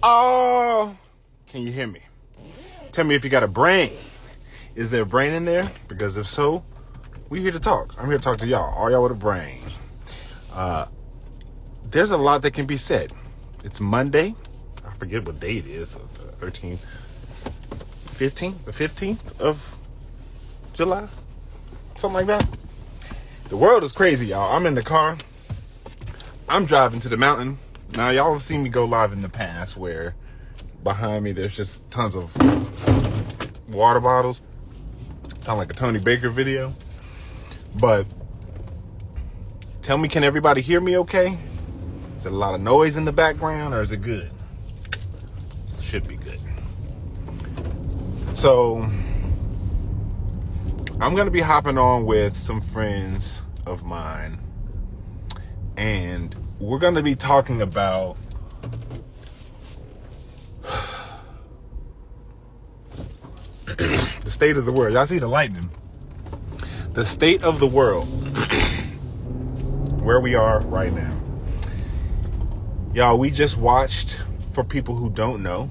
Oh, can you hear me? Tell me if you got a brain. Is there a brain in there? Because if so, we're here to talk. I'm here to talk to y'all. All y'all with a brain. There's a lot that can be said. It's Monday. I forget what day it is. 13th, 15th, the 15th of July. Something like that. The world is crazy, y'all. I'm in the car. I'm driving to the mountain. Now, y'all have seen me go live in the past where behind me there's just tons of water bottles. Sound like a Tony Baker video. But tell me, can everybody hear me okay? Is it a lot of noise in the background or is it good? It should be good. So I'm going to be hopping on with some friends of mine, and we're going to be talking about the state of the world. Y'all see the lightning? The state of the world. Where we are right now. Y'all, we just watched, for people who don't know,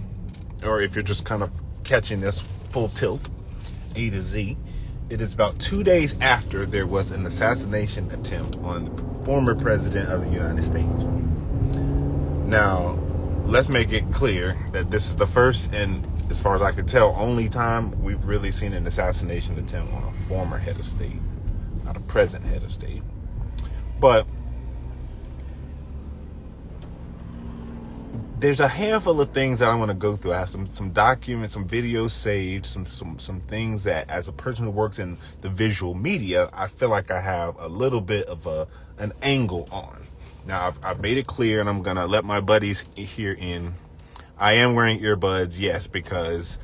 or if you're just kind of catching this full tilt, A to Z, it is about 2 days after there was an assassination attempt on the former president of the United States. Now, let's make it clear that this is the first and, as far as I can tell, only time we've really seen an assassination attempt on a former head of state, not a present head of state. But there's a handful of things that I want to go through. I have some documents, some videos saved, some things that, as a person who works in the visual media, I feel like I have a little bit of an angle on. Now, I've made it clear, and I'm going to let my buddies hear in. I am wearing earbuds, yes, because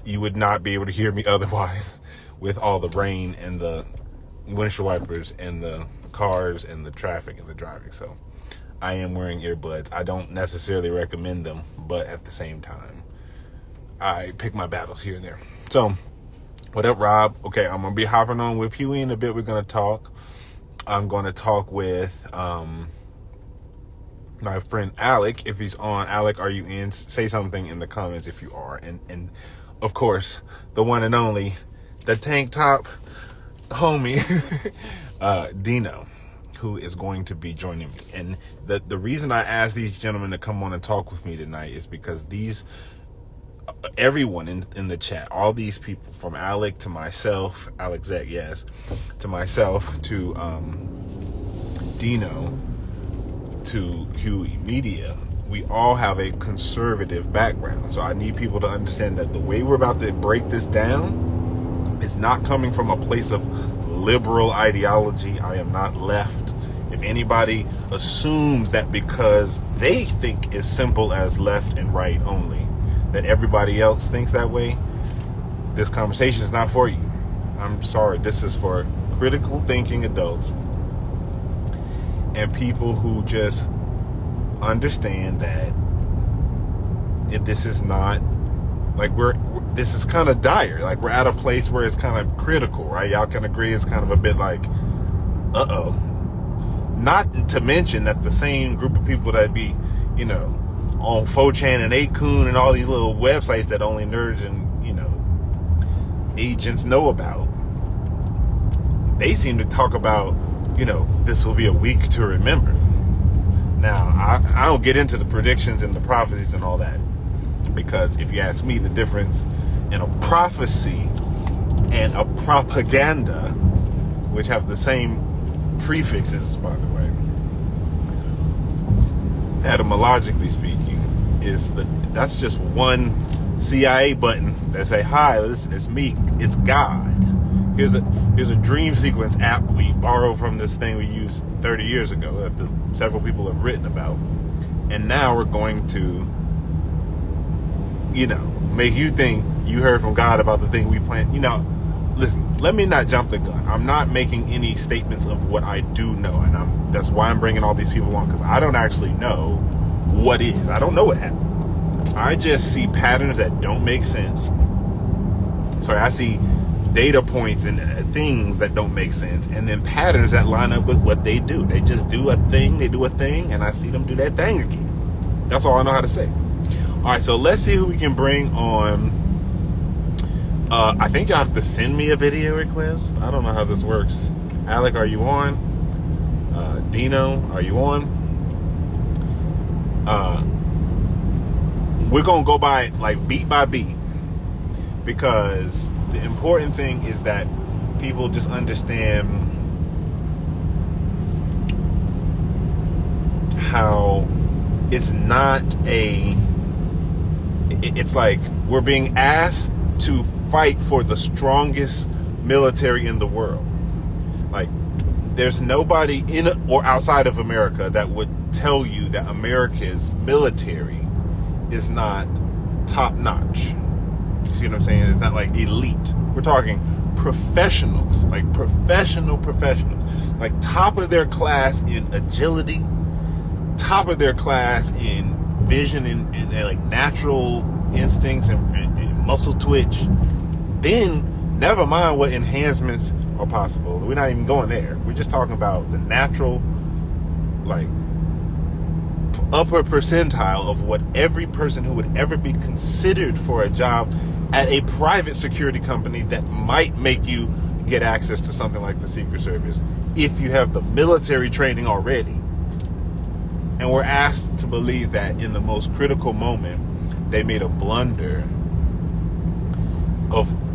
you would not be able to hear me otherwise with all the rain and the windshield wipers and the cars and the traffic and the driving. So I am wearing earbuds. I don't necessarily recommend them, but at the same time, I pick my battles here and there. So, what up, Rob? Okay, I'm going to be hopping on with Huey in a bit. We're going to talk. I'm going to talk with my friend Alec, if he's on. Alec, are you in? Say something in the comments if you are. And of course, the one and only, the tank top homie, Dino, who is going to be joining me. And the reason I asked these gentlemen to come on and talk with me tonight is because everyone in the chat, all these people, from Alec to myself, Alex Zek, yes, to myself, to Dino, to Huey Media, we all have a conservative background. So I need people to understand that the way we're about to break this down is not coming from a place of liberal ideology. I am not left. If anybody assumes that because they think it's simple as left and right only, that everybody else thinks that way, this conversation is not for you. I'm sorry. This is for critical thinking adults and people who just understand that this is not like this is kind of dire. Like, we're at a place where it's kind of critical, right? Y'all can agree it's kind of a bit like, uh-oh. Not to mention that the same group of people that be, on 4chan and 8kun and all these little websites that only nerds and, agents know about, they seem to talk about, this will be a week to remember. Now, I don't get into the predictions and the prophecies and all that, because if you ask me, the difference in a prophecy and a propaganda, which have the same prefixes, by the way, etymologically speaking, that's just one CIA button that say, hi, listen, it's me, it's God. Here's a dream sequence app we borrowed from this thing we used 30 years ago that several people have written about. And now we're going to, make you think you heard from God about the thing we planned. Listen, let me not jump the gun. I'm not making any statements of what I do know. And that's why I'm bringing all these people on, because I don't actually know what is. I don't know what happened. I just see patterns that don't make sense. Sorry, I see data points and things that don't make sense, and then patterns that line up with what they do. They just do a thing, and I see them do that thing again. That's all I know how to say. All right, so let's see who we can bring on. I think you'll have to send me a video request. I don't know how this works. Alec, are you on? Dino, are you on? We're going to go by like beat by beat, because the important thing is that people just understand how it's like we're being asked to fight for the strongest military in the world. Like, there's nobody in or outside of America that would tell you that America's military is not top notch. You see what I'm saying? It's not like elite. We're talking professionals, like professionals, like top of their class in agility, top of their class in vision and like natural instincts and muscle twitch. Then never mind what enhancements are possible. We're not even going there. We're just talking about the natural, like, upper percentile of what every person who would ever be considered for a job at a private security company that might make you get access to something like the Secret Service if you have the military training already. And we're asked to believe that in the most critical moment they made a blunder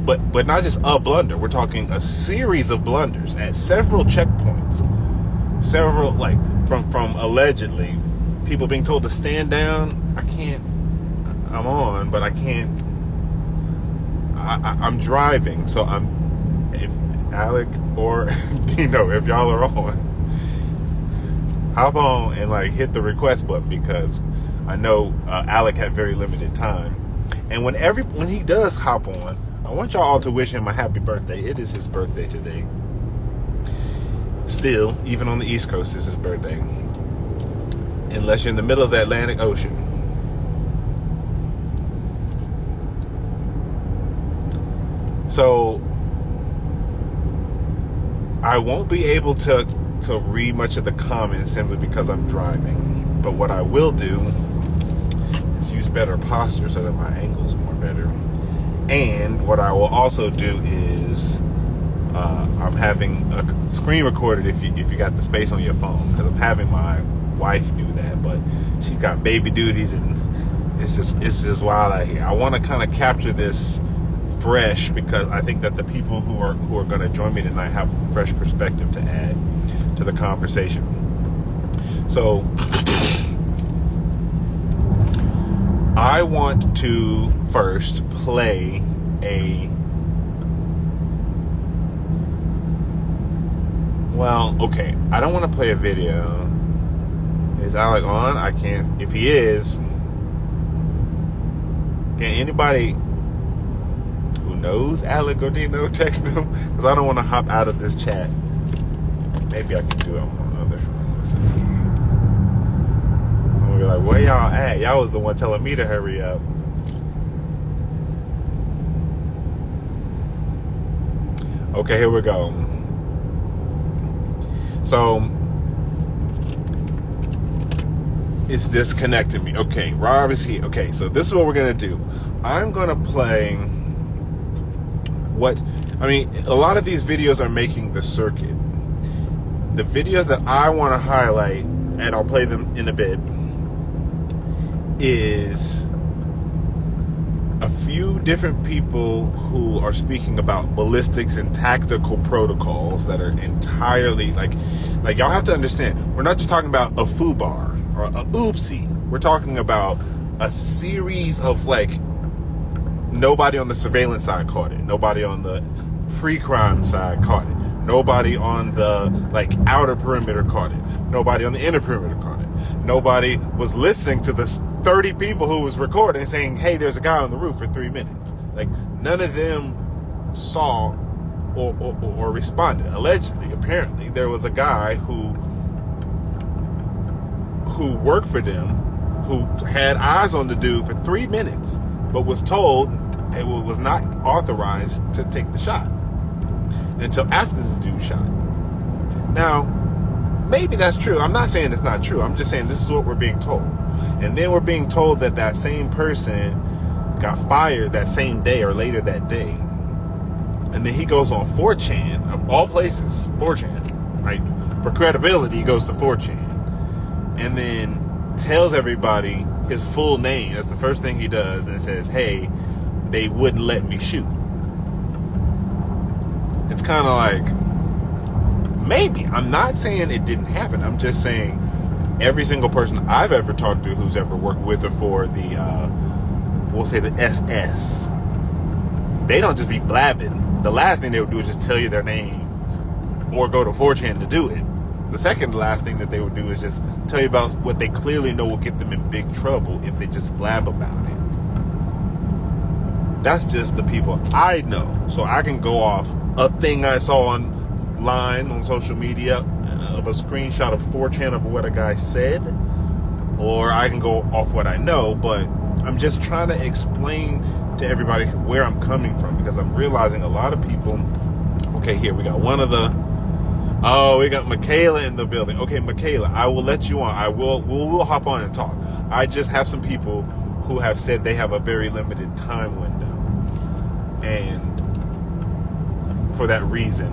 but not just a blunder. We're talking a series of blunders at several checkpoints, several, like, from allegedly people being told to stand down. I'm on, but I can't. I'm driving, so if Alec or Dino, if y'all are on, hop on and like hit the request button, because I know Alec had very limited time. And when he does hop on, I want y'all all to wish him a happy birthday. It is his birthday today. Still, even on the East Coast, it's his birthday. Unless you're in the middle of the Atlantic Ocean. So, I won't be able to read much of the comments simply because I'm driving. But what I will do is use better posture so that my angle's more better. And what I will also do is I'm having a screen recorded if you got the space on your phone, because I'm having my wife do that, but she's got baby duties and it's just wild out here. I want to kind of capture this fresh, because I think that the people who are going to join me tonight have a fresh perspective to add to the conversation. So I want to first play I don't want to play a video. Is Alec on? I can't. If he is, can anybody who knows Alec or Dino text them? Because I don't want to hop out of this chat. Maybe I can do it on my other phone. Let's see. I'm gonna be like, where y'all at? Y'all was the one telling me to hurry up. Okay, here we go. So it's disconnecting me. Okay, Rob is here. Okay, so this is what we're gonna do. I'm gonna play a lot of these videos are making the circuit. The videos that I want to highlight, and I'll play them in a bit, is a few different people who are speaking about ballistics and tactical protocols that are entirely like y'all have to understand, we're not just talking about a FUBAR or a oopsie. We're talking about a series of, like, nobody on the surveillance side caught it, nobody on the pre-crime side caught it, nobody on the, like, outer perimeter caught it, nobody on the inner perimeter caught it, nobody was listening to the 30 people who was recording saying, hey, there's a guy on the roof for 3 minutes. Like, none of them saw or responded. Allegedly, apparently, there was a guy who worked for them, who had eyes on the dude for 3 minutes, but was told it was not authorized to take the shot until after the dude shot. Now, maybe that's true. I'm not saying it's not true. I'm just saying this is what we're being told. And then we're being told that that same person got fired that same day or later that day. And then he goes on 4chan, of all places, 4chan, right? For credibility, he goes to 4chan. And then tells everybody his full name. That's the first thing he does. And says, hey, they wouldn't let me shoot. It's kind of like, maybe. I'm not saying it didn't happen. I'm just saying every single person I've ever talked to who's ever worked with or for the, we'll say the SS, they don't just be blabbing. The last thing they would do is just tell you their name or go to 4chan to do it. The second to last thing that they would do is just tell you about what they clearly know will get them in big trouble if they just blab about it. That's just the people I know. So I can go off a thing I saw online on social media of a screenshot of 4chan of what a guy said, or I can go off what I know, but I'm just trying to explain to everybody where I'm coming from, because I'm realizing a lot of people, okay, here we got one of the, oh, we got Michaela in the building. Okay, Michaela, I will let you on. We'll hop on and talk. I just have some people who have said they have a very limited time window. And for that reason,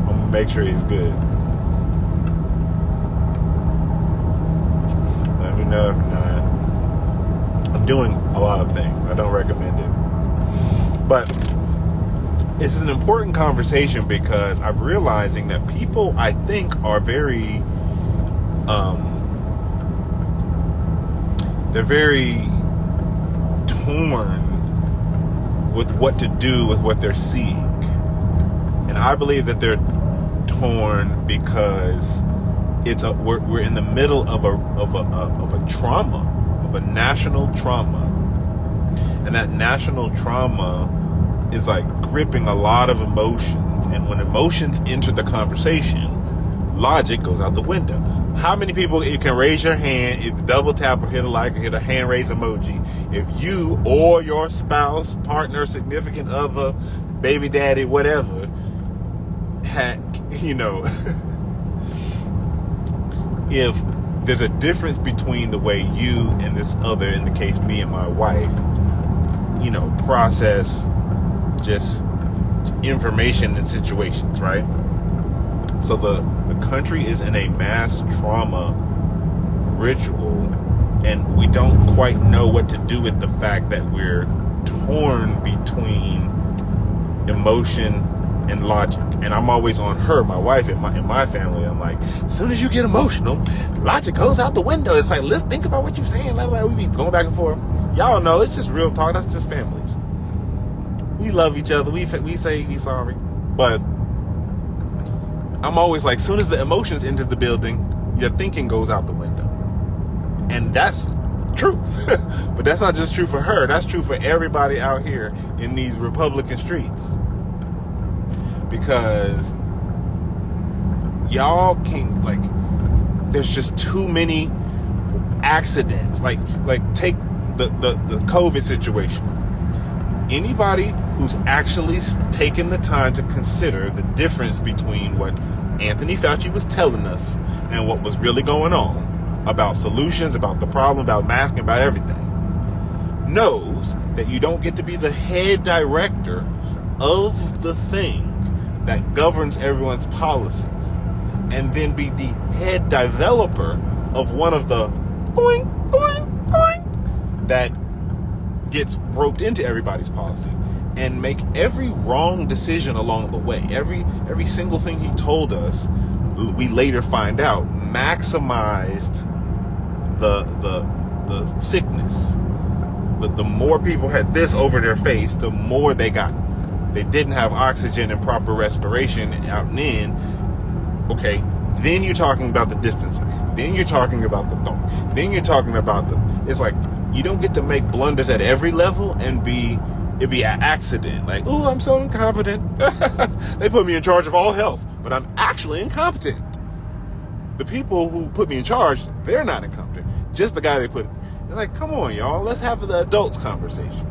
I'm gonna make sure he's good. Let me know if not. I'm doing a lot of things. I don't recommend it. But this is an important conversation because I'm realizing that people, I think, are very, they're very torn with what to do with what they're seeing. And I believe that they're torn because we're in the middle of a trauma, of a national trauma. And that national trauma is like gripping a lot of emotions. And when emotions enter the conversation, logic goes out the window. How many people you can raise your hand, if double tap or hit a like or hit a hand raise emoji, if you or your spouse, partner, significant other, baby daddy, whatever, had, if there's a difference between the way you and this other, in the case me and my wife, process just information and situations, right? So the country is in a mass trauma ritual, and we don't quite know what to do with the fact that we're torn between emotion and logic. And I'm always on her, my wife, in my family. I'm like, as soon as you get emotional, logic goes out the window. It's like, let's think about what you're saying. We be going back and forth. Y'all know, it's just real talk. That's just families. We love each other. We say we sorry. But I'm always like, as soon as the emotions enter the building, your thinking goes out the window. And that's true. But that's not just true for her. That's true for everybody out here in these Republican streets. Because y'all can, there's just too many accidents. Like take the COVID situation. Anybody who's actually taken the time to consider the difference between what Anthony Fauci was telling us and what was really going on about solutions, about the problem, about masking, about everything, knows that you don't get to be the head director of the thing that governs everyone's policies and then be the head developer of one of the boing, boing, boing that gets roped into everybody's policy and make every wrong decision along the way. Every single thing he told us, we later find out, maximized the sickness. The more people had this over their face, the more they got. They didn't have oxygen and proper respiration out and in. Okay, then you're talking about the distancing. Then you're talking about the thought. Then you're talking about it's like, you don't get to make blunders at every level and it'd be an accident. Like, oh, I'm so incompetent. They put me in charge of all health, but I'm actually incompetent. The people who put me in charge, they're not incompetent. Just the guy they put. It's like, come on, y'all. Let's have the adults conversation.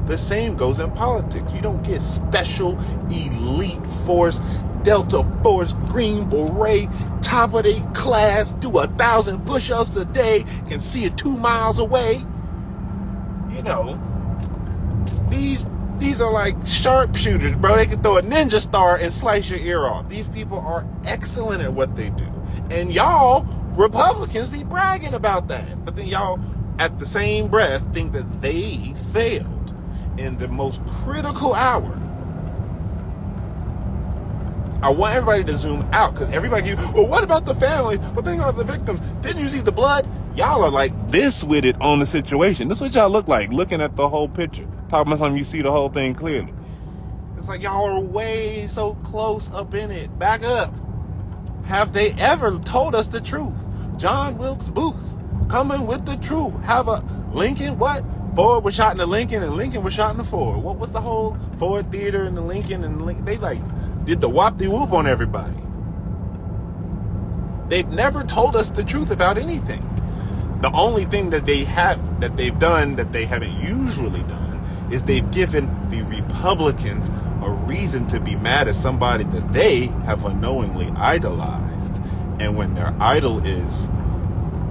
The same goes in politics. You don't get special elite force Delta Force, Green Beret, top of their class, do 1,000 push-ups a day, can see it 2 miles away. You know, these are like sharpshooters, bro. They can throw a ninja star and slice your ear off. These people are excellent at what they do. And y'all, Republicans, be bragging about that. But then y'all, at the same breath, think that they failed in the most critical hour. I want everybody to zoom out, because everybody, well, what about the family? Well, think about the victims. Didn't you see the blood? Y'all are like this with it on the situation. This is what y'all look like, looking at the whole picture. Talking about something, you see the whole thing clearly. It's like y'all are way so close up in it. Back up. Have they ever told us the truth? John Wilkes Booth coming with the truth. Have a Lincoln, what? Ford was shot in the Lincoln and Lincoln was shot in the Ford. What was the whole Ford Theater and the Lincoln and the Lincoln? They like did the whoop-de-whoop on everybody. They've never told us the truth about anything. The only thing that they've done that they haven't usually done is they've given the Republicans a reason to be mad at somebody that they have unknowingly idolized. And when their idol is,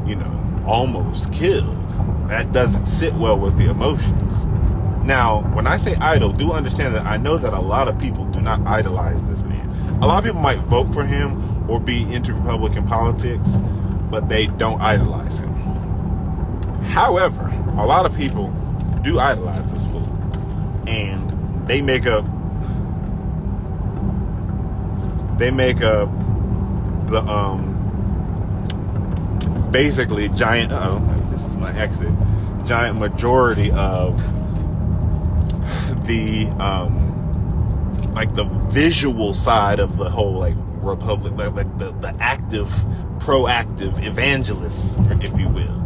you know, almost killed, that doesn't sit well with the emotions. Now, when I say idol, do understand that I know that a lot of people do not idolize this man. A lot of people might vote for him or be into Republican politics, but they don't idolize him. However, a lot of people do idolize this fool, and they make up the basically giant. This is my exit. Giant majority of the like the visual side of the whole like republic, like the active, proactive evangelists, if you will.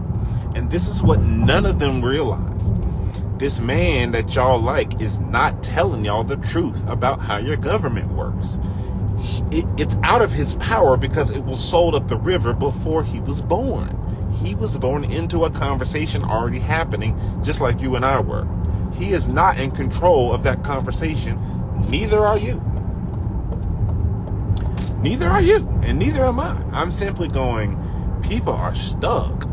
And this is what none of them realize. This man that y'all like is not telling y'all the truth about how your government works. It's out of his power because it was sold up the river before he was born. He was born into a conversation already happening, just like you and I were. He is not in control of that conversation. Neither are you. Neither are you, and neither am I. I'm simply going, people are stuck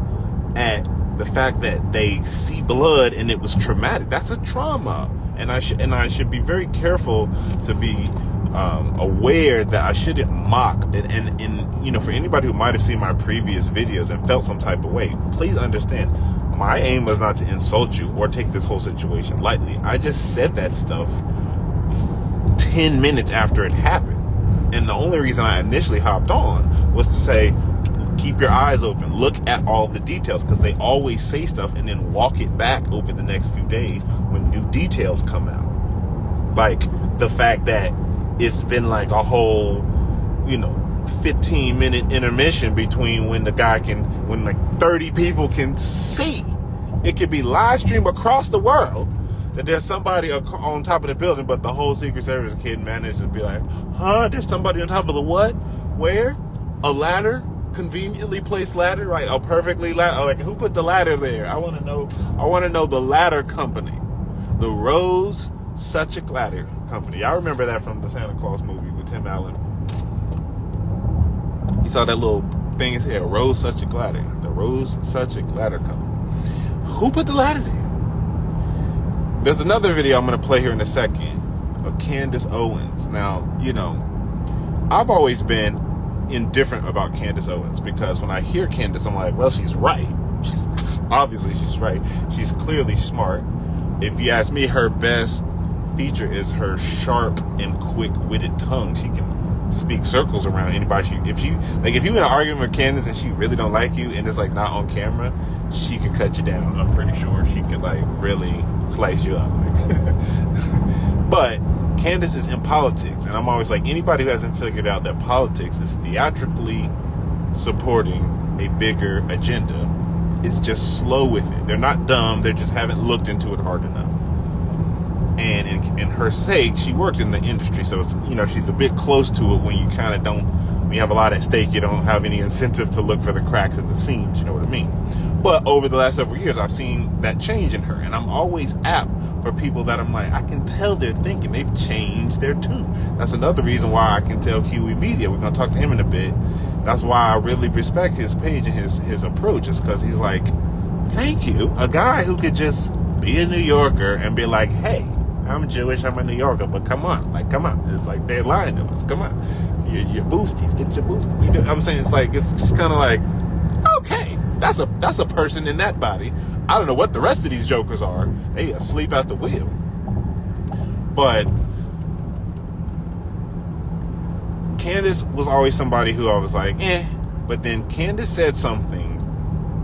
at the fact that they see blood and it was traumatic. That's a trauma. And I should be very careful to be aware that I shouldn't mock it. And you know, for anybody who might have seen my previous videos and felt some type of way, please understand, my aim was not to insult you or take this whole situation lightly. I just said that stuff 10 minutes after it happened. And the only reason I initially hopped on was to say, keep your eyes open, look at all the details, because they always say stuff and then walk it back over the next few days when new details come out. Like the fact that it's been like a whole, you know, 15-minute intermission between when like 30 people can see. It could be live streamed across the world that there's somebody on top of the building, but the whole Secret Service kid managed to be like, there's somebody on top of the what? Where? A ladder? Conveniently placed ladder, right? A perfectly ladder. Like, who put the ladder there? I want to know the ladder company, the Rose Suchik Ladder Company. I remember that from the Santa Claus movie with Tim Allen. You saw that little thing is here, Rose Suchik Ladder, the Rose Suchik Ladder Company. Who put the ladder there? There's another video I'm going to play here in a second of Candace Owens. Now, you know, I've always been indifferent about Candace Owens, because when I hear Candace, I'm like, well, she's right. Obviously she's right. She's clearly smart. If you ask me, her best feature is her sharp and quick-witted tongue. She can speak circles around anybody. If you in an argument with Candace and she really don't like you and it's like not on camera, she could cut you down. I'm pretty sure she could like really slice you up. But Candace is in politics, and I'm always like, anybody who hasn't figured out that politics is theatrically supporting a bigger agenda is just slow with it. They're not dumb, they just haven't looked into it hard enough. And in her sake, she worked in the industry, so it's, you know, she's a bit close to it when you kind of don't, when you have a lot at stake, you don't have any incentive to look for the cracks in the seams, you know what I mean? But over the last several years, I've seen that change in her, and I'm always apt for people that I'm like, I can tell they're thinking. They've changed their tune. That's another reason why I can tell Huey Media. We're going to talk to him in a bit. That's why I really respect his page and his approach. Is because he's like, thank you. A guy who could just be a New Yorker and be like, hey, I'm Jewish, I'm a New Yorker, but come on. Like, come on. It's like they're lying to us. Come on. Your boosties, get your boosties. You know what I'm saying? It's like, it's just kind of like, okay, that's a person in that body. I don't know what the rest of these jokers are. They asleep at the wheel. But Candace was always somebody who I was like, But then Candace said something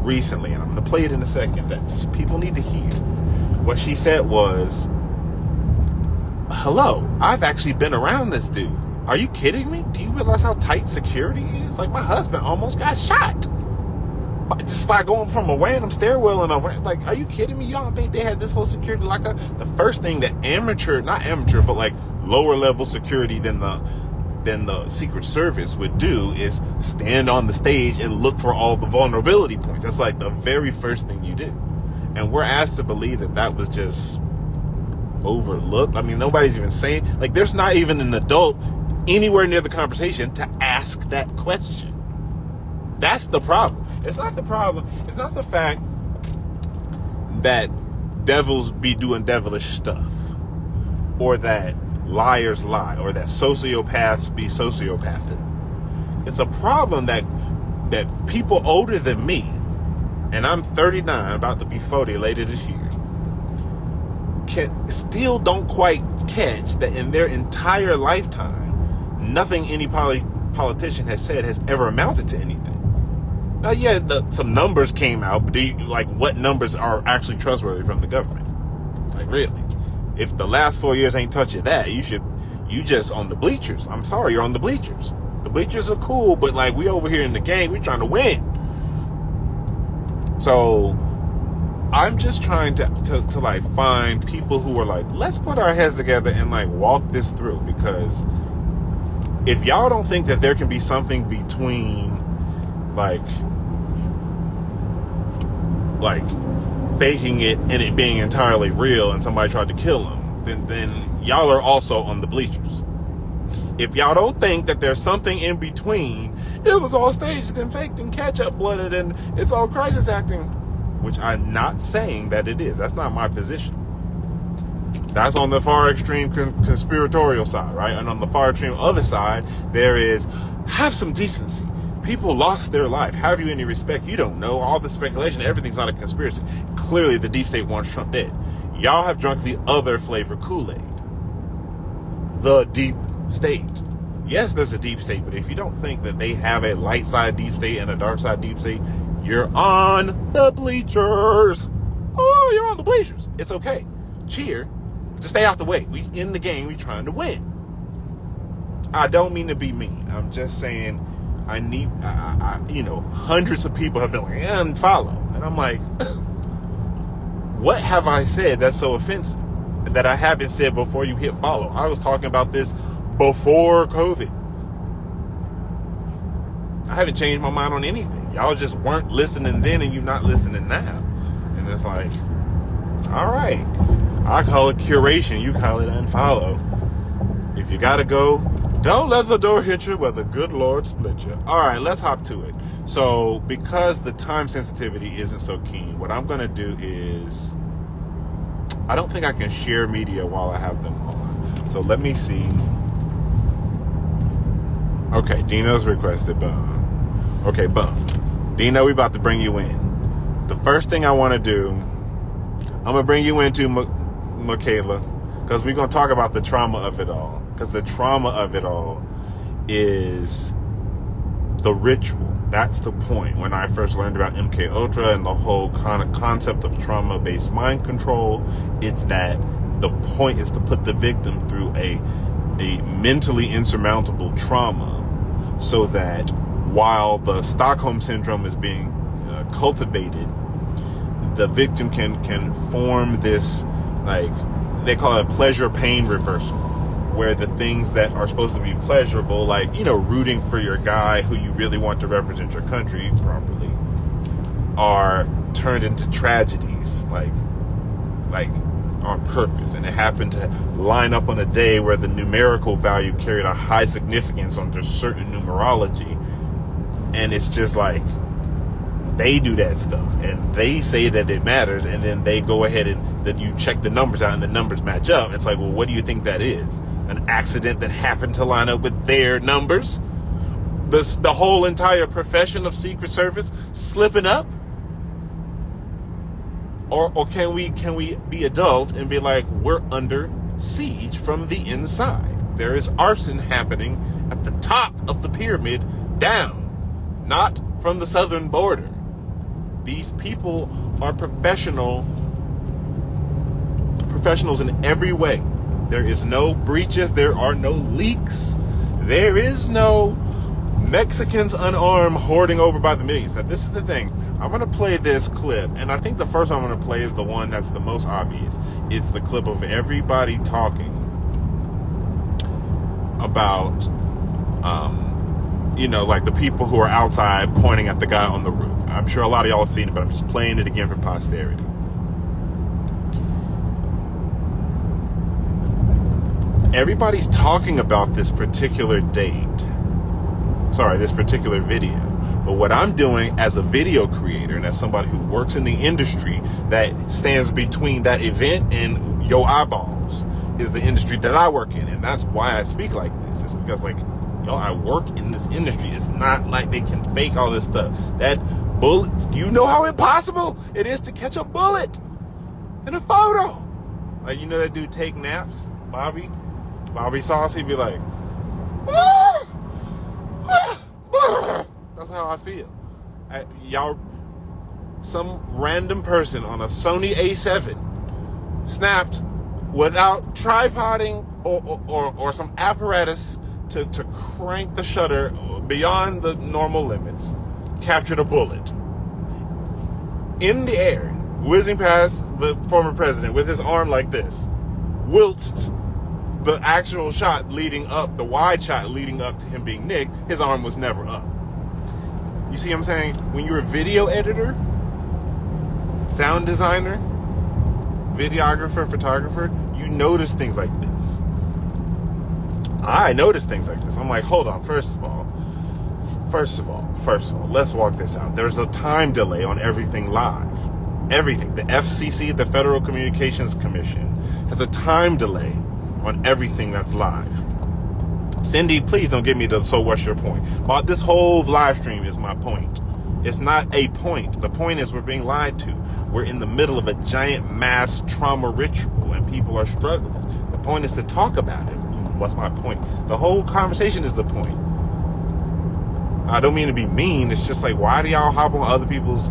recently, and I'm going to play it in a second, that people need to hear. What she said was, hello, I've actually been around this dude. Are you kidding me? Do you realize how tight security is? Like, my husband almost got shot. Just by going from a random stairwell and over. Like, are you kidding me? Y'all don't think they had this whole security locked up? The first thing that not amateur, but like lower level security than the Secret Service would do is stand on the stage and look for all the vulnerability points. That's like the very first thing you do. And we're asked to believe that was just overlooked. I mean, nobody's even saying, like, there's not even an adult anywhere near the conversation to ask that question. That's the problem. It's not the problem. It's not the fact that devils be doing devilish stuff, or that liars lie, or that sociopaths be sociopathic. It's a problem that people older than me, and I'm 39, about to be 40 later this year, still don't quite catch that in their entire lifetime, nothing any politician has said has ever amounted to anything. Now, yeah, some numbers came out, but what numbers are actually trustworthy from the government? Like, really? If the last 4 years ain't touching that, you just on the bleachers. I'm sorry, you're on the bleachers. The bleachers are cool, but like, we over here in the game, we trying to win. So I'm just trying to like find people who are like, let's put our heads together and like walk this through, because if y'all don't think that there can be something between like faking it and it being entirely real and somebody tried to kill him, then y'all are also on the bleachers. If y'all don't think that there's something in between, it was all staged and faked and ketchup blooded and it's all crisis acting, which I'm not saying that it is. That's not my position. That's on the far extreme conspiratorial side, right? And on the far extreme other side, there is, have some decency. People lost their life. Have you any respect? You don't know. All the speculation, everything's not a conspiracy. Clearly, the deep state wants Trump dead. Y'all have drunk the other flavor Kool-Aid. The deep state. Yes, there's a deep state, but if you don't think that they have a light side deep state and a dark side deep state, you're on the bleachers. Oh, you're on the bleachers. It's okay. Cheer. Just stay out the way. We in the game. We trying to win. I don't mean to be mean. I'm just saying, hundreds of people have been like, unfollow. And I'm like, what have I said that's so offensive that I haven't said before you hit follow? I was talking about this before COVID. I haven't changed my mind on anything. Y'all just weren't listening then and you're not listening now. And it's like, all right. I call it curation. You call it unfollow. If you gotta go, don't let the door hit you where the good Lord split you. All right, let's hop to it. So, because the time sensitivity isn't so keen, what I'm going to do is, I don't think I can share media while I have them on. So, let me see. Okay, Dino's requested, boom. Okay, boom. Dino, we about to bring you in. The first thing I want to do, I'm going to bring you into Michaela, because we're going to talk about the trauma of it all. Because the trauma of it all is the ritual. That's the point. When I first learned about MK Ultra and the whole kind of concept of trauma-based mind control, it's that the point is to put the victim through a mentally insurmountable trauma, so that while the Stockholm Syndrome is being cultivated, the victim can form this, like, they call it pleasure pain reversal, where the things that are supposed to be pleasurable, like, rooting for your guy who you really want to represent your country properly, are turned into tragedies. Like on purpose, and it happened to line up on a day where the numerical value carried a high significance under certain numerology, and it's just like they do that stuff and they say that it matters, and then they go ahead and that you check the numbers out and the numbers match up. It's like, well, what do you think that is? An accident that happened to line up with their numbers? The whole entire profession of Secret Service slipping up? Or can we be adults and be like, we're under siege from the inside? There is arson happening at the top of the pyramid down, not from the southern border. These people are professionals in every way. There is no breaches. There are no leaks. There is no Mexicans unarmed hoarding over by the millions. Now, this is the thing. I'm going to play this clip, and I think the first one I'm going to play is the one that's the most obvious. It's the clip of everybody talking about, like the people who are outside pointing at the guy on the roof. I'm sure a lot of y'all have seen it, but I'm just playing it again for posterity. Everybody's talking about this particular this particular video. But what I'm doing as a video creator and as somebody who works in the industry that stands between that event and your eyeballs is the industry that I work in. And that's why I speak like this. It's because, I work in this industry. It's not like they can fake all this stuff. That bullet, you know how impossible it is to catch a bullet in a photo. Like, that dude take naps, Bobby Sauce, he'd be like, that's how I feel. Some random person on a Sony A7 snapped without tripoding or some apparatus to crank the shutter beyond the normal limits, captured a bullet in the air, whizzing past the former president with his arm like this, whilst the actual shot leading up, the wide shot leading up to him being nicked, his arm was never up. You see what I'm saying? When you're a video editor, sound designer, videographer, photographer, you notice things like this. I notice things like this. I'm like, hold on, first of all, let's walk this out. There's a time delay on everything live. Everything. The FCC, the Federal Communications Commission, has a time delay on everything that's live. Cindy, please don't give me so what's your point? Well, this whole live stream is my point. It's not a point. The point is we're being lied to. We're in the middle of a giant mass trauma ritual and people are struggling. The point is to talk about it. What's my point? The whole conversation is the point. I don't mean to be mean. It's just like, why do y'all hop on other people's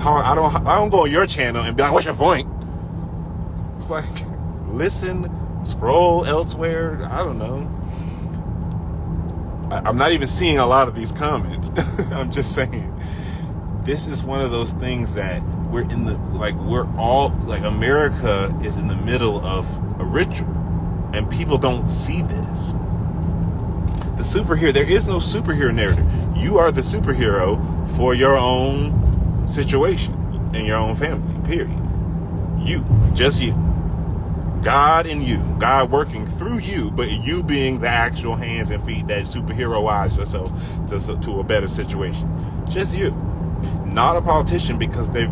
talk? I don't go on your channel and be like, what's your point? It's like, listen, scroll elsewhere. I don't know. I'm not even seeing a lot of these comments. I'm just saying, this is one of those things that America is in the middle of a ritual and people don't see this. The superhero, there is no superhero narrative. You are the superhero for your own situation and your own family, period. Just you. God and you. God working through you, but you being the actual hands and feet that superheroize yourself to a better situation. Just you. Not a politician, because they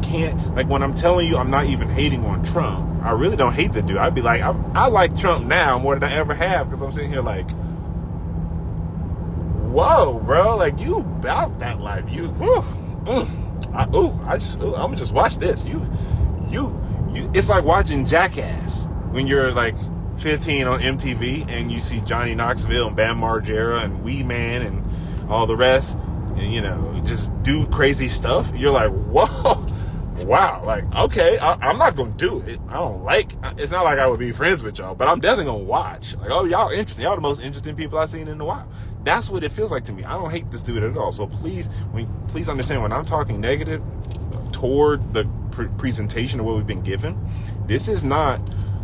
can't, when I'm telling you I'm not even hating on Trump, I really don't hate the dude. I'd be like, I like Trump now more than I ever have, because I'm sitting here like, whoa, bro, you about that life. I'm gonna just watch this. It's like watching Jackass when you're 15 on MTV and you see Johnny Knoxville and Bam Margera and Wee Man and all the rest, and just do crazy stuff. You're like, whoa, wow, okay, I'm not gonna do it. It's not like I would be friends with y'all, but I'm definitely gonna watch. Y'all interesting. Y'all the most interesting people I've seen in a while. That's what it feels like to me. I don't hate this dude at all. So please understand, when I'm talking negative toward the presentation of what we've been given, this is not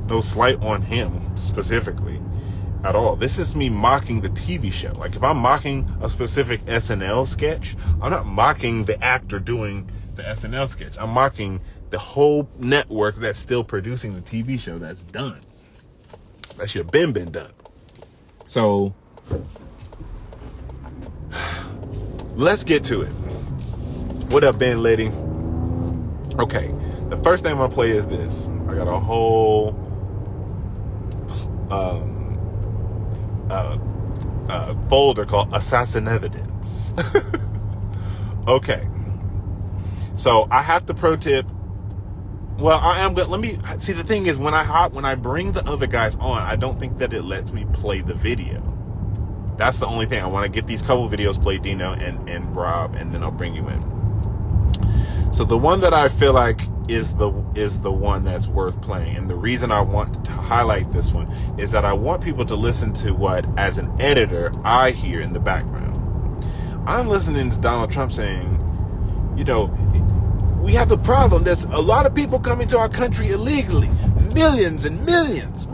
no slight on him specifically at all. This is me mocking the TV show. If I'm mocking a specific SNL sketch, I'm not mocking the actor doing the SNL sketch. I'm mocking the whole network that's still producing the TV show that's done. That should have been done. So let's get to it. What up, Ben Lady? Okay, the first thing I'm gonna play is this. I got a whole folder called Assassin Evidence. Okay, so I have to pro tip. Well, I am good. Let me see. The thing is, when I bring the other guys on, I don't think that it lets me play the video. That's the only thing. I want to get these couple videos played, Dino and Rob, and then I'll bring you in. So the one that I feel like is the one that's worth playing, and the reason I want to highlight this one is that I want people to listen to what, as an editor, I hear in the background. I'm listening to Donald Trump saying, you know, we have the problem. There's a lot of people coming to our country illegally. Millions and millions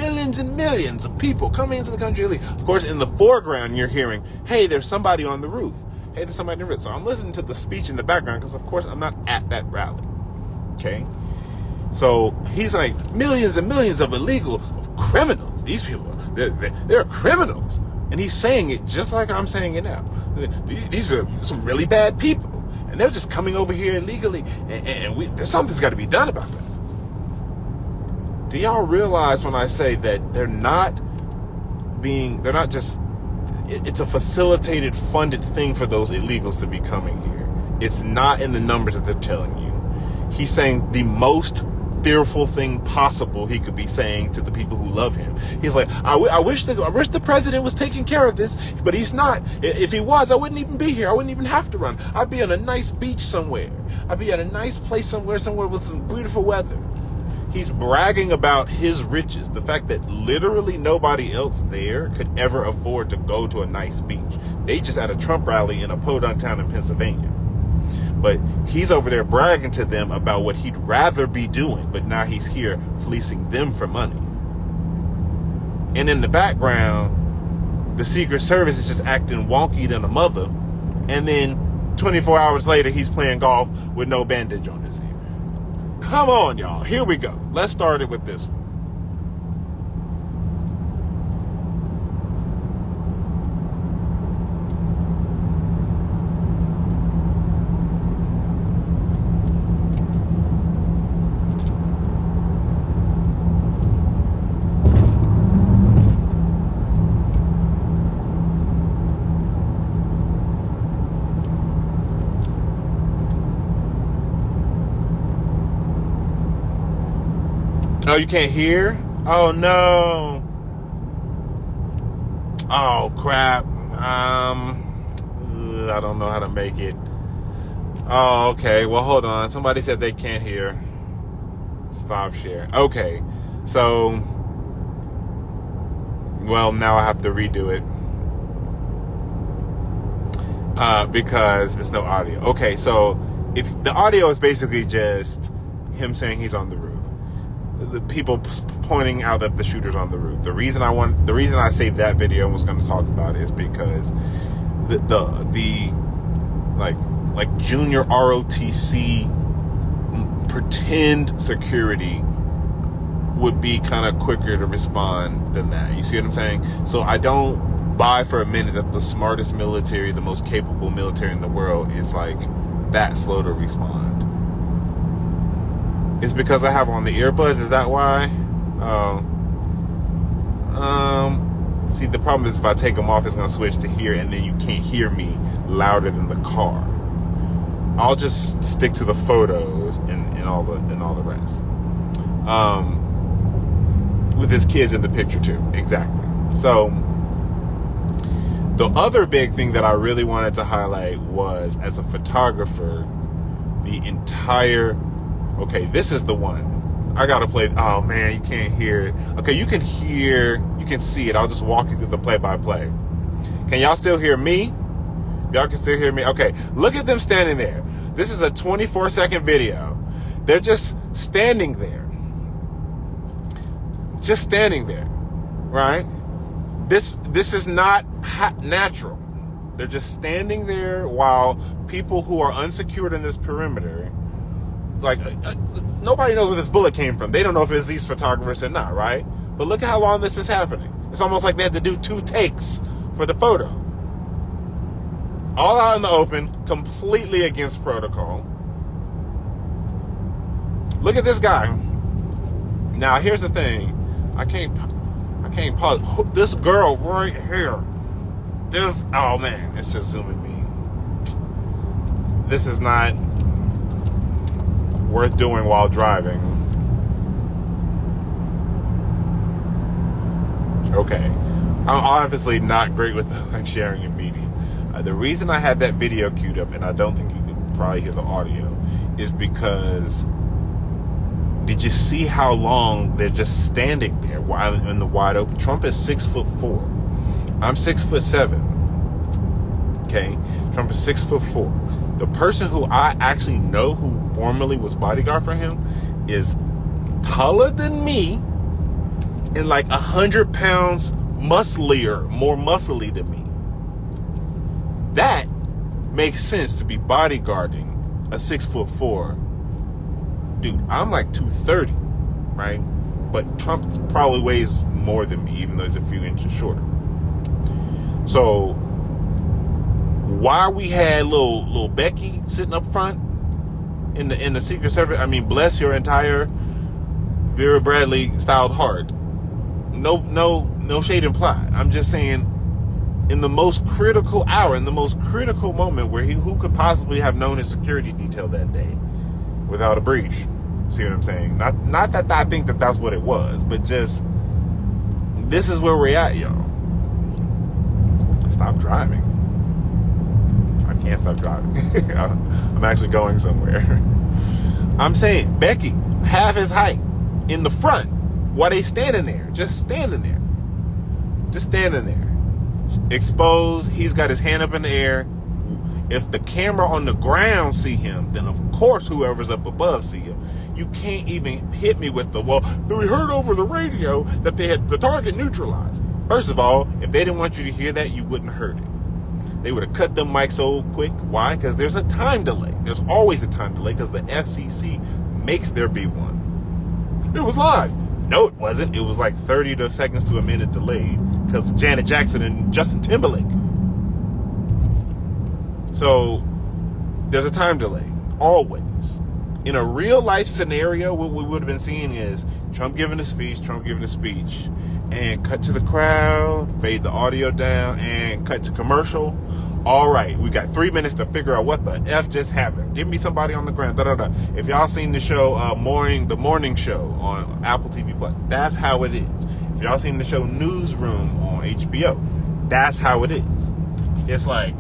of people coming into the country illegally. Of course, in the foreground, you're hearing, hey, there's somebody on the roof. Hey, there's somebody on the roof. So I'm listening to the speech in the background because, of course, I'm not at that rally. Okay? So he's like, millions and millions of illegal criminals. These people, they're criminals. And he's saying it just like I'm saying it now. These are some really bad people. And they're just coming over here illegally. And something's got to be done about that. Do y'all realize when I say that they're not just, it's a facilitated, funded thing for those illegals to be coming here. It's not in the numbers that they're telling you. He's saying the most fearful thing possible he could be saying to the people who love him. He's like, I wish the president was taking care of this, but he's not. If he was, I wouldn't even be here. I wouldn't even have to run. I'd be on a nice beach somewhere. I'd be at a nice place somewhere with some beautiful weather. He's bragging about his riches, the fact that literally nobody else there could ever afford to go to a nice beach. They just had a Trump rally in a podunk town in Pennsylvania. But he's over there bragging to them about what he'd rather be doing, but now he's here fleecing them for money. And in the background, the Secret Service is just acting wonky than a mother. And then 24 hours later, he's playing golf with no bandage on his ear. Come on, y'all. Here we go. Let's start it with this one. Oh, you can't hear? Oh, no. Oh, crap. I don't know how to make it. Oh, okay. Well, hold on. Somebody said they can't hear. Stop share. Okay. So, well, now I have to redo it. Because there's no audio. Okay, so if the audio is basically just him saying he's on the roof. The people pointing out that the shooter's on the roof. The reason I saved that video and was going to talk about it is because the like junior ROTC pretend security would be kind of quicker to respond than that. You see what I'm saying? So I don't buy for a minute that the smartest military, the most capable military in the world is like that slow to respond. It's because I have on the earbuds. Is that why? See, the problem is if I take them off, it's going to switch to here, and then you can't hear me louder than the car. I'll just stick to the photos and all the rest. With his kids in the picture too. Exactly. So the other big thing that I really wanted to highlight was, as a photographer, the entire. Okay, this is the one. I gotta play. Oh man, you can't hear it. Okay, you can see it. I'll just walk you through the play-by-play. Can y'all still hear me? Y'all can still hear me? Okay, look at them standing there. This is a 24-second video. They're just standing there. Just standing there, right? This is not natural. They're just standing there while people who are unsecured in this perimeter like, nobody knows where this bullet came from. They don't know if it's these photographers or not, right? But look at how long this is happening. It's almost like they had to do 2 takes for the photo. All out in the open, completely against protocol. Look at this guy. Now, here's the thing. I can't pause. This girl right here. Oh man, it's just zooming me. This is not worth doing while driving. Okay. I'm obviously not great with like sharing in media. The reason I had that video queued up, and I don't think you can probably hear the audio, is because did you see how long they're just standing there while in the wide open? Trump is 6'4". I'm 6'7". Okay, Trump is 6'4". The person who I actually know who formerly was bodyguard for him is taller than me and like 100 pounds more muscly than me. That makes sense to be bodyguarding a 6'4" dude. I'm like 230, right? But Trump probably weighs more than me, even though he's a few inches shorter. So why we had little Becky sitting up front in the Secret Service? I mean, bless your entire Vera Bradley styled heart. No shade implied. I'm just saying, in the most critical hour, in the most critical moment where who could possibly have known his security detail that day without a breach? See what I'm saying? Not that I think that that's what it was, but just this is where we're at, y'all. Stop driving. I can't stop driving. I'm actually going somewhere. I'm saying Becky, half his height, in the front, while they standing there, just standing there. Exposed, he's got his hand up in the air. If the camera on the ground see him, then of course whoever's up above see him. You can't even hit me with we heard over the radio that they had the target neutralized. First of all, if they didn't want you to hear that, you wouldn't have heard it. They would have cut them mics so quick. Why? Because there's a time delay. There's always a time delay because the FCC makes there be one. It was live. No, it wasn't. It was like 30 seconds to a minute delayed because of Janet Jackson and Justin Timberlake. So there's a time delay, always. In a real life scenario, what we would have been seeing is Trump giving a speech, and cut to the crowd, fade the audio down, and cut to commercial. All right, we got 3 minutes to figure out what the F just happened. Give me somebody on the ground. If y'all seen the show, the morning show on Apple TV Plus, that's how it is. If y'all seen the show Newsroom on HBO, that's how it is. It's like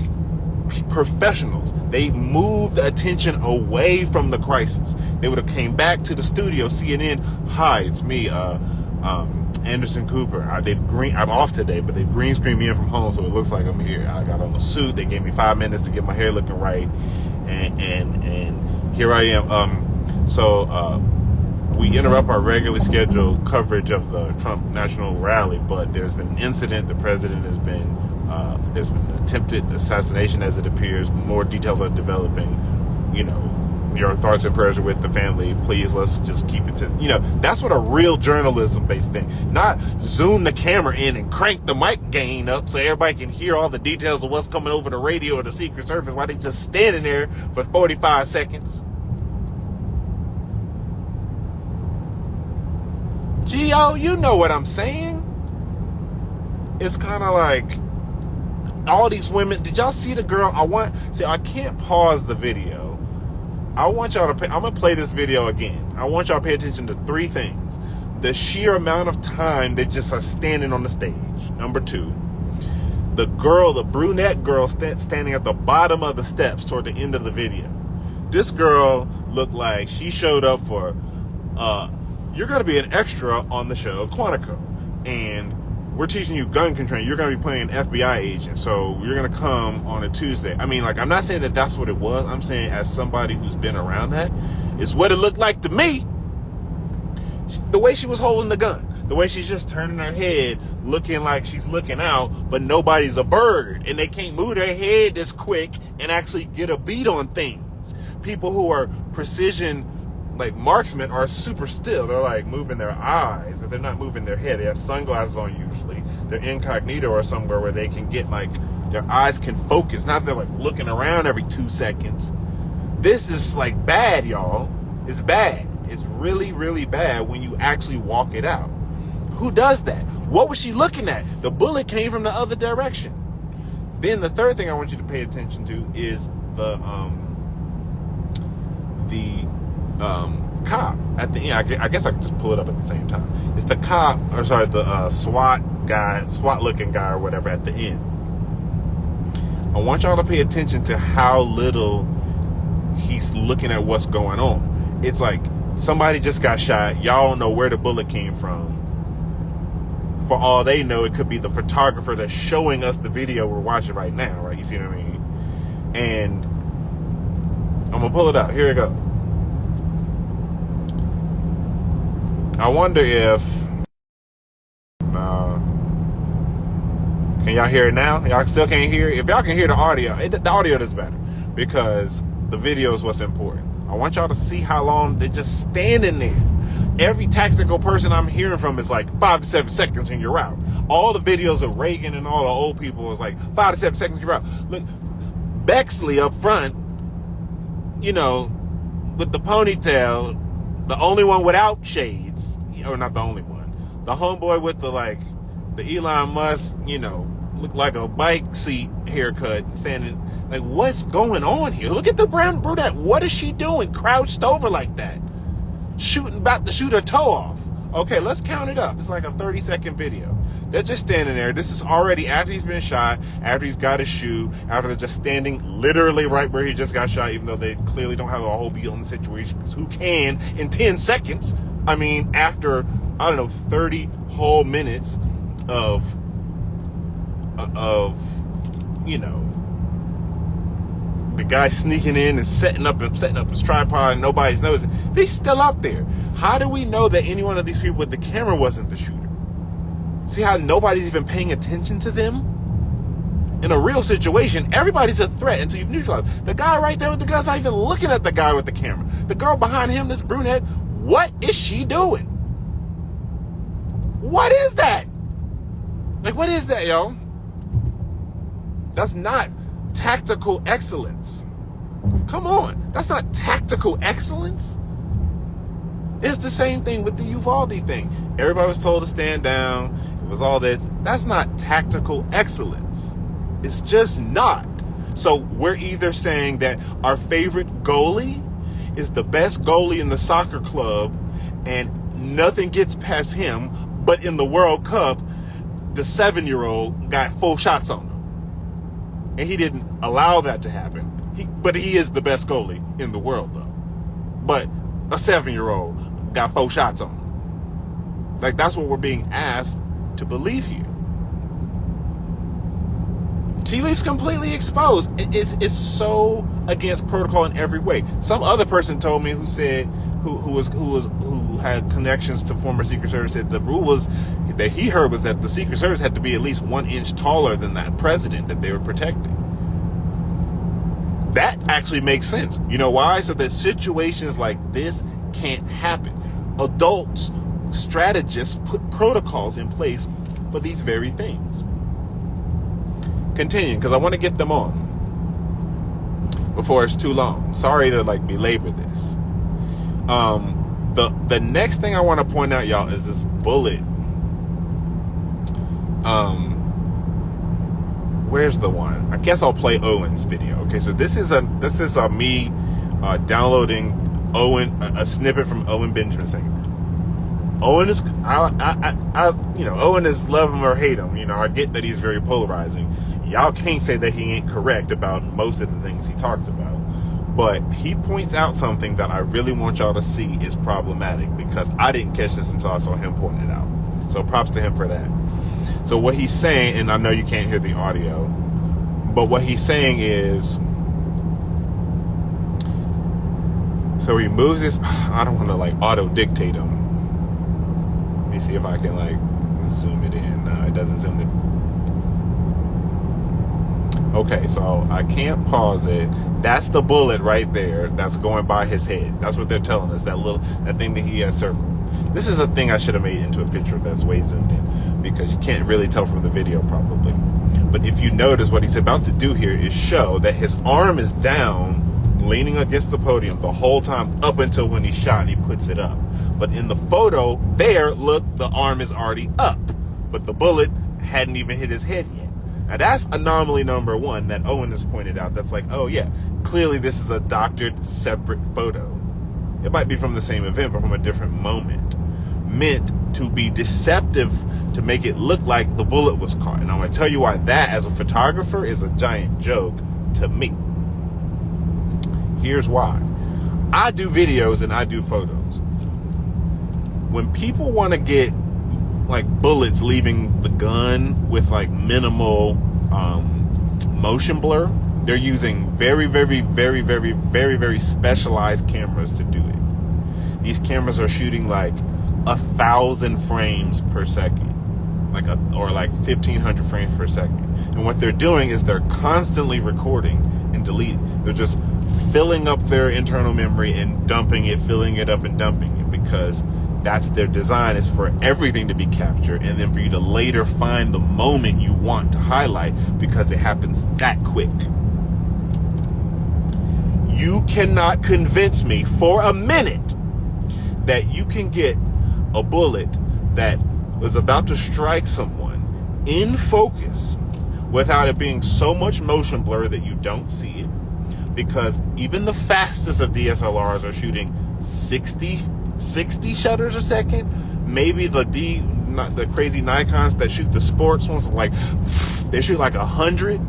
professionals. They moved the attention away from the crisis. They would have came back to the studio, CNN. Hi, it's me, Anderson Cooper. I'm off today, but they green screened me in from home, so it looks like I'm here. I got on a suit. They gave me 5 minutes to get my hair looking right, and here I am. So we interrupt our regularly scheduled coverage of the Trump National Rally, but there's been an incident. The president has been there's been an attempted assassination, as it appears. More details are developing. Your thoughts and prayers are with the family. Please, let's just keep it to, that's what a real journalism-based thing. Not zoom the camera in and crank the mic gain up so everybody can hear all the details of what's coming over the radio or the Secret Service while they just standing there for 45 seconds. Gio, you know what I'm saying? It's kind of like all these women. Did y'all see the girl? I can't pause the video. I want y'all to I'm going to play this video again. I want y'all to pay attention to 3 things. The sheer amount of time they just are standing on the stage. Number 2, the brunette girl standing at the bottom of the steps toward the end of the video. This girl looked like she showed up for, you're going to be an extra on the show Quantico. And we're teaching you gun control. You're going to be playing an FBI agent. So you're going to come on a Tuesday. I mean, I'm not saying that that's what it was. I'm saying, as somebody who's been around that, it's what it looked like to me. The way she was holding the gun. The way she's just turning her head, looking like she's looking out, but nobody's a bird. And they can't move their head this quick and actually get a beat on things. People who are precision like marksmen are super still. They're like moving their eyes, but they're not moving their head. They have sunglasses on usually. They're incognito or somewhere where they can get like their eyes can focus. Not they're like looking around every 2 seconds. This is like bad, y'all. It's bad. It's really, really bad when you actually walk it out. Who does that? What was she looking at? The bullet came from the other direction. Then the third thing I want you to pay attention to is the cop at the end. I guess I can just pull it up at the same time. It's the cop, or sorry, the SWAT looking guy or whatever at the end. I want y'all to pay attention to how little he's looking at what's going on. It's like somebody just got shot. Y'all don't know where the bullet came from. For all they know, it could be the photographer that's showing us the video we're watching right now, right? You see what I mean? And I'm gonna pull it up. Here we go. I wonder if can y'all hear it now? Y'all still can't hear it? If y'all can hear the audio, the audio is better because the video is what's important. I want y'all to see how long they're just standing there. Every tactical person I'm hearing from is like 5 to 7 seconds and you're out. All the videos of Reagan and all the old people is like 5 to 7 seconds, you're out. Look, Bexley up front, you know, with the ponytail, the only one without shades, or not the only one, the homeboy with the Elon Musk, you know, look like a bike seat haircut, standing, like, what's going on here? Look at the brown brunette. What is she doing? Crouched over like that. About to shoot her toe off. Okay, let's count it up. It's like a 30-second video. They're just standing there. This is already after he's been shot, after he's got his shoe, after they're just standing literally right where he just got shot, even though they clearly don't have a whole beat on the situation, because who can in 10 seconds? I mean, after, I don't know, 30 whole minutes of you know, the guy sneaking in and setting up his tripod and nobody's noticing. They're still up there. How do we know that any one of these people with the camera wasn't the shooter? See how nobody's even paying attention to them? In a real situation, everybody's a threat until you've neutralized. The guy right there with the gun's not even looking at the guy with the camera. The girl behind him, this brunette, what is she doing? What is that? Like, what is that, yo? That's not tactical excellence. Come on. That's not tactical excellence. It's the same thing with the Uvalde thing. Everybody was told to stand down. It was all this. That's not tactical excellence. It's just not. So we're either saying that our favorite goalie is the best goalie in the soccer club and nothing gets past him, but in the World Cup, the 7-year-old got 4 shots on him. And he didn't allow that to happen. But he is the best goalie in the world, though. But a 7-year-old got 4 shots on him. Like, that's what we're being asked to believe here. She leaves completely exposed. It's so against protocol in every way. Some other person told me who said who had connections to former Secret Service said the rule was that he heard was that the Secret Service had to be at least 1 inch taller than that president that they were protecting. That actually makes sense. You know why? So that situations like this can't happen. Adults, strategists put protocols in place for these very things. Continuing, because I want to get them on before it's too long. Sorry to belabor this. The next thing I want to point out, y'all, is this bullet. Where's the one? I guess I'll play Owen's video. Okay, so this is me downloading a snippet from Owen Benjamin's thing. Owen is Owen is love him or hate him. You know, I get that he's very polarizing. Y'all can't say that he ain't correct about most of the things he talks about. But he points out something that I really want y'all to see is problematic, because I didn't catch this until I saw him pointing it out. So props to him for that. So what he's saying, and I know you can't hear the audio, but what he's saying is, so he moves his, I don't want to auto dictate him. Let me see if I can zoom it in. No, it doesn't zoom it. Okay, so I can't pause it. That's the bullet right there that's going by his head. That's what they're telling us, that thing that he has circled. This is a thing I should have made into a picture that's way zoomed in, because you can't really tell from the video probably. But if you notice, what he's about to do here is show that his arm is down, leaning against the podium the whole time up until when he's shot and he puts it up. But in the photo there, look, the arm is already up, but the bullet hadn't even hit his head yet. Now that's anomaly number one that Owen has pointed out. That's like, oh yeah, clearly this is a doctored, separate photo. It might be from the same event, but from a different moment, meant to be deceptive, to make it look like the bullet was caught. And I'm going to tell you why that, as a photographer, is a giant joke to me. Here's why. I do videos and I do photos. When people want to get like bullets leaving the gun with like minimal motion blur, they're using very, very, very, very, very, very specialized cameras to do it. These cameras are shooting like 1,000 frames per second, or 1,500 frames per second. And what they're doing is they're constantly recording and deleting. They're just filling up their internal memory and dumping it, filling it up and dumping it, because that's their design, is for everything to be captured and then for you to later find the moment you want to highlight, because it happens that quick. You cannot convince me for a minute that you can get a bullet that was about to strike someone in focus without it being so much motion blur that you don't see it, because even the fastest of DSLRs are shooting 60 shutters a second. Maybe the crazy Nikons that shoot the sports ones, like they shoot like 100.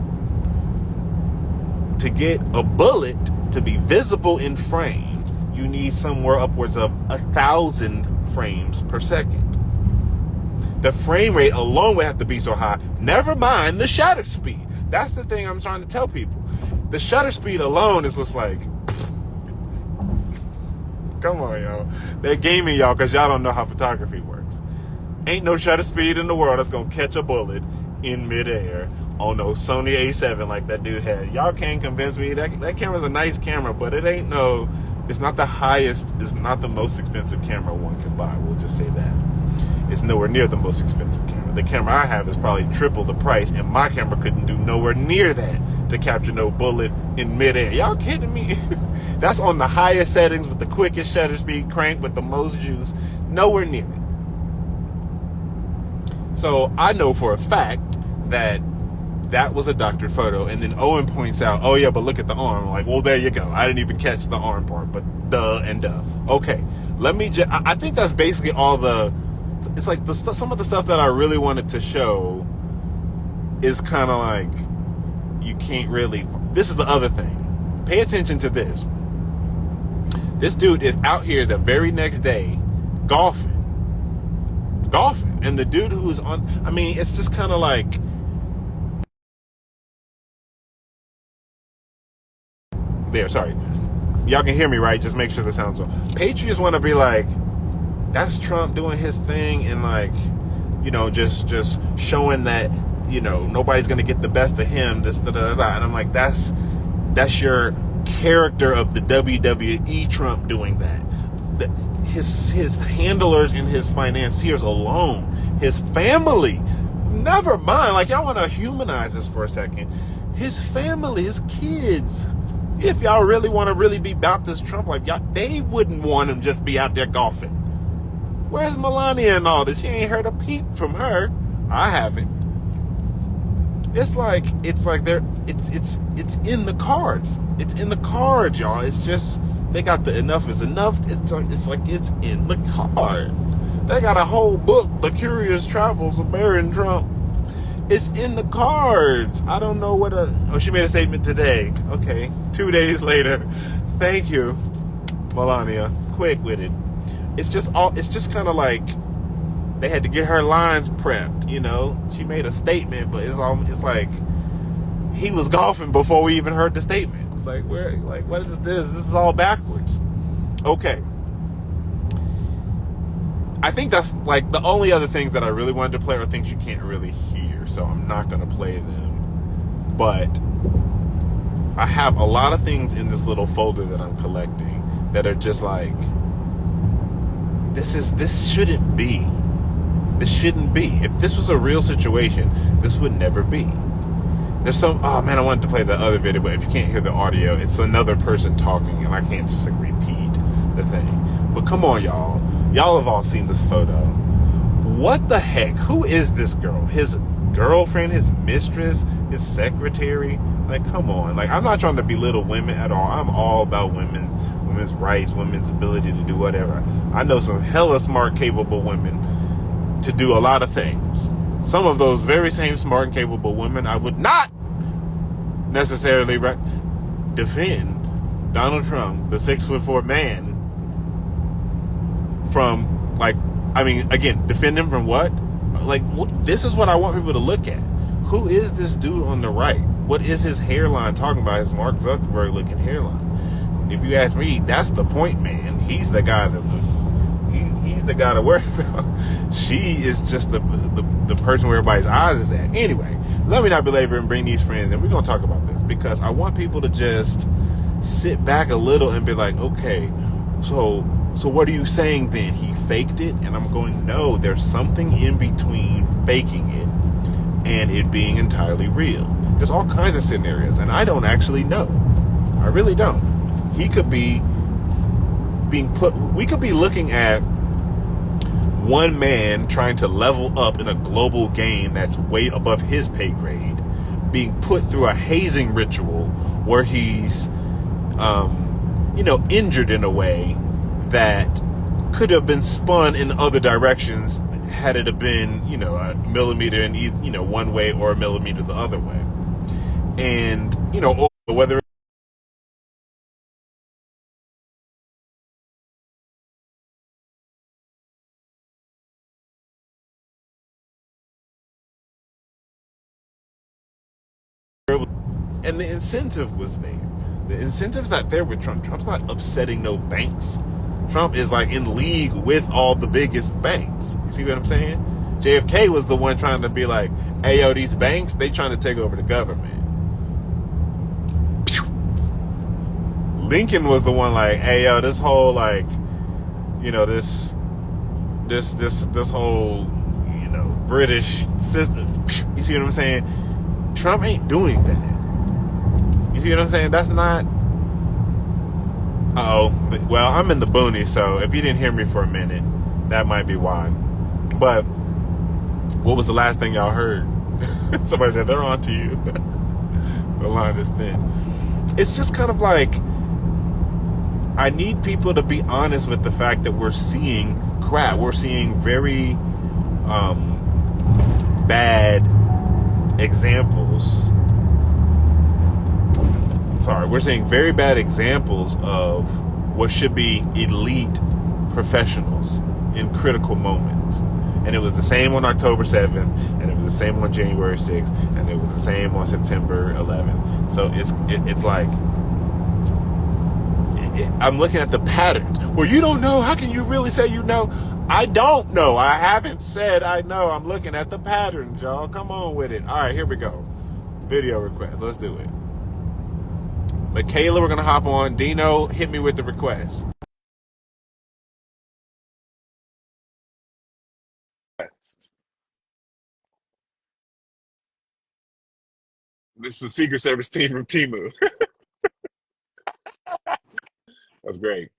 To get a bullet to be visible in frame, you need somewhere upwards of 1,000 frames per second. The frame rate alone would have to be so high. Never mind the shutter speed. That's the thing I'm trying to tell people. The shutter speed alone is what's like, come on, y'all. They're gaming y'all because y'all don't know how photography works. Ain't no shutter speed in the world that's going to catch a bullet in midair on no Sony A7 like that dude had. Y'all can't convince me. That camera's a nice camera, but it's not the highest, it's not the most expensive camera one can buy. We'll just say that. It's nowhere near the most expensive camera. The camera I have is probably triple the price, and my camera couldn't do nowhere near that to capture no bullet in midair. Y'all kidding me? That's on the highest settings with the quickest shutter speed, crank with the most juice. Nowhere near it. So I know for a fact that was a doctored photo. And then Owen points out, oh yeah, but look at the arm. I'm like, well, there you go. I didn't even catch the arm part, but duh and duh. Okay, I think that's basically all it's like some of the stuff that I really wanted to show is kind of like, you can't really, this is the other thing. Pay attention to this. This dude is out here the very next day golfing. And the dude who's on, I mean, it's just kind of like, there, sorry. Y'all can hear me, right? Just make sure the sound's on. Patriots want to be like, that's Trump doing his thing and like, just showing that, nobody's going to get the best of him, this, da, da, da. And I'm like, that's your character of the WWE Trump doing that. His handlers and his financiers alone, his family, never mind. Like, y'all want to humanize this for a second. His family, his kids, if y'all really want to really be about this Trump, like, y'all, they wouldn't want him just be out there golfing. Where's Melania and all this? You ain't heard a peep from her. I haven't. It's like it's in the cards. It's in the cards, y'all. It's just, they got the enough is enough. It's like it's in the card. They got a whole book, The Curious Travels of Barron Trump. It's in the cards. I don't know what she made a statement today. Okay. 2 days later. Thank you, Melania. Quick with it. It's just kind of like they had to get her lines prepped, She made a statement, but it's like he was golfing before we even heard the statement. It's like, what is this? This is all backwards. Okay. I think that's like the only other things that I really wanted to play are things you can't really hear, so I'm not going to play them. But I have a lot of things in this little folder that I'm collecting that are just like, this shouldn't be. This shouldn't be. If this was a real situation, this would never be. There's some. Oh man, I wanted to play the other video, but if you can't hear the audio, it's another person talking, and I can't just like repeat the thing. But come on, y'all. Y'all have all seen this photo. What the heck? Who is this girl? His girlfriend? His mistress? His secretary? Like, come on. Like, I'm not trying to belittle women at all. I'm all about women's rights, women's ability to do whatever. I know some hella smart, capable women to do a lot of things. Some of those very same smart and capable women I would not necessarily defend Donald Trump, the 6'4" man, from, like, I mean, again, defend him from what? Like, this is what I want people to look at. Who is this dude on the right? What is his hairline talking about? His Mark Zuckerberg looking hairline. If you ask me, that's the point man. He's the guy he's the guy to worry about. She is just the person where everybody's eyes is at. Anyway, let me not belabor and bring these friends in. We're going to talk about this because I want people to just sit back a little and be like, okay, so what are you saying then? He faked it? And I'm going, no, there's something in between faking it and it being entirely real. There's all kinds of scenarios, and I don't actually know. I really don't. He could be we could be looking at one man trying to level up in a global game that's way above his pay grade, being put through a hazing ritual where he's, injured in a way that could have been spun in other directions had it have been, a millimeter in one way or a millimeter the other way. And, or whether and the incentive was there. The incentive's not there with Trump. Trump's not upsetting no banks. Trump is like in league with all the biggest banks. You see what I'm saying? JFK was the one trying to be like, hey, yo, these banks, they trying to take over the government. Lincoln was the one like, hey, yo, this whole like, this whole, British system. You see what I'm saying? Trump ain't doing that. You see what I'm saying? That's not. Well, I'm in the boonies, so if you didn't hear me for a minute, that might be why. But what was the last thing y'all heard? Somebody said they're on to you. The line is thin. It's just kind of like, I need people to be honest with the fact that we're seeing crap. We're seeing very bad examples. We're seeing very bad examples of what should be elite professionals in critical moments. And it was the same on October 7th, and it was the same on January 6th, and it was the same on September 11th. So it's like, I'm looking at the patterns. Well, you don't know. How can you really say you know? I don't know. I haven't said I know. I'm looking at the patterns, y'all. Come on with it. All right, here we go. Video request. Let's do it. Michaela, we're going to hop on. Dino, hit me with the request. This is the Secret Service team from Timu. That's great.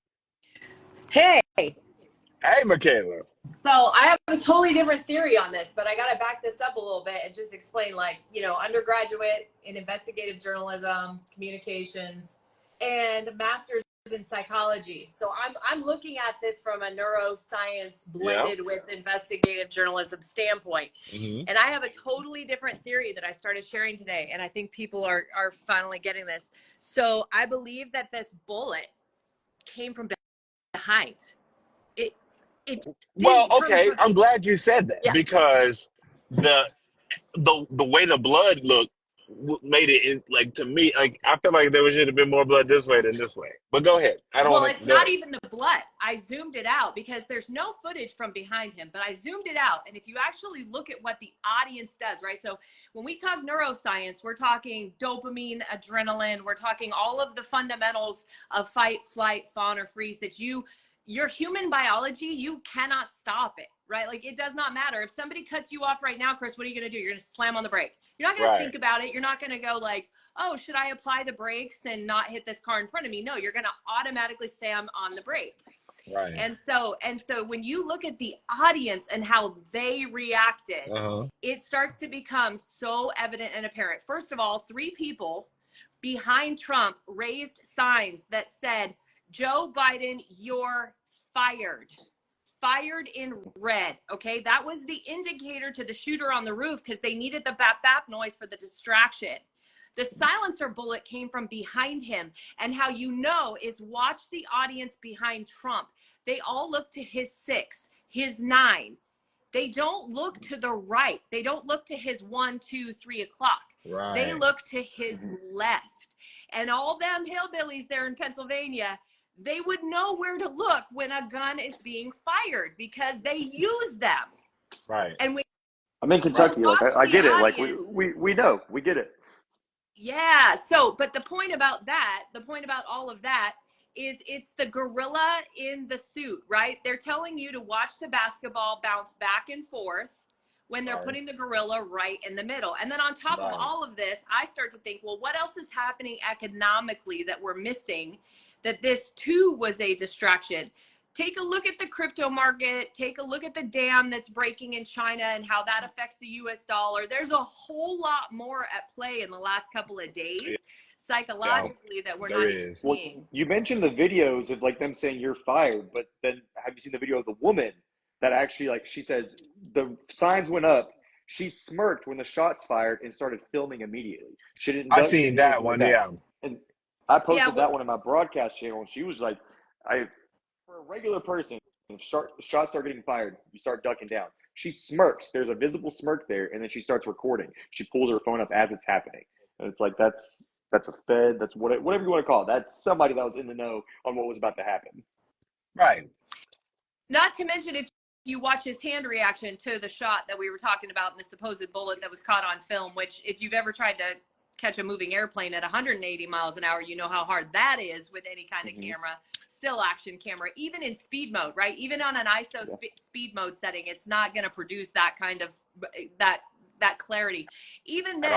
Hey, Hey, Michaela. so I have a totally different theory on this, but I got to back this up a little bit and just explain, like, undergraduate in investigative journalism, communications, and master's in psychology. So I'm looking at this from a neuroscience blended with investigative journalism standpoint. Mm-hmm. And I have a totally different theory that I started sharing today, and I think people are finally getting this. So I believe that this bullet came from behind. It Well, okay. I'm glad you said that, yeah. because the way the blood looked made it like, to me, like, I feel like there should have been more blood this way than this way. But go ahead. I don't. Well, it's not even the blood. I zoomed it out because there's no footage from behind him, but I zoomed it out. And if you actually look at what the audience does, right? So when we talk neuroscience, we're talking dopamine, adrenaline, we're talking all of the fundamentals of fight, flight, fawn, or freeze that your human biology, you cannot stop it, right? Like it does not matter. If somebody cuts you off right now, Chris, what are you going to do? You're going to slam on the brake. You're not going to think about it. You're not going to go like, oh, should I apply the brakes and not hit this car in front of me? No, you're going to automatically slam on the brake. Right. And so when you look at the audience and how they reacted, it starts to become so evident and apparent. First of all, 3 people behind Trump raised signs that said, Joe Biden, you're fired. Fired in red. Okay. That was the indicator to the shooter on the roof because they needed the bap bap noise for the distraction. The silencer bullet came from behind him. And how you know is watch the audience behind Trump. They all look to his 6, his 9. They don't look to the right. They don't look to his 1, 2, 3 o'clock. Right. They look to his left. And all them hillbillies there in Pennsylvania, they would know where to look when a gun is being fired because they use them. Right. And I'm in Kentucky. Like I get it. Like we know, we get it. Yeah. So, but the point about all of that is it's the gorilla in the suit, right? They're telling you to watch the basketball bounce back and forth when they're putting the gorilla right in the middle. And then on top of all of this, I start to think, well, what else is happening economically that we're missing, that this too was a distraction? Take a look at the crypto market. Take a look at the dam that's breaking in China and how that affects the US dollar. There's a whole lot more at play in the last couple of days psychologically that we're not even seeing. Well, you mentioned the videos of like them saying you're fired, but then have you seen the video of the woman that actually, like, she says the signs went up, she smirked when the shots fired and started filming immediately. She didn't. I seen that one, yeah. And I posted that one in my broadcast channel, and she was like, for a regular person, if shots start getting fired, you start ducking down. She smirks. There's a visible smirk there, and then she starts recording. She pulls her phone up as it's happening, and it's like that's a Fed. That's whatever you want to call it. That's somebody that was in the know on what was about to happen. Right. Not to mention if you watch his hand reaction to the shot that we were talking about in the supposed bullet that was caught on film, which if you've ever tried to catch a moving airplane at 180 miles an hour, you know how hard that is with any kind of camera, still action camera, even in speed mode, right? Even on an ISO speed mode setting, it's not going to produce that kind of that clarity. Even then,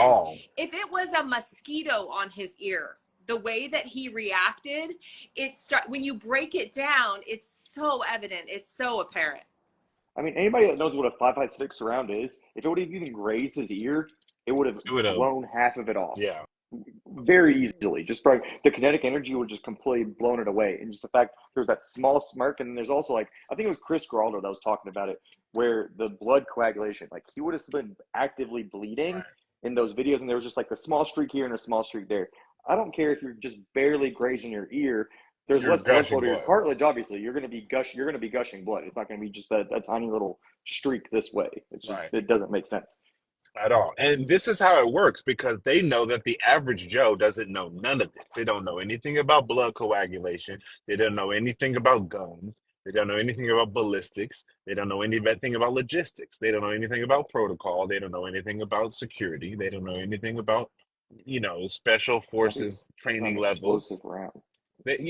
if it was a mosquito on his ear, the way that he reacted, when you break it down, it's so evident, it's so apparent. I mean, anybody that knows what a 5.56 surround is, if it would have even grazed his ear, it would have blown half of it off. Yeah. Very easily. Just by the kinetic energy would just completely blown it away. And just the fact there's that small smirk, and then there's also like, I think it was Chris Geraldo that was talking about it, where the blood coagulation, like he would have been actively bleeding in those videos, and there was just like a small streak here and a small streak there. I don't care if you're just barely grazing your ear. There's less blood flow to your cartilage. Obviously, you're going to be gushing blood. It's not going to be just a tiny little streak this way. It's just, it doesn't make sense at all. And this is how it works, because they know that the average Joe doesn't know none of this. They don't know anything about blood coagulation. They don't know anything about guns. They don't know anything about ballistics. They don't know anything about logistics. They don't know anything about protocol. They don't know anything about security. They don't know anything about, special forces training levels.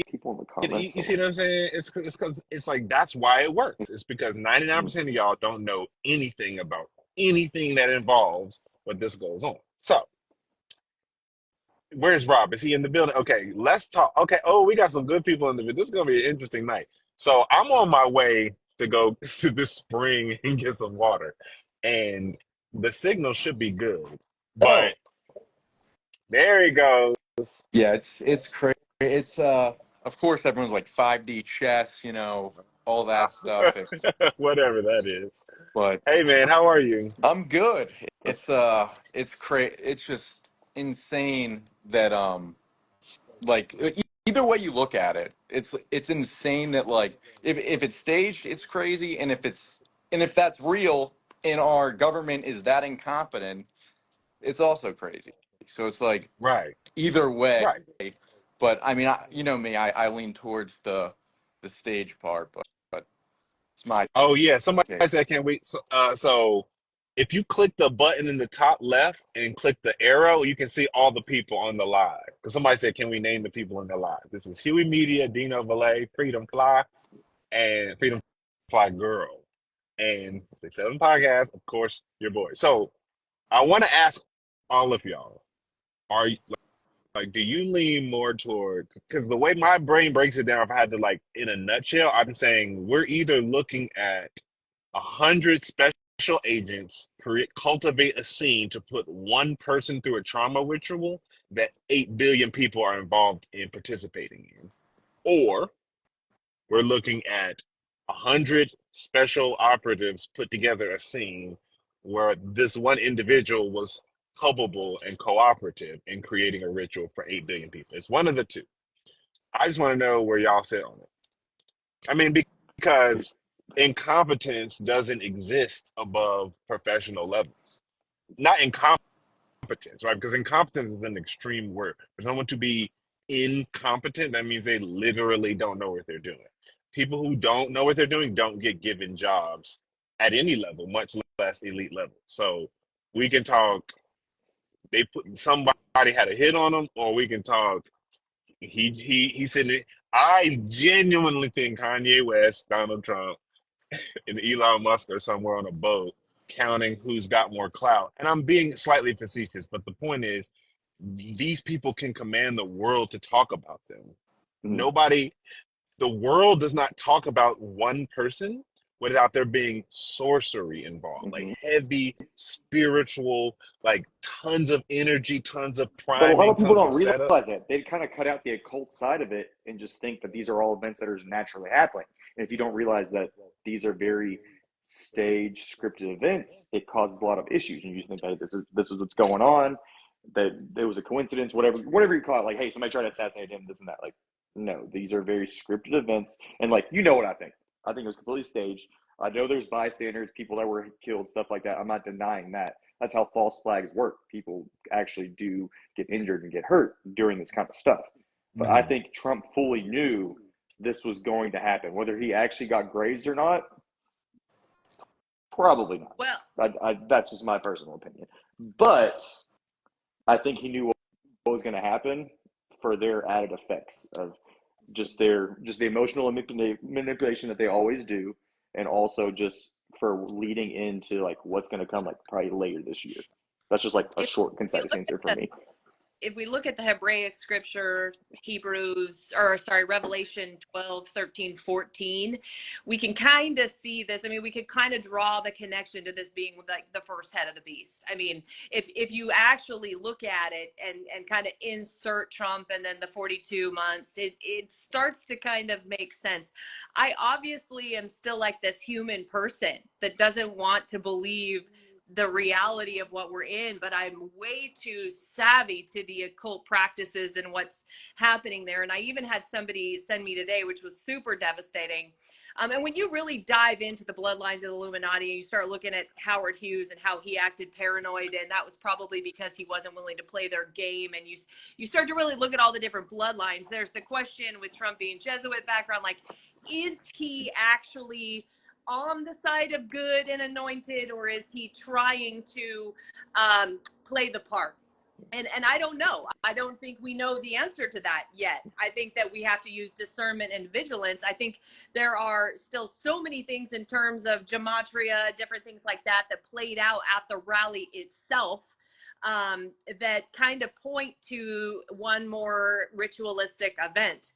People in the comments. You see what I'm saying? It's because it's like, that's why it works. It's because 99% of y'all don't know anything about anything that involves what this goes on. So, where's Rob? Is he in the building? Okay, let's talk. Okay, we got some good people in the building. This is going to be an interesting night. So, I'm on my way to go to this spring and get some water. And the signal should be good. But there he goes. Yeah, it's crazy. It's of course everyone's like 5D chess, all that stuff. Whatever that is. But hey man, how are you? I'm good. It's crazy. It's just insane that like either way you look at it, it's insane that like if it's staged, it's crazy, and if that's real and our government is that incompetent, it's also crazy. So it's like either way. But I mean, you know me, I lean towards the the stage part, but it's my Oh yeah, somebody take. said can't wait. So if you click the button in the top left and click the arrow, you can see all the people on the live. Because somebody said, can we name the people in the live? This is Huey Media, Dino Valet, Freedom Fly, and Freedom Fly Girl, and 6-7 Podcast, of course, your boy. So I want to ask all of y'all: Are you like, do you lean more toward? Because the way my brain breaks it down, if I had to like in a nutshell, I'm saying we're either looking at 100 special agents cultivate a scene to put one person through a trauma ritual that 8 billion people are involved in participating in, or we're looking at 100 special operatives put together a scene where this one individual was culpable and cooperative in creating a ritual for 8 billion people. It's one of the two. I just want to know where y'all sit on it. I mean, because incompetence doesn't exist above professional levels. Not incompetence, right? Because incompetence is an extreme word. For someone to be incompetent, that means they literally don't know what they're doing. People who don't know what they're doing don't get given jobs at any level, much less elite level. So we can talk, they put somebody had a hit on them, or we can talk, he said it. I genuinely think Kanye West, Donald Trump, and Elon Musk are somewhere on a boat counting who's got more clout. And I'm being slightly facetious, but the point is, these people can command the world to talk about them. Mhm. Nobody, the world does not talk about one person without there being sorcery involved, like Mhm. heavy spiritual, like tons of energy, tons of But a lot priming, of people tons don't of realize setup. that. They kind of cut out the occult side of it and just think that these are all events that are naturally happening. And if you don't realize that these are very staged, scripted events, it causes a lot of issues. And you think, hey, this is what's going on. That there was a coincidence, whatever you call it. Like, hey, somebody tried to assassinate him, this and that. Like, no, these are very scripted events. And like, you know what I think? I think it was completely staged. I know there's bystanders, people that were killed, stuff like that. I'm not denying that. That's how false flags work. People actually do get injured and get hurt during this kind of stuff. But I think Trump fully knew this was going to happen. Whether he actually got grazed or not, probably not. Well, That's just my personal opinion. But I think he knew what was going to happen for their added effects of just the emotional manipulation that they always do, and also just for leading into like what's going to come like probably later this year. That's just like a if short, you concise look answer at for me. if we look at the Hebraic scripture, Revelation 12, 13, 14, we can kind of see this. I mean, we could kind of draw the connection to this being like the first head of the beast. I mean, if you actually look at it and kind of insert Trump and then the 42 months, it starts to kind of make sense. I obviously am still like this human person that doesn't want to believe the reality of what we're in, but I'm way too savvy to the occult practices and what's happening there. And I even had somebody send me today, which was super devastating. And when you really dive into the bloodlines of the Illuminati and you start looking at Howard Hughes and how he acted paranoid, and that was probably because he wasn't willing to play their game, and you start to really look at all the different bloodlines. There's the question with Trump being Jesuit background, like, is he actually on the side of good and anointed, or is he trying to play the part? And I don't know. I don't think we know the answer to that yet. I think that we have to use discernment and vigilance. I think there are still so many things in terms of gematria, different things like that played out at the rally itself, that kind of point to one more ritualistic event.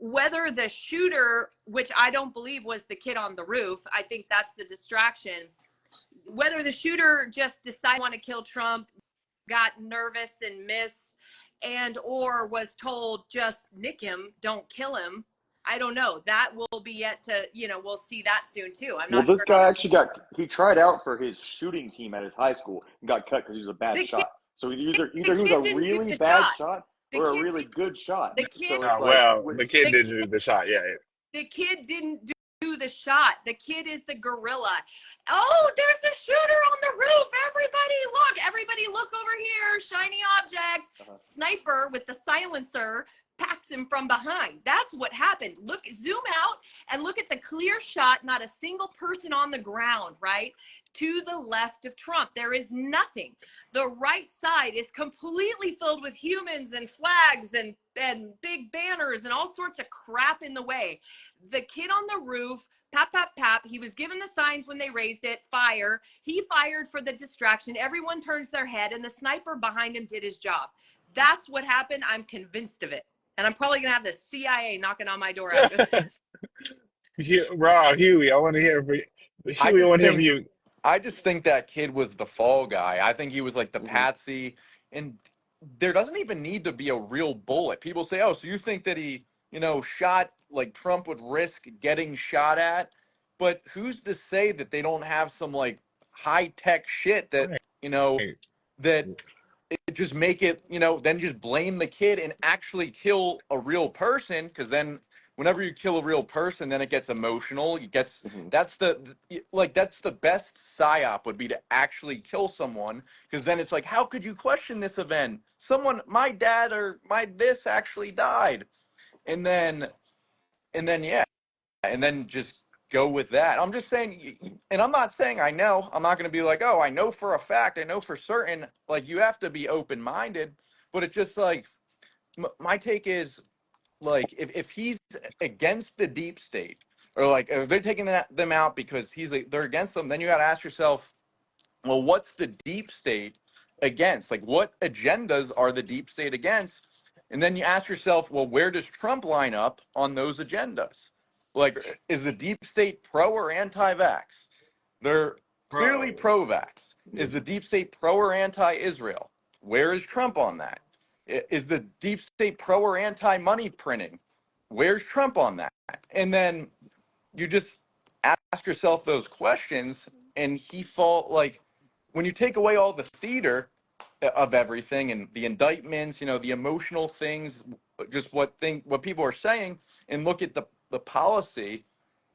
Whether the shooter, which I don't believe was the kid on the roof, I think that's the distraction. Whether the shooter just decided want to kill Trump, got nervous and missed, and or was told just nick him, don't kill him, I don't know. That will be yet to, we'll see that soon too. I'm Well, not this sure guy how actually he tried out for his shooting team at his high school and got cut because he was a bad the kid, shot. So either the he was a kid didn't do really the bad shot. shot The or a kid, really good shot. the kid, So it's like, Well, the kid didn't do the shot. Yeah. the kid didn't do the shot. The kid is the gorilla. Oh, there's a shooter on the roof. Everybody look over here. Shiny object. Sniper with the silencer packs him from behind. That's what happened. Look, zoom out and look at the clear shot. Not a single person on the ground, right? To the left of Trump, there is nothing. The right side is completely filled with humans and flags and big banners and all sorts of crap in the way. The kid on the roof, pap, pap, pap. He was given the signs when they raised it, fire. He fired for the distraction. Everyone turns their head, and the sniper behind him did his job. That's what happened. I'm convinced of it. And I'm probably going to have the CIA knocking on my door after this. Rob, Huey, I want to hear from you. I Huey, I just want to hear from think you. I just think that kid was the fall guy. I think he was like the patsy, and there doesn't even need to be a real bullet. People say, "Oh, so you think that he, shot like Trump would risk getting shot at?" But who's to say that they don't have some like high tech shit that Right. that it just make it, then just blame the kid and actually kill a real person, because then whenever you kill a real person, then it gets emotional. It gets that's the best psyop would be to actually kill someone, because then it's like, how could you question this event? Someone, my dad or my this actually died, and then yeah, and then just go with that. I'm just saying, and I'm not saying I know. I'm not going to be like, oh, I know for a fact, I know for certain. Like, you have to be open minded, but it's just like my take is like, if he's against the deep state, or like if they're taking them out because they're against them, then you got to ask yourself, well, what's the deep state against? Like, what agendas are the deep state against? And then you ask yourself, well, where does Trump line up on those agendas? Like, is the deep state pro or anti-vax? They're clearly Bro. pro-vax. Is the deep state pro or anti-Israel? Where is Trump on that? Is the deep state pro or anti-money printing? Where's Trump on that? And then you just ask yourself those questions, and when you take away all the theater of everything and the indictments, the emotional things, just what people are saying, and look at the policy.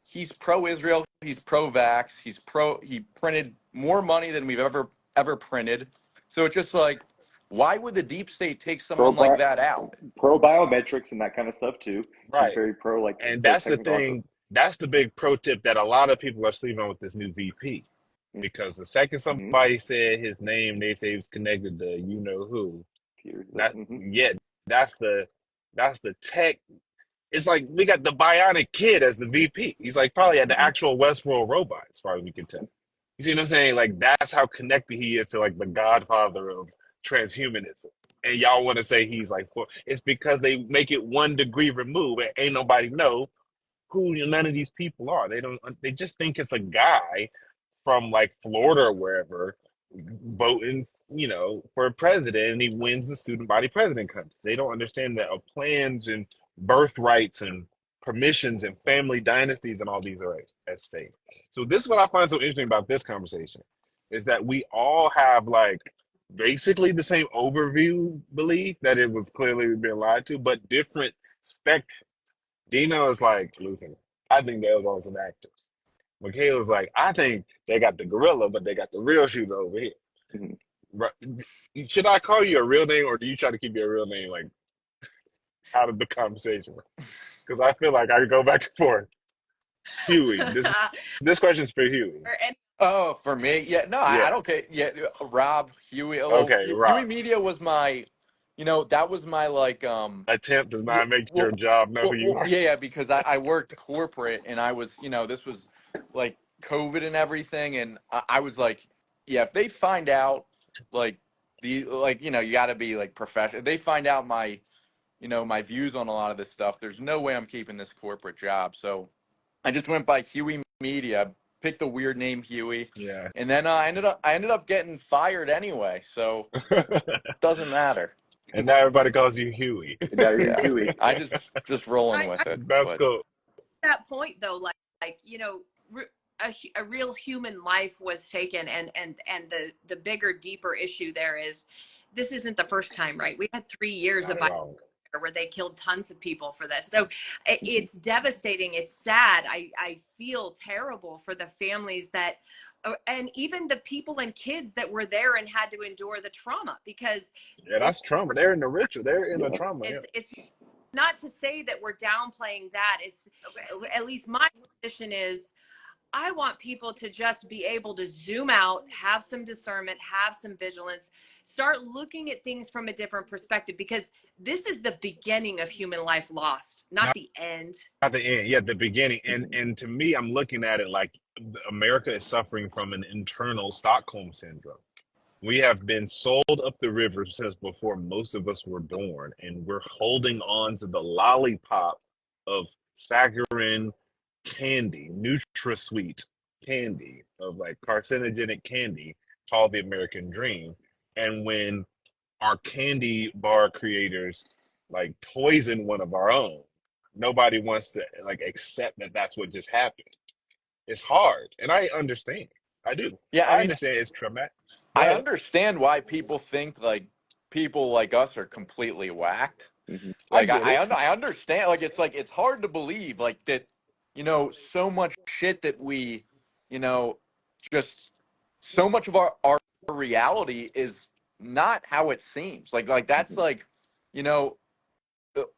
He's pro-Israel. He's pro-vax. He printed more money than we've ever printed. So it's just like, why would the deep state take someone like that out? Pro biometrics and that kind of stuff too. He's Right. very pro, like And the that's the technological. thing. That's the big pro tip that a lot of people are sleeping on with this new VP. Because the second Mm-hmm. somebody said his name, they say he was connected to you know who. That yeah, that's the tech. It's like we got the bionic kid as the VP. He's like probably at the actual Westworld robot, as far as we can tell. You see what I'm saying? Like that's how connected he is to like the godfather of transhumanism. And y'all want to say he's like, it's because they make it 1 degree removed, and ain't nobody know who none of these people are. They just think it's a guy from like Florida or wherever voting, for president, and he wins the student body president contest. They don't understand that plans and birthrights and permissions and family dynasties and all these are at stake. So this is what I find so interesting about this conversation is that we all have like basically the same overview belief that it was clearly being lied to, but different spec. Dino is like, listen, I think they was on some actors. Michaela's like, I think they got the gorilla, but they got the real shooter over here. Mm-hmm. Right. Should I call you a real name, or do you try to keep your real name like out of the conversation? Because I feel like I could go back and forth. Huey, this question's for Huey. Oh, for me? Yeah, no, I Yeah. don't care. Yeah, Rob, Huey. Well, Okay, Huey Rob. Media was my, that was my like, Attempt to yeah, not make your job know who you are. yeah, because I worked corporate, and I was, this was like COVID and everything, and I was like, yeah, if they find out, like you got to be like professional. If they find out my, my views on a lot of this stuff, there's no way I'm keeping this corporate job. So I just went by Huey Media, picked a weird name, Huey, Yeah. and then I ended up getting fired anyway. So it doesn't matter. And now everybody calls you Huey. Now you're Yeah, Huey. I just rolling with it. That's But cool. That point though, a real human life was taken, and the bigger, deeper issue there is, this isn't the first time, right? We had 3 years Not of at all. where they killed tons of people for this. So it's devastating. It's sad. I feel terrible for the families that, and even the people and kids that were there and had to endure the trauma, because Yeah, that's trauma. They're in the ritual. They're in the trauma. it's not to say that we're downplaying that. It's at least my position is I want people to just be able to zoom out, have some discernment, have some vigilance, start looking at things from a different perspective, because this is the beginning of human life lost, not the end. At the end, yeah, the beginning. And Mhm. and to me, I'm looking at it like America is suffering from an internal Stockholm syndrome. We have been sold up the river since before most of us were born, and we're holding on to the lollipop of saccharin candy, NutraSweet candy, of like carcinogenic candy called the American dream. And when our candy bar creators like poison one of our own, nobody wants to like accept that that's what just happened. It's hard, and I understand. I do. Yeah, I I mean, understand it's traumatic. Go I ahead. understand why people think like people like us are completely whacked. Mhm. I Like get it. I understand. Like it's hard to believe like that. So much shit that we, you know, just so much of our reality is not how it seems. Like that's Mhm. like, you know,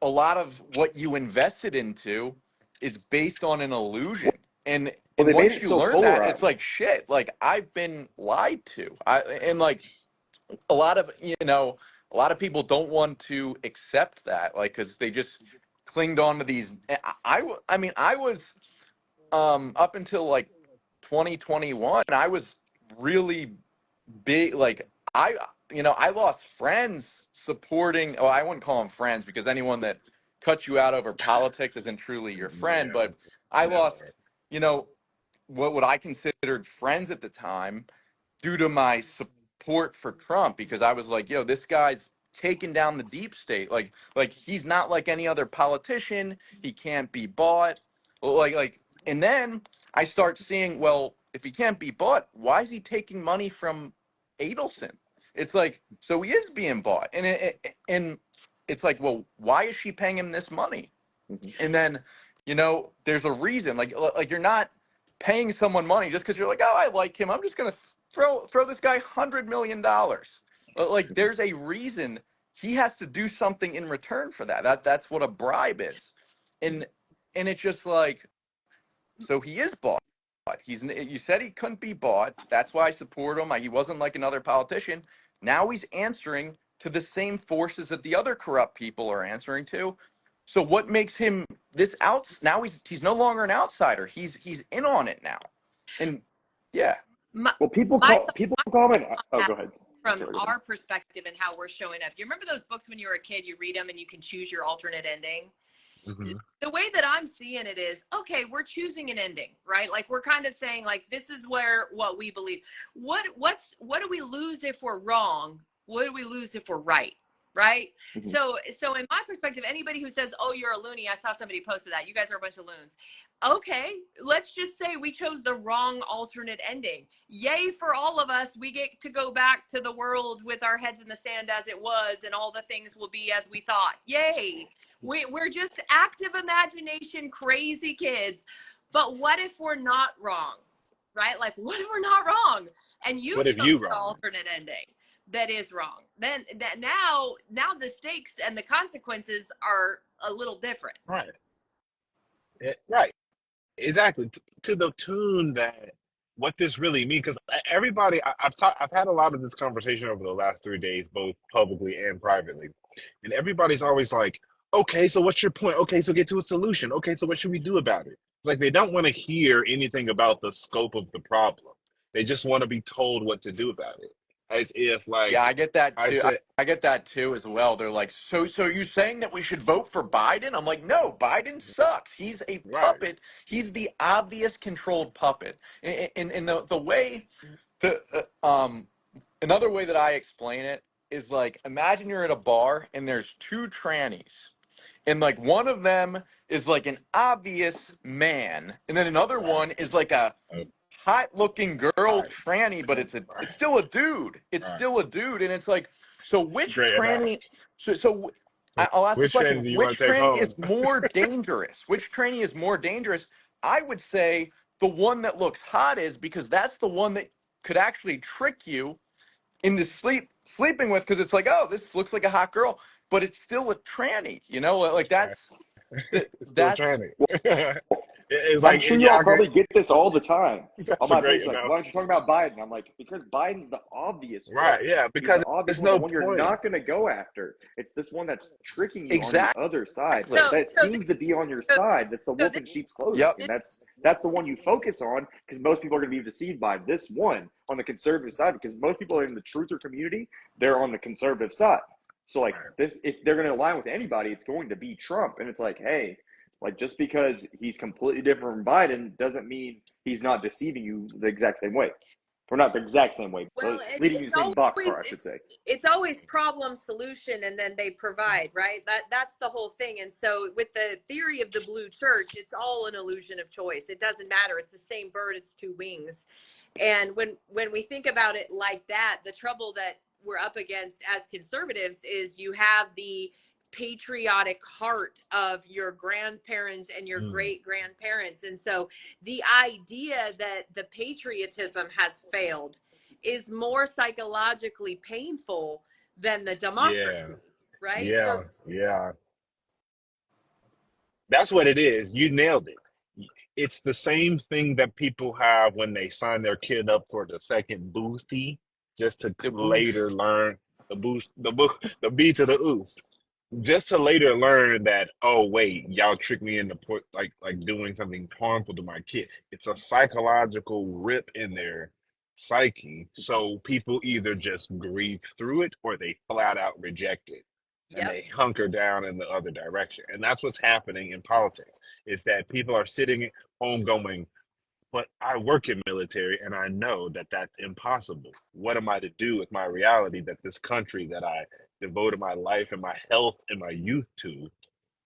a lot of what you invested into is based on an illusion. And Well, and they made once it you so learn that, it's polarized. like shit. Like I've been lied to. And like a lot of a lot of people don't want to accept that, like, because they just clinged on to these. I mean, I was up until like 2021, I was really big. Like I lost friends supporting. Oh, I wouldn't call them friends because anyone that cuts you out over politics isn't truly your friend. Yeah, But I never. lost, you know, what I considered friends at the time due to my support for Trump, because I was like, yo, this guy's taking down the deep state. Like he's not like any other politician. He can't be bought. And then I start seeing, well, if he can't be bought, why is he taking money from Adelson? It's like, so he is being bought. And it's like, well, why is she paying him this money? Mhm. And then, there's a reason. Like you're not paying someone money just because you're like, oh, I like him. I'm just gonna throw this guy $100 million. Like Mhm. there's a reason he has to do something in return for that. That's what a bribe is. And and it's just like, so he is bought. You said he couldn't be bought. That's why I support him. He wasn't like another politician. Now he's answering to the same forces that the other corrupt people are answering to. So what makes him this out? Now he's no longer an outsider. He's in on it now. And yeah, My, Well, my people thought comment. on Oh, that go ahead. from Taylor, go ahead. our perspective and how we're showing up. You remember those books when you were a kid, you read them and you can choose your alternate ending? Hmm. The way that I'm seeing it is, okay, we're choosing an ending, right? Like we're kind of saying like this is where what we believe. What do we lose if we're wrong? What do we lose if we're right? Right? Mhm. So in my perspective, anybody who says, "Oh, you're a loony," I saw somebody posted that. You guys are a bunch of loons. Okay, let's just say we chose the wrong alternate ending. Yay for all of us. We get to go back to the world with our heads in the sand as it was, and all the things will be as we thought. Yay. We're just active imagination, crazy kids. But what if we're not wrong? Right? Like, what if we're not wrong? And you What if chose you the wrong? alternate ending that is wrong. Then that now the stakes and the consequences are a little different. Right. Right. Exactly. To the tune that what this really means, because everybody, I've had a lot of this conversation over the last 3 days, both publicly and privately, and everybody's always like, "Okay, so what's your point? Okay, so get to a solution. Okay, so what should we do about it?" It's like they don't want to hear anything about the scope of the problem. They just want to be told what to do about it, as if yeah, like I get that I too. said, I get that too as well. They're like, so you saying that we should vote for Biden? I'm like, no, Biden sucks. He's a right. puppet. He's the obvious controlled puppet. In the way the another way that I explain it is like, imagine you're at a bar and there's two trannies, and like one of them is like an obvious man, and then another Right. one is like a Uh, hot looking girl right. tranny, but it's Right. still a dude. It's Right. still a dude, and it's like, so which Straight tranny? analogy. I'll ask the Which question: trend do you which want to take tranny home? is more dangerous? Which tranny is more dangerous? I would say the one that looks hot is, because that's the one that could actually trick you into sleeping with because it's like, oh, this looks like a hot girl, but it's still a tranny, you know? Like It's still that's trying to. It's I'm like sure y'all y'all probably get. get this all the time. On That's a my great page, like, enough. why aren't you talking about Biden? I'm like, because Biden's the obvious one. Right? Yeah, He's because the obvious there's one, the no one you're point. not going to go after. It's this one that's tricking you on the exactly. other side. That So, seems to be on your so, side. That's the so wolf in sheep's clothing, Yep. and that's the one you focus on because most people are going to be deceived by this one on the conservative side because most people in the truther community, they're on the conservative side. So like Right. this, if they're going to align with anybody, it's going to be Trump, and it's like, hey. Like just because he's completely different from Biden doesn't mean he's not deceiving you the exact same way, or not the exact same way, well, but leading you the same boxcar, I should say. it's always problem solution, and then they provide, right? That's the whole thing. And so with the theory of the blue church, it's all an illusion of choice. It doesn't matter. It's the same bird. It's two wings. And when we think about it like that, the trouble that we're up against as conservatives is you have the patriotic heart of your grandparents and your Mm. great grandparents. And so the idea that the patriotism has failed is more psychologically painful than the Yeah. democracy, right? So Yeah. Yeah. That's what it is. You nailed it. It's the same thing that people have when they sign their kid up for the second boosty, just to The later boost. learn the boost, the book, the B to the oost, just to later learn that, oh wait, y'all tricked me into like doing something harmful to my kid. It's a psychological rip in their psyche. So people either just grieve through it or they flat out reject it and yep. they hunker down in the other direction. And that's what's happening in politics, is that people are sitting home going, but I work in military and I know that that's impossible. What am I to do with my reality that this country that I devoted my life and my health and my youth to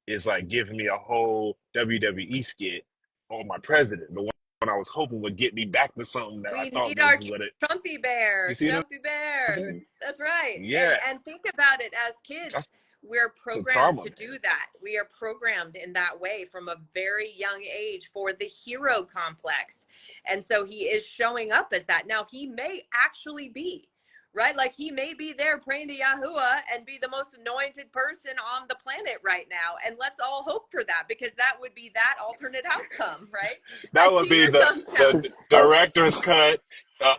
is like giving me a whole WWE skit on my president, the one I was hoping would get me back to something that I We thought need our was what it. Trumpy You bear, see what Trumpy I'm bear. saying? That's right. Yeah, And think about it, as that's kids, we're a programmed trauma, to man. do that. We are programmed in that way from a very young age for the hero complex. And so he is showing up as that. Now, he may actually be, right? Like he may be there praying to Yahuwah and be the most anointed person on the planet right now. And let's all hope for that, because that would be that alternate outcome, right? That would See be your thumbs down. the director's cut,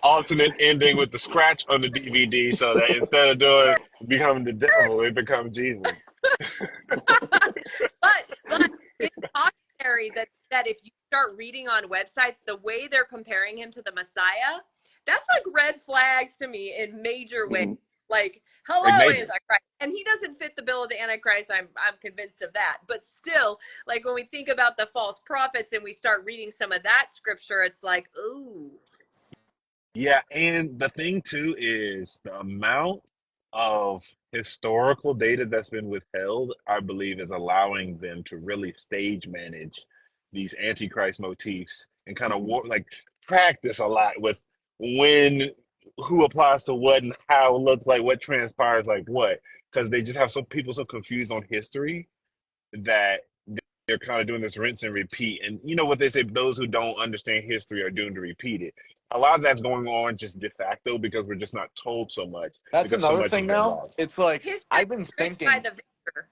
alternate ending with the scratch on the DVD, so that instead of doing becoming the devil, it becomes Jesus. But it's cautionary that if you start reading on websites the way they're comparing him to the Messiah, that's like red flags to me in major ways. Mm-hmm. Like, Like hello, major. Antichrist. And he doesn't fit the bill of the Antichrist. I'm convinced of that. But still, like when we think about the false prophets and we start reading some of that scripture, it's like, ooh. Yeah, and the thing too is the amount of historical data that's been withheld, I believe, is allowing them to really stage manage these antichrist motifs and kind of like practice a lot with when who applies to what and how it looks like, what transpires like what, because they just have some people so confused on history that they're kind of doing this rinse and repeat. And you know what they say, those who don't understand history are doomed to repeat it. A lot of that's going on just de facto because we're just not told so much That's because so another much has thing been now. lost. It's like History I've been is written by thinking. the victor.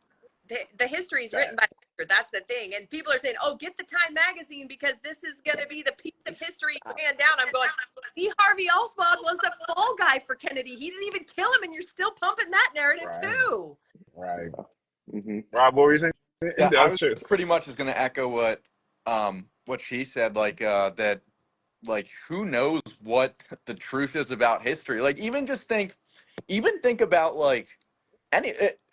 The history is written That by the victor. That's the thing. And people are saying, oh, get the Time magazine because this is going to be the piece of history you hand down. I'm going, Lee Harvey Oswald was the fall guy for Kennedy. He didn't even kill him, and you're still pumping that narrative right, too. right. Mm-hmm. Rob, what were you saying? Yeah, I That's was true. pretty much just going to echo what she said. Like that. Like who knows what the truth is about history? Like even think about like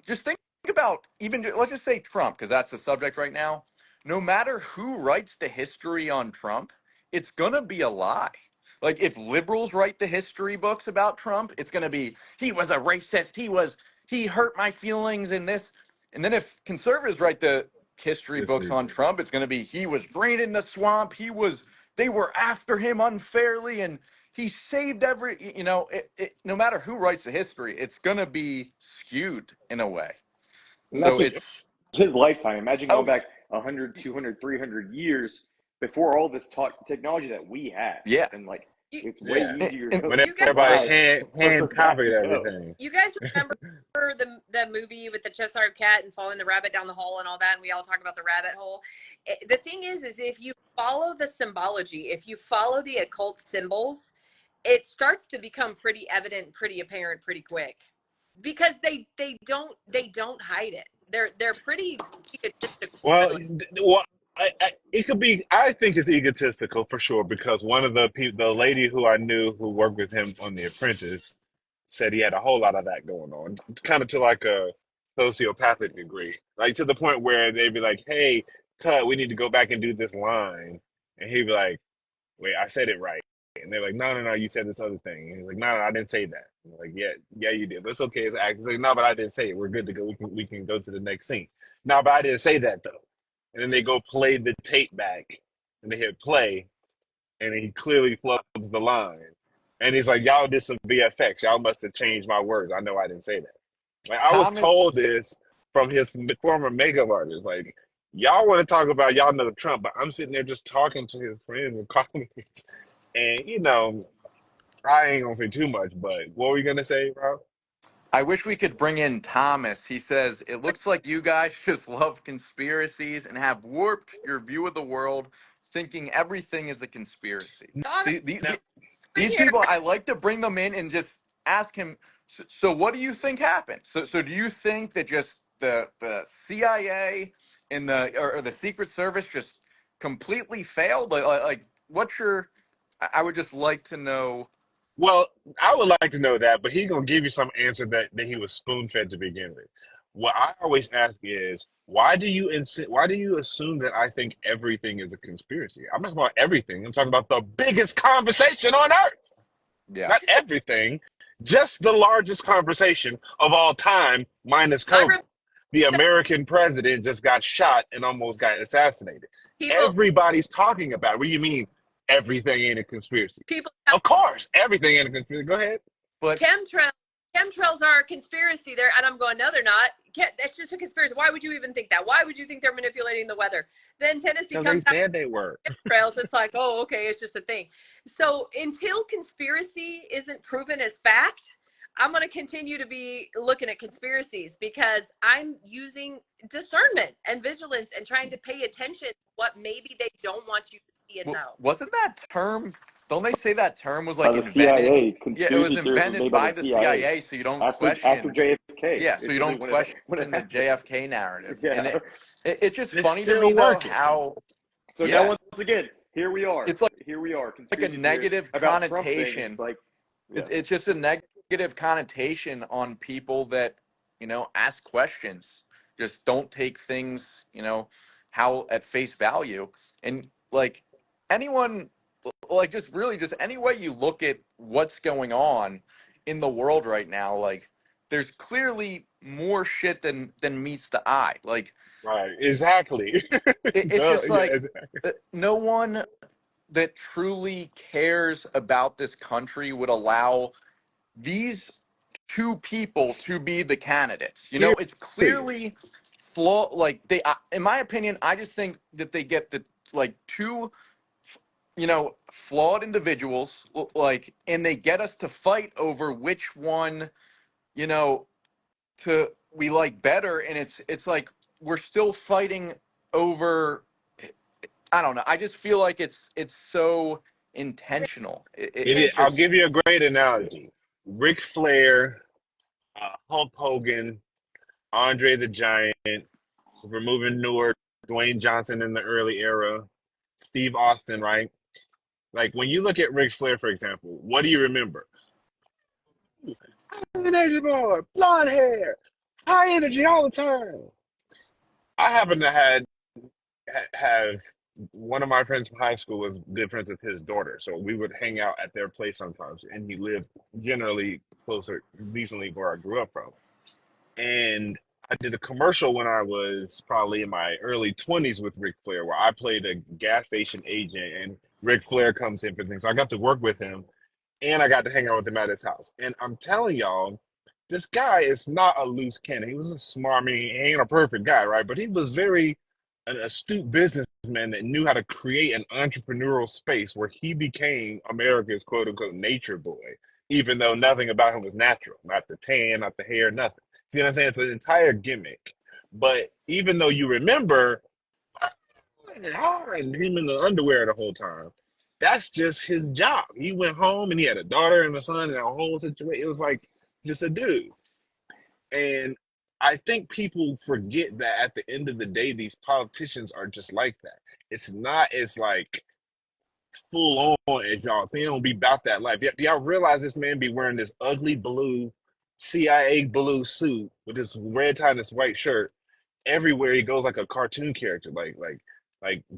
just think about even let's just say Trump, because that's the subject right now. No matter who writes the history on Trump, it's gonna be a lie. Like if liberals write the history books about Trump, it's gonna be he was a racist, he hurt my feelings in this. And then if conservatives write the history books History on book. Trump, it's gonna be he was draining the swamp, they were after him unfairly and he saved no matter who writes the history, it's going to be skewed in a way. And that's So just it's, his lifetime. Imagine going oh, back 100, 200, 300 years before all this technology that we had. yeah. And like You, It's way Yeah. easier And When you guys, to everybody lie hand further back copied you go. everything. you guys remember the movie with the Cheshire Cat and following the rabbit down the hole and all that, and we all talk about the rabbit hole. The thing is if you follow the symbology, if you follow the occult symbols, it starts to become pretty evident, pretty apparent, pretty quick, because they don't hide it. They're pretty egotistical, Well, really. well, it could be. I think it's egotistical for sure because one of the people, the lady who I knew who worked with him on The Apprentice, said he had a whole lot of that going on, kind of to like a sociopathic degree, like to the point where they'd be like, "Hey, cut, we need to go back and do this line," and he'd be like, "Wait, I said it right." And they're like, "No, no, no, you said this other thing." And he's like, "No, no, I didn't say that." And I'm like, "Yeah, yeah, you did. But it's okay. It's act." He's like, "No, but I didn't say it. We're good to go. We can go to the next scene." No, but I didn't say that though. And then they go play the tape back, and they hit play, and he clearly flubs the line. And he's like, "Y'all did some VFX. Y'all must have changed my words. I know I didn't say that." Like I was Thomas, told this from his former makeup artist. Like, y'all want to talk about y'all know Trump, but I'm sitting there just talking to his friends and colleagues. And I ain't gonna say too much, but what were you gonna say, bro? I wish we could bring in Thomas. He says, it looks like you guys just love conspiracies and have warped your view of the world, thinking everything is a conspiracy. Thomas, See, Now, in these here. people, I like to bring them in and just ask him, so what do you think happened? So do you think that just the CIA and or the Secret Service just completely failed? Like what's your, I would just like to know. well, I would like to know that, but he's gonna give you some answer that he was spoon fed to begin with. What I always ask is, why do you assume that I think everything is a conspiracy? I'm not talking about everything. I'm talking about the biggest conversation on earth. Yeah. Not everything, just the largest conversation of all time, minus I COVID. remember The American president just got shot and almost got assassinated. people Everybody's talking about it. What do you mean everything ain't a conspiracy? people Of course, everything ain't a conspiracy. Go ahead. But chemtrails are a conspiracy there, and I'm going, no, they're not. That's just a conspiracy. Why would you even think that? Why would you think they're manipulating the weather? Then Tennessee Because they comes out said they were. with chemtrails. It's like, oh, okay, it's just a thing. So until conspiracy isn't proven as fact, I'm going to continue to be looking at conspiracies because I'm using discernment and vigilance and trying to pay attention to what maybe they don't want you to see and know. wasn't that term? Don't they say that term was By like the invented? CIA, Yeah, it was conspiracy theories was invented made by the by the CIA CIA, so you don't after question. JFK. Yeah, so It's you when don't it when it question the happened. JFK narrative, and Yeah. it's just It's funny to still me though working. how So now yeah, once again, here we are. it's Here we are, like a conspiracy theorists negative about Trump thing, and connotation. it's like, yeah. It's just a negative connotation on people that ask questions. Just don't take things how at face value, and like anyone, like just really just any way you look at what's going on in the world right now, like there's clearly more shit than meets the eye. Like Right. Exactly. it's Duh. just Yeah. like no one that truly cares about this country would allow these two people to be the candidates. It's Period. clearly flaw. Like in my opinion, I just think that they get the like two, flawed individuals, like, and they get us to fight over which one, you know, to we like better, and it's like we're still fighting over. I don't know. I just feel like it's so intentional. It's I'll just give you a great analogy. Ric Flair, Hulk Hogan, Andre the Giant, removing Newark, Dwayne Johnson in the early era, Steve Austin, right? Like when you look at Ric Flair, for example, what do you remember? Energy boy, blonde hair, high energy all the time. I happen to have one of my friends from high school was good friends with his daughter, so we would hang out at their place sometimes, and he lived generally closer, decently where I grew up from. And I did a commercial when I was probably in my early 20s with Ric Flair, where I played a gas station agent, and Ric Flair comes in for things. So I got to work with him, and I got to hang out with him at his house. And I'm telling y'all, this guy is not a loose cannon. He was a smart, I mean, he ain't a perfect guy, right? But he was very an astute businessman that knew how to create an entrepreneurial space where he became America's quote unquote nature boy, even though nothing about him was natural, not the tan, not the hair, nothing. See what I'm saying? It's an entire gimmick. But even though you remember and him in the underwear the whole time, that's just his job. He went home and he had a daughter and a son and a whole situation. It was like just a dude. And I think people forget that at the end of the day, these politicians are just like that. It's not as like full on as y'all. They don't be about that life. Do y'all realize this man be wearing this ugly blue CIA blue suit with this red tie and this white shirt everywhere he goes, like a cartoon character, like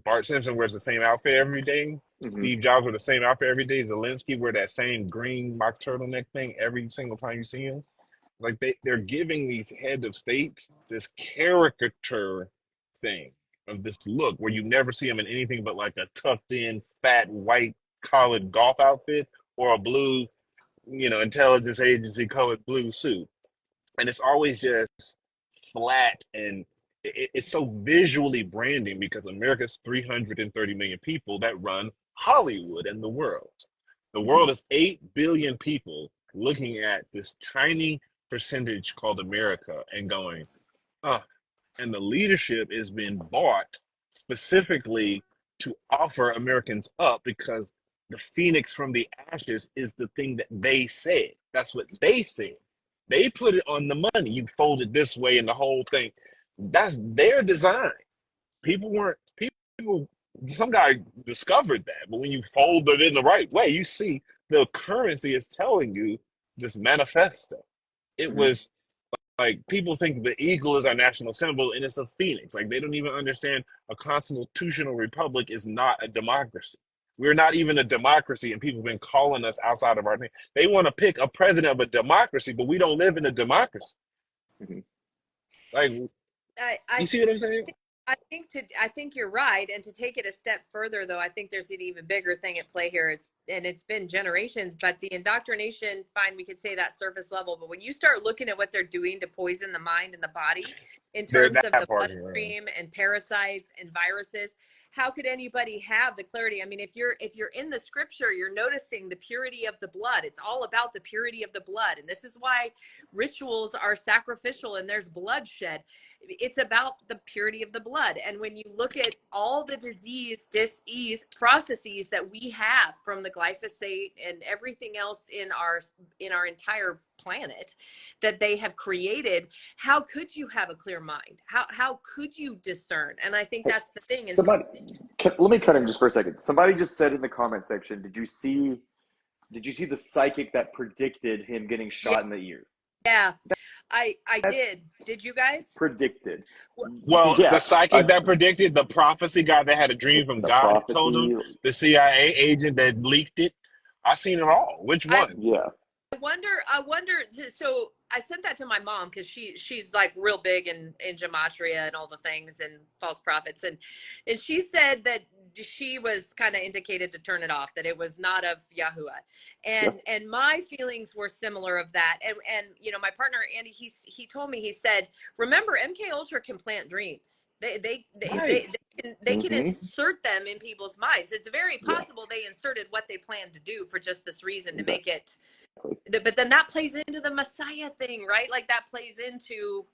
Bart Simpson wears the same outfit every day. Mm-hmm. Steve Jobs wear the same outfit every day. Zelensky wear that same green mock turtleneck thing every single time you see him. Like they're giving these head of states this caricature thing of this look where you never see them in anything but like a tucked in fat white collared golf outfit or a blue, intelligence agency colored blue suit. And it's always just flat and it's so visually branding because America's 330 million people that run Hollywood and the world. The world is 8 billion people looking at this tiny percentage called America and going, and the leadership is being bought specifically to offer Americans up because the phoenix from the ashes is the thing that they said. That's what they said. They put it on the money. You fold it this way and the whole thing. That's their design. People, some guy discovered that. But when you fold it in the right way, you see the currency is telling you this manifesto. It was like people think the eagle is our national symbol and it's a phoenix. Like they don't even understand a constitutional republic is not a democracy. We're not even a democracy, and people have been calling us outside of our name. They want to pick a president of a democracy, but we don't live in a democracy. Mm-hmm. Like, you see what I'm saying? I think you're right. And to take it a step further, though, I think there's an even bigger thing at play here. It's been generations, but the indoctrination, fine, we could say that surface level. But when you start looking at what they're doing to poison the mind and the body in terms of the bloodstream and parasites and viruses, how could anybody have the clarity? I mean, if you're in the scripture, you're noticing the purity of the blood. It's all about the purity of the blood. And this is why rituals are sacrificial and there's bloodshed. It's about the purity of the blood. And when you look at all the disease processes that we have from the glyphosate and everything else in our entire planet that they have created, how could you have a clear mind? How could you discern? And I think that's the thing. Let me cut in just for a second. Somebody just said in the comment section, did you see the psychic that predicted him getting shot in the ear? Yeah. I did. Did you guys? Predicted. Well, yeah, the psychic that predicted, the prophecy guy that had a dream from God told him, the CIA agent that leaked it. I seen it all. Which one? Yeah. I wonder. So I sent that to my mom because she's like real big in gematria and all the things and false prophets, and she said that she was kind of indicated to turn it off, that it was not of Yahuwah, and my feelings were similar of that, and my partner Andy, he told me, he said, remember, MK Ultra can plant dreams. They can insert them in people's minds. It's very possible they inserted what they planned to do for just this reason to make it. But then that plays into the Messiah thing, right? Like that plays into.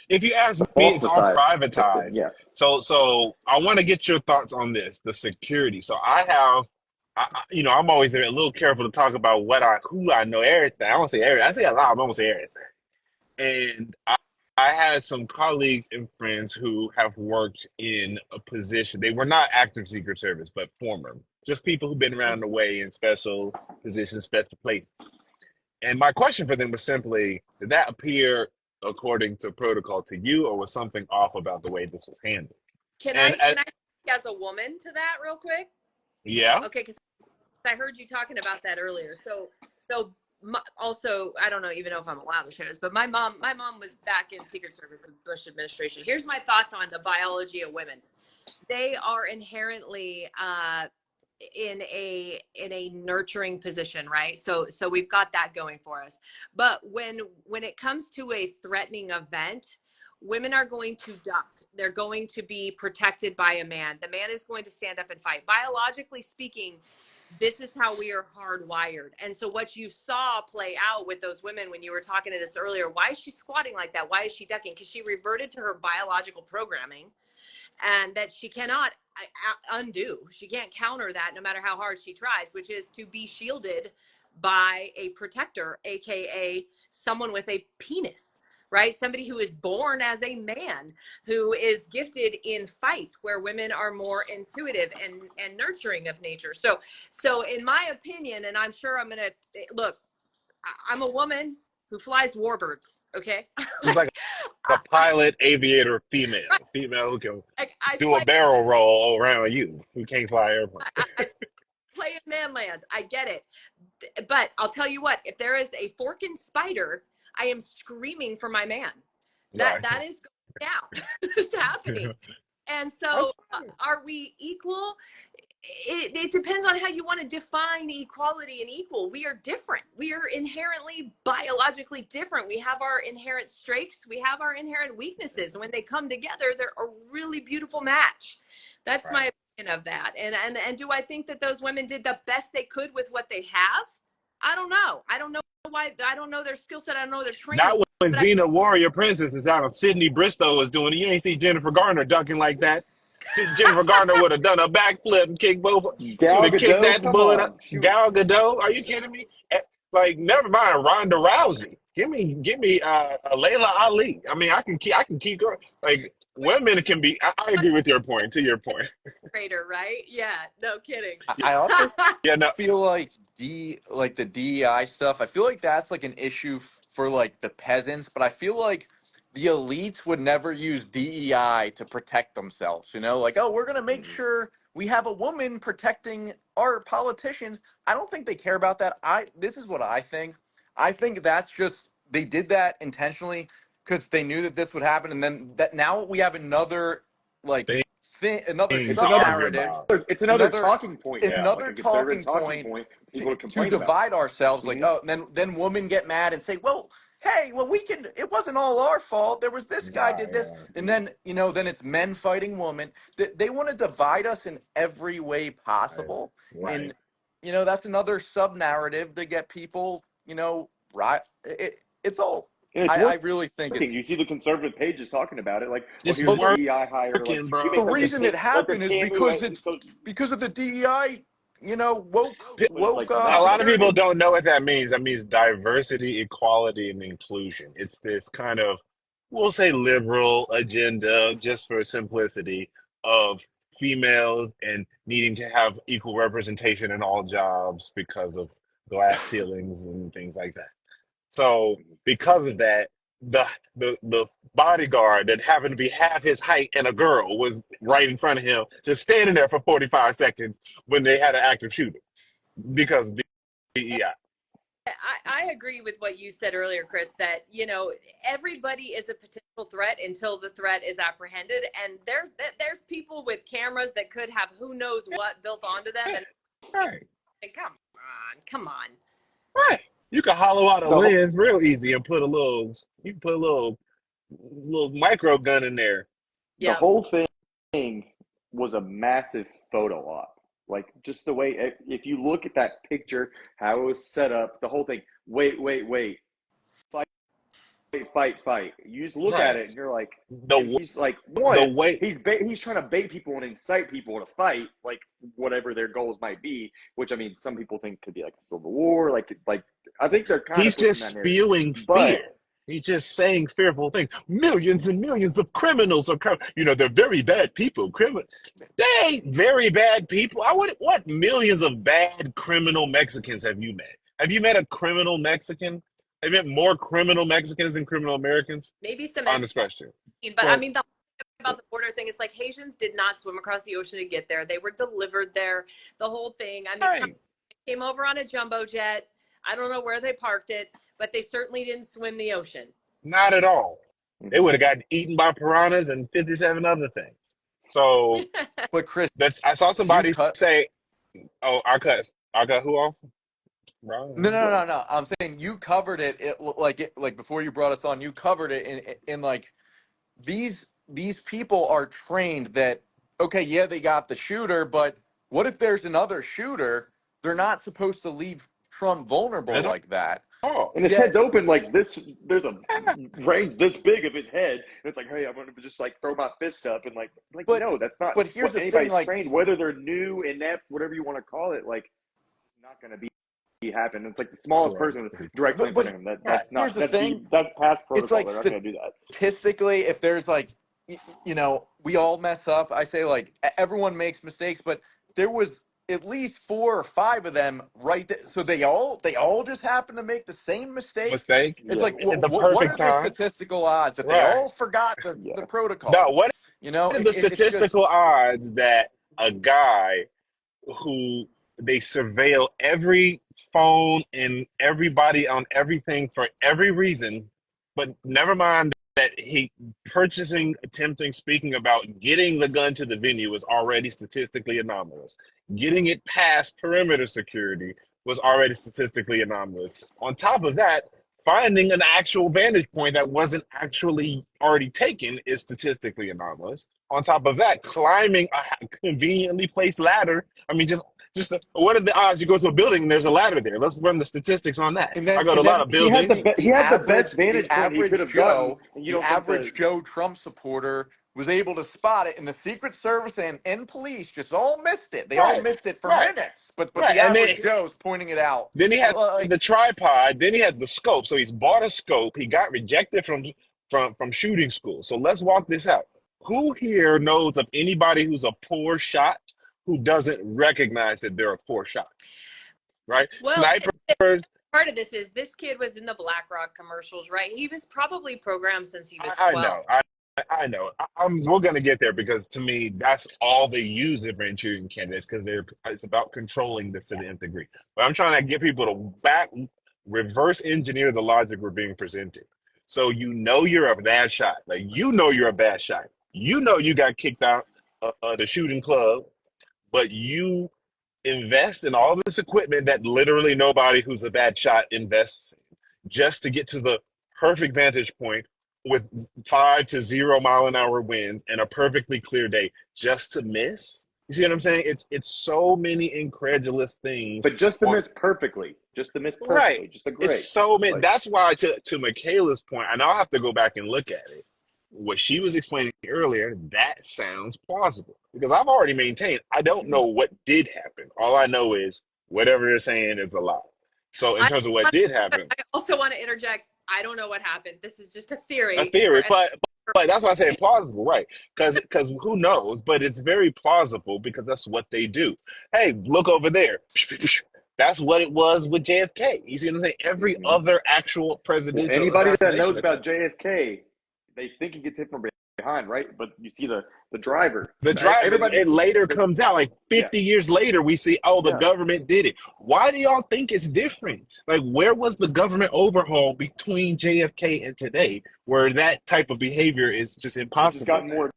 If you ask me, it's all privatized. Yeah. So I want to get your thoughts on this, the security. So I'm always a little careful to talk about who I know everything. I don't say everything. I say a lot. I don't say everything. And I had some colleagues and friends who have worked in a position. They were not active Secret Service, but former. Just people who've been around the way in special positions, special places. And my question for them was simply, did that appear according to protocol to you, or was something off about the way this was handled? Can I speak as a woman to that real quick? Yeah. Okay, because I heard you talking about that earlier. So also, I don't even know if I'm allowed to share this, but my mom was back in Secret Service in Bush administration. Here's my thoughts on the biology of women. They are inherently in a nurturing position, right? So we've got that going for us. But when it comes to a threatening event, women are going to duck. They're going to be protected by a man. The man is going to stand up and fight. Biologically speaking, this is how we are hardwired. And so what you saw play out with those women when you were talking to this earlier, why is she squatting like that? Why is she ducking? Because she reverted to her biological programming, and that she cannot undo. She can't counter that no matter how hard she tries, which is to be shielded by a protector, AKA someone with a penis, right? Somebody who is born as a man, who is gifted in fight, where women are more intuitive and nurturing of nature. So in my opinion, and I'm sure I'm going to look, I'm a woman who flies warbirds. Okay. She's like a pilot aviator female, Right. female who can I do a play, barrel roll around you. Who can't fly airplane. I play in manland. I get it. But I'll tell you what, if there is a forking spider, I am screaming for my man. Right. That is going down. It's happening. And so are we equal? It depends on how you want to define equality and equal. We are different. We are inherently biologically different. We have our inherent strengths. We have our inherent weaknesses. When they come together, they're a really beautiful match. That's my opinion of that. And do I think that those women did the best they could with what they have? I don't know. I don't know why. I don't know their skill set. I don't know their training. Not when Xena Warrior Princess is out of Sydney Bristow is doing it. You ain't see Jennifer Garner dunking like that. Jennifer Garner would have done a backflip and kicked both. Gal Would have kicked Gadot, that come bullet on. up. Gal Gadot, are you kidding me? Like, never mind Ronda Rousey. Give me Layla Ali. I mean, I can keep going. Like, women can be. I agree with your point. To your point. Greater, right? Yeah, no kidding. I also Yeah, no. feel like the DEI stuff, I feel like that's like an issue for like the peasants, but I feel like the elites would never use DEI to protect themselves, you know, like, oh, we're going to make sure we have a woman protecting our politicians. I don't think they care about that. This is what I think. I think that's just, they did that intentionally because they knew that this would happen. And then that now we have another like thing, another Thing It's to another, argue narrative, about. it's another another talking point now, like another a conservative talking talking point point. People to complain about. divide ourselves. Like, Mhm. oh, and then women get mad and say, well, hey, well, we can, it wasn't all our fault. There was this guy did this. And then, you know, then it's men fighting women. They want to divide us in every way possible. Right. And, you know, that's another sub narrative to get people, you know, right. It's all, And it's I really think it's, working. You see the conservative pages talking about it, like, well, It's here's the working, DEI hire. Like, you bro. the make like reason it like the happened is Tamu. So because of the DEI, you know, but it's like A lot of people security. don't know what that means. That means diversity, equality, and inclusion. It's this kind of, we'll say, liberal agenda, just for simplicity, of females and needing to have equal representation in all jobs because of glass ceilings and things like that. So because of that, the bodyguard that happened to be half his height and a girl was right in front of him, just standing there for 45 seconds when they had an active shooter because of DEI. I agree with what you said earlier, Chris, that, you know, everybody is a potential threat until the threat is apprehended. And there's people with cameras that could have who knows what built onto them. And Right. come on. Right. You can hollow out a The whole- lens real easy and put a little micro gun in there. the Yeah. whole thing was a massive photo op. Like, just the way, if you look at that picture, how it was set up, the whole thing. Wait. Fight. You just look at Right. it and you're like, The he's like, the one, way he's trying to bait people and incite people to fight, like, whatever their goals might be, which, I mean, some people think could be like a civil war, like I think they're kind he's of pushing just that narrative. spewing But fear. He's just saying fearful things. Millions and millions of criminals are they're very bad people. They ain't very bad people. What millions of bad criminal Mexicans have you met? Have you met a criminal Mexican? Have you met more criminal Mexicans than criminal Americans? Maybe some, Honest question. but I Well- mean, the about the border thing is like Haitians did not swim across the ocean to get there. They were delivered there. The whole thing. I mean, Right. came over on a jumbo jet. I don't know where they parked it, but they certainly didn't swim the ocean. Not at all. They would have gotten eaten by piranhas and 57 other things. So But Chris, I saw somebody you cut. say, "Oh, I cut who off?" Right. No. I'm saying you covered it. Like before you brought us on, you covered it in like these people are trained that, okay, yeah, they got the shooter, but what if there's another shooter? They're not supposed to leave Trump vulnerable At like that. all. And his Yet, head's open like this. There's a range this big of his head, and it's like, hey, I'm gonna just like throw my fist up and like but no, that's not but here's what the thing, anybody's like, trained. Whether they're new, inept, whatever you want to call it, like it's not gonna be happen. It's like the smallest Correct. person directly in but front of him. Right. That's here's not the thing, that's past it's protocol. like They're not gonna do that. statistically, if there's like, we all mess up. I say like everyone makes mistakes, but there was at least 4 or 5 of them right there. So they all just happen to make the same mistake. Mistake It's Yeah, like at the what perfect are the time. statistical odds that they Right. all forgot the yeah. Now, protocol? what are the It's just, statistical odds that a guy who they surveil every phone and everybody on everything for every reason, but never mind that he purchasing, attempting, speaking about getting the gun to the venue was already statistically anomalous. Getting it past perimeter security was already statistically anomalous. On top of that, finding an actual vantage point that wasn't actually already taken is statistically anomalous. On top of that, climbing a conveniently placed ladder. I mean, what are the odds you go to a building and there's a ladder there? Let's run the statistics on that. and I then go to and a lot then of He had buildings. he had the best vantage point he could have gotten, and you The don't think average Joe Trump supporter was able to spot it, and the Secret Service and police just all missed it. They all Right, missed it for right, minutes, but right. the And average Joe's pointing it out. then he had Like, the tripod. Then he had the scope. So he's bought a scope. He got rejected from shooting school. So let's walk this out. Who here knows of anybody who's a poor shot who doesn't recognize that they're a poor shot? Right? Well, Snipers. part of this is this kid was in the BlackRock commercials, right? He was probably programmed since he was I 12. know. I know. We're gonna get there because to me, that's all they use differentiating candidates because it's about controlling this to the nth degree. But I'm trying to get people to reverse engineer the logic we're being presented. So you're a bad shot. Like you're a bad shot. You got kicked out of the shooting club, but you invest in all this equipment that literally nobody who's a bad shot invests in just to get to the perfect vantage point with 5 to 0 mile an hour winds and a perfectly clear day just to miss. You see what I'm saying? It's so many incredulous things. but just to on, miss perfectly, right. just a It's great. so many. Like That's why to Michaela's point, and I'll have to go back and look at it. What she was explaining earlier, that sounds plausible because I've already maintained I don't know what did happen. All I know is whatever they're saying is a lie. So in terms of what did happen, I also want to interject. I don't know what happened. This is just a theory. a theory, but that's why I say plausible, right? Because who knows? But it's very plausible because that's what they do. Hey, look over there. That's what it was with JFK. You see what I'm saying? Every mhm. other actual presidential Anybody that knows assassination about JFK, they think he gets hit from behind, right? But you see the driver. the driver, Everybody it later comes out like yeah. 50 years later, we see, oh, the Yeah. government did it. Why do y'all think it's different? Like, where was the government overhaul between JFK and today where that type of behavior is just It's impossible? just gotten more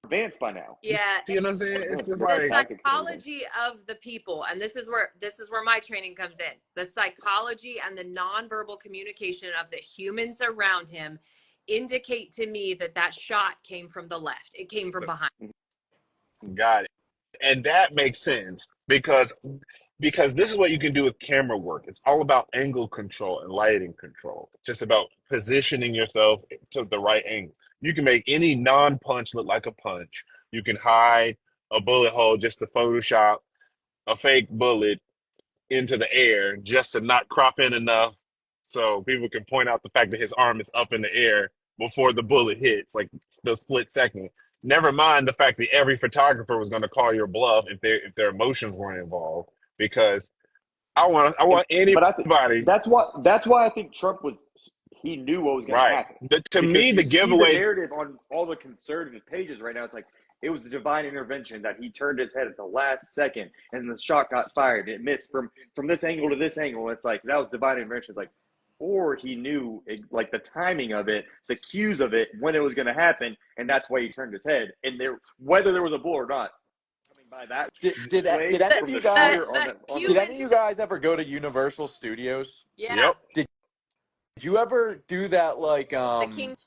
advanced by now. Yeah, See what I'm saying? It's just the like, psychology of the people, and this is where my training comes in. The psychology and the nonverbal communication of the humans around him indicate to me that shot came from the left. It came from behind. got it. And that makes sense because this is what you can do with camera work. It's all about angle control and lighting control. It's just about positioning yourself to the right angle. You can make any non-punch look like a punch. You can hide a bullet hole just to Photoshop a fake bullet into the air just to not crop in enough so people can point out the fact that his arm is up in the air before the bullet hits, like the split second. Never mind the fact that every photographer was going to call your bluff if their emotions weren't involved, because I want But I think anybody that's why I think Trump he knew what was going to right. happen. To me, Because the you see the giveaway. narrative on all the conservative pages right now. It's like it was a divine intervention that he turned his head at the last second and the shot got fired. It missed from this angle to this angle. It's like that was divine intervention. It's like, or he knew like the timing of it, the cues of it, when it was going to happen, and that's why he turned his head. And whether there was a bull or not, coming by that did way any of from you the guys shooter on the did any of you guys ever go to Universal Studios? Yeah, Yep. Did you ever do that, like the King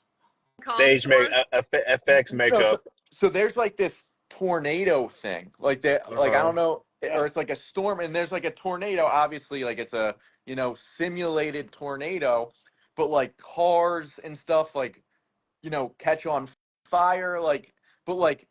Stage make Comscore. effects No, makeup. so there's like this tornado thing, like that, like I Uh-huh. don't know, Yeah. or it's like a storm, and there's like a tornado. Obviously, like it's a simulated tornado, but like cars and stuff, like catch on fire, like, but like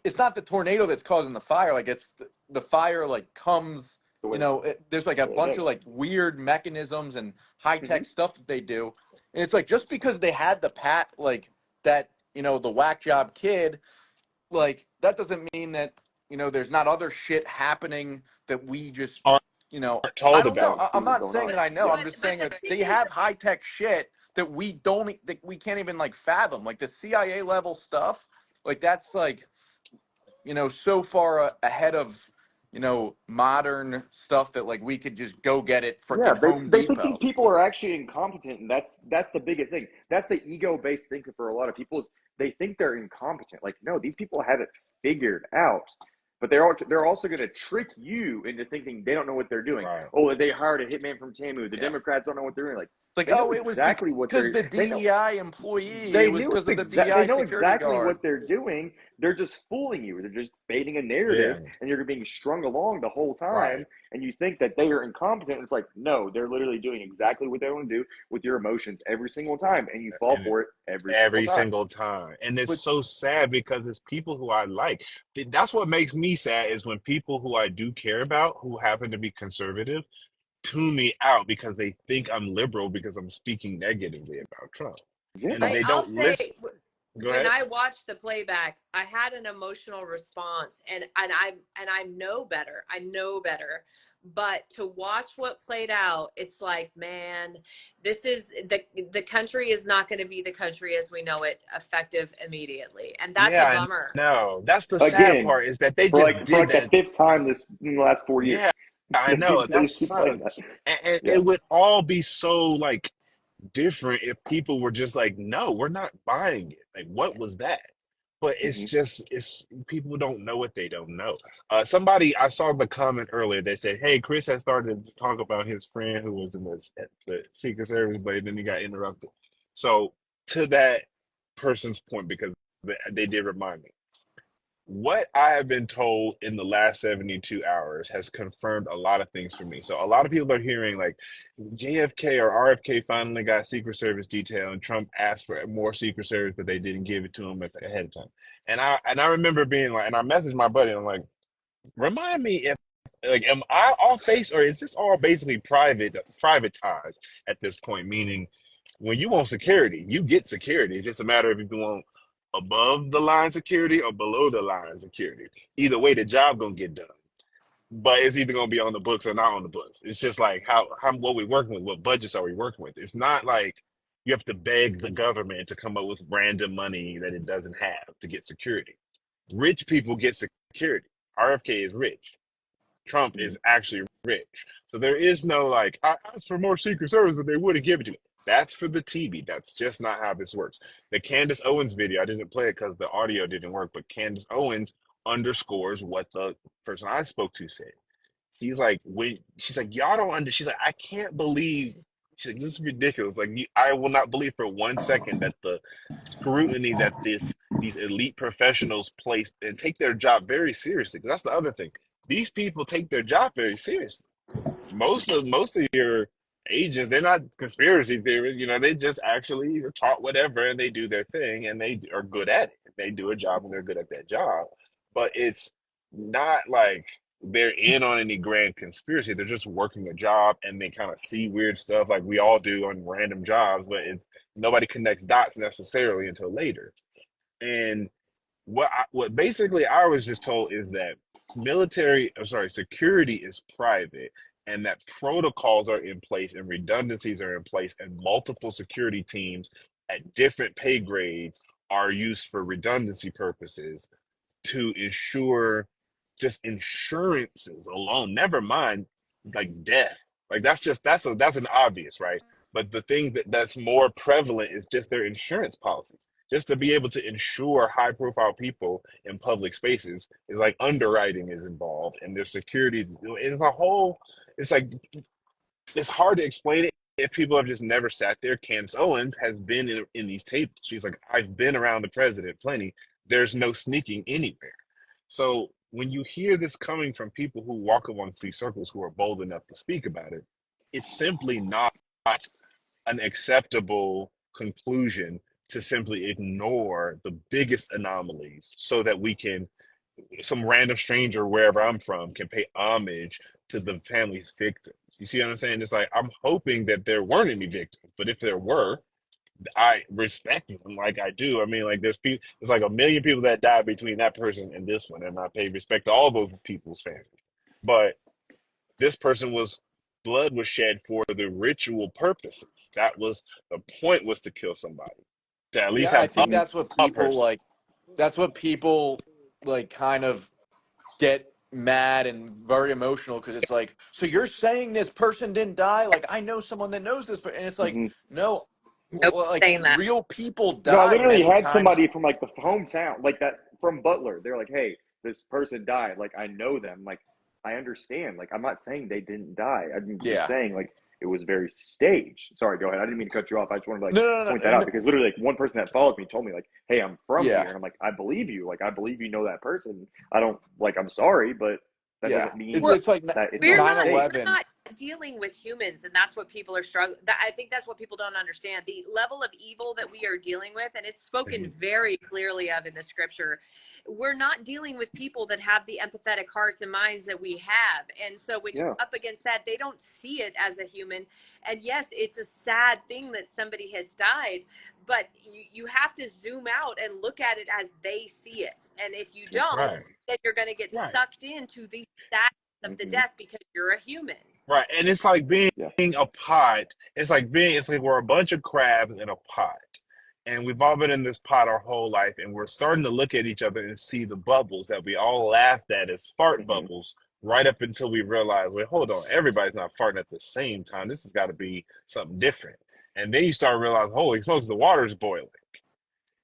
it's not the tornado that's causing the fire, like it's the fire like comes, The way, there's like a the way it bunch of does. like weird mechanisms and high Hmm. tech stuff that they do, and it's like just because they had the pat like that, the whack job kid, like that doesn't mean that there's not other shit happening that we just Aren't I told don't know. about. Don't see I'm what's not going saying on. that I know. Yeah. I'm just But saying the that thing they is, have high tech shit that we don't that we can't even like fathom. Like the CIA level stuff, like that's like so far ahead of modern stuff that like we could just go get it Yeah, freaking Home they think these Depot. people are actually incompetent, and that's the biggest thing. That's the ego based thinking for a lot of people is they think they're incompetent. Like, no, these people have it figured out, but they're also going to trick you into thinking they don't know what they're doing. Right. Oh, they hired a hitman from Tamu. The Yeah. Democrats don't know what they're doing. Like, It's like, they know oh, it was exactly what because the they know. DEI employee. It They was knew because of the they DEI know security exactly guard. what they're doing. They're just fooling you. They're just baiting a Yeah. narrative, and you're being strung along the whole Right. time. And you think that they are incompetent. It's like, no, they're literally doing exactly what they want to do with your emotions every single time, and you fall And for it every single every time. single time. And it's But so sad because it's people who I like. That's what makes me sad is when people who I do care about, who happen to be conservative, tune me out because they think I'm liberal because I'm speaking negatively about Trump. And Yeah, they I'll don't say listen. Go when ahead. I watched the playback, I had an emotional response, and I know better. I know better. But to watch what played out, it's like, man, this is the country is not going to be the country as we know it effective immediately, and that's Yeah, a I bummer. know. That's the sad again, part is that they for just did like the that. fifth time this in the last 4 years, Yeah, I know. they That just keep playing that. sucks. And Yeah. it would all be so like different if people were just like, no, we're not buying it. Like, what was that? But Hmm. it's people don't know what they don't know. Somebody I saw the comment earlier. They said, "Hey, Chris has started to talk about his friend who was in the Secret Service, but then he got interrupted." So to that person's point, because they did remind me, what I have been told in the last 72 hours has confirmed a lot of things for me. So a lot of people are hearing like JFK or RFK finally got Secret Service detail, and Trump asked for more Secret Service, but they didn't give it to him ahead of time. And I remember being like, and I messaged my buddy, and I'm like, remind me if like am I off base or is this all basically privatized at this point? Meaning, when you want security, you get security. It's just a matter of if you want above the line security or below the line security. Either way, the job gonna get done, but it's either going to be on the books or not on the books. It's just like how what we working with, what budgets are we working with? It's not like you have to beg the government to come up with random money that it doesn't have to get security. Rich people get security. RFK is rich. Trump is actually rich. So there is no like, I asked for more Secret Service, but they wouldn't give it to me. That's for the TV. That's just not how this works. The Candace Owens video, I didn't play it because the audio didn't work, but Candace Owens underscores what the person I spoke to said. He's like, when she's like, y'all don't under. She's like, I can't believe. She's like, this is ridiculous. Like, I will not believe for 1 second that the scrutiny that these elite professionals place and take their job very seriously. Because that's the other thing. These people take their job very seriously. Most of your agents, they're not conspiracy theorists. They just actually are taught whatever and they do their thing and they are good at it. They do a job and they're good at that job. But it's not like they're in on any grand conspiracy. They're just working a job and they kind of see weird stuff like we all do on random jobs, but nobody connects dots necessarily until later. And what basically I was just told is that security is private, and that protocols are in place and redundancies are in place, and multiple security teams at different pay grades are used for redundancy purposes to ensure just insurances alone, never mind like death. Like that's an obvious, right? But the thing that's more prevalent is just their insurance policies. Just to be able to insure high profile people in public spaces is like underwriting is involved and their security is it's a whole it's like it's hard to explain it if people have just never sat there, Candace Owens has been in these tables. She's like, I've been around the president plenty. There's no sneaking anywhere. So when you hear this coming from people who walk amongst these circles who are bold enough to speak about it, it's simply not an acceptable conclusion to simply ignore the biggest anomalies so that we can, some random stranger wherever I'm from, can pay homage to the family's victims. You see what I'm saying? It's like I'm hoping that there weren't any victims, but if there were, I respect them like I do. I mean, like there's like a million people that died between that person and this one, and I pay respect to all those people's families. But this person was blood was shed for the ritual purposes. That was the point, was to kill somebody, to at least Yeah, I have think that's what a people person. like. That's what people like kind of get mad and very emotional because it's like, so you're saying this person didn't die? Like, I know someone that knows this, but and it's like, Hmm. no, Nope, like saying that. real people No, I die literally many had times. somebody from like the hometown, like that from Butler. They're like, "Hey, this person died. Like, I know them. Like, I understand. Like, I'm not saying they didn't die. I'm just Yeah. saying like it was very staged." Sorry, go ahead. I didn't mean to cut you off. I just wanted to like No, no, no, point that no, out no. because literally, like one person that followed me told me like, "Hey, I'm from here," Yeah, and I'm like, "I believe you. Like, I believe you know that person. I don't like. I'm sorry, but that yeah. doesn't It's mean We're it's like that it's we're not not staged." we're 9/11. not dealing with humans, and that's what people are struggling. I think that's what people don't understand. The level of evil that we are dealing with, and it's spoken Hmm. very clearly of in the scripture. We're not dealing with people that have the empathetic hearts and minds that we have, and so when you're Yeah, up against that, they don't see it as a human. And yes, it's a sad thing that somebody has died, but you have to zoom out and look at it as they see it. And if you don't, Right, then you're going to get right, sucked into the sadness of the hmm, death because you're a human. right. And it's like being yeah, a pot. It's like we're a bunch of crabs in a pot. And we've all been in this pot our whole life, and we're starting to look at each other and see the bubbles that we all laughed at as fart hmm, bubbles, right up until we realize, wait, hold on, everybody's not farting at the same time. This has got to be something different. And then you start realizing, holy smokes, the water's boiling.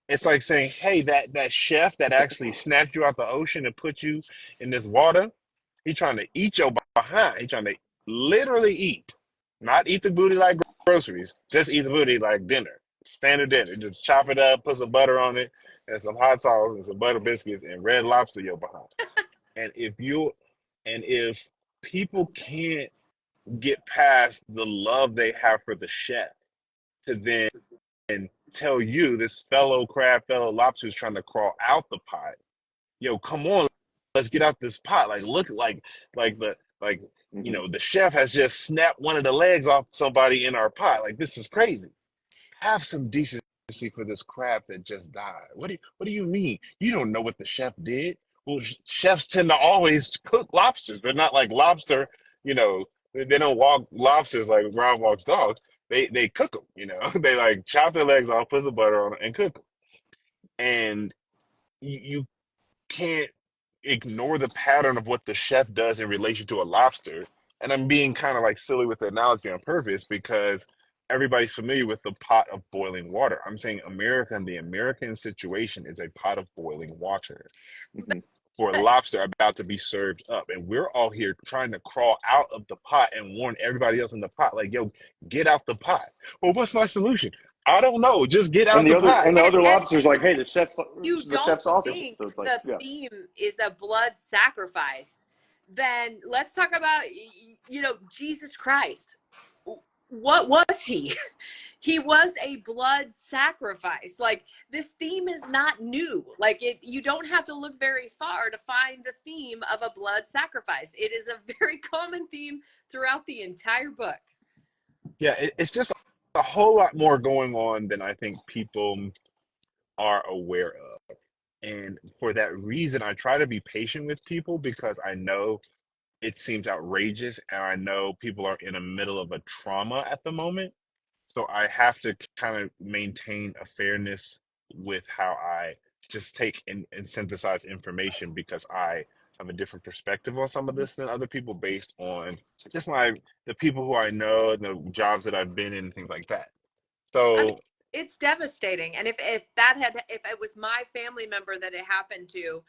It's like saying, hey, that chef that actually snatched you out the ocean and put you in this water, he's trying to eat your behind. He's trying to literally eat, not eat the booty like groceries, just eat the booty like dinner, standard dinner. Just chop it up, put some butter on it, and some hot sauce and some butter biscuits and Red Lobster your behind. And if people can't get past the love they have for the chef to then tell you, this fellow crab, fellow lobster who's trying to crawl out the pot, yo, come on, let's get out this pot. Like, look, like the like hmm. the chef has just snapped one of the legs off somebody in our pot. Like, this is crazy. Have some decency for this crab that just died. What do you mean? You don't know what the chef did? Well, chefs tend to always cook lobsters. They're not like lobster, you know, they don't walk lobsters like Rob walks dogs. They cook them, They like chop their legs off, put the butter on it, and cook them. And you can't ignore the pattern of what the chef does in relation to a lobster. And I'm being kind of like silly with the analogy on purpose because everybody's familiar with the pot of boiling water. I'm saying America and the American situation is a pot of boiling water Hmm. for a But lobster about to be served up. And we're all here trying to crawl out of the pot and warn everybody else in the pot, like, yo, get out the pot. Well, what's my solution? I don't know. Just get And out the the other pot. and the other and lobster's like, "Hey, you the don't chef's awesome." think So it's like, the yeah. theme is a blood sacrifice, then let's talk about Jesus Christ. What was he? He was a blood sacrifice. Like, this theme is not new. Like, you don't have to look very far to find the theme of a blood sacrifice. It is a very common theme throughout the entire book. Yeah, it's just a whole lot more going on than I think people are aware of. And for that reason, I try to be patient with people because I know it seems outrageous and I know people are in the middle of a trauma at the moment. So I have to kind of maintain a fairness with how I just take and synthesize information because I have a different perspective on some of this than other people based on just the people who I know and the jobs that I've been in and things like that. I mean, So it's devastating. And if it was my family member that it happened to,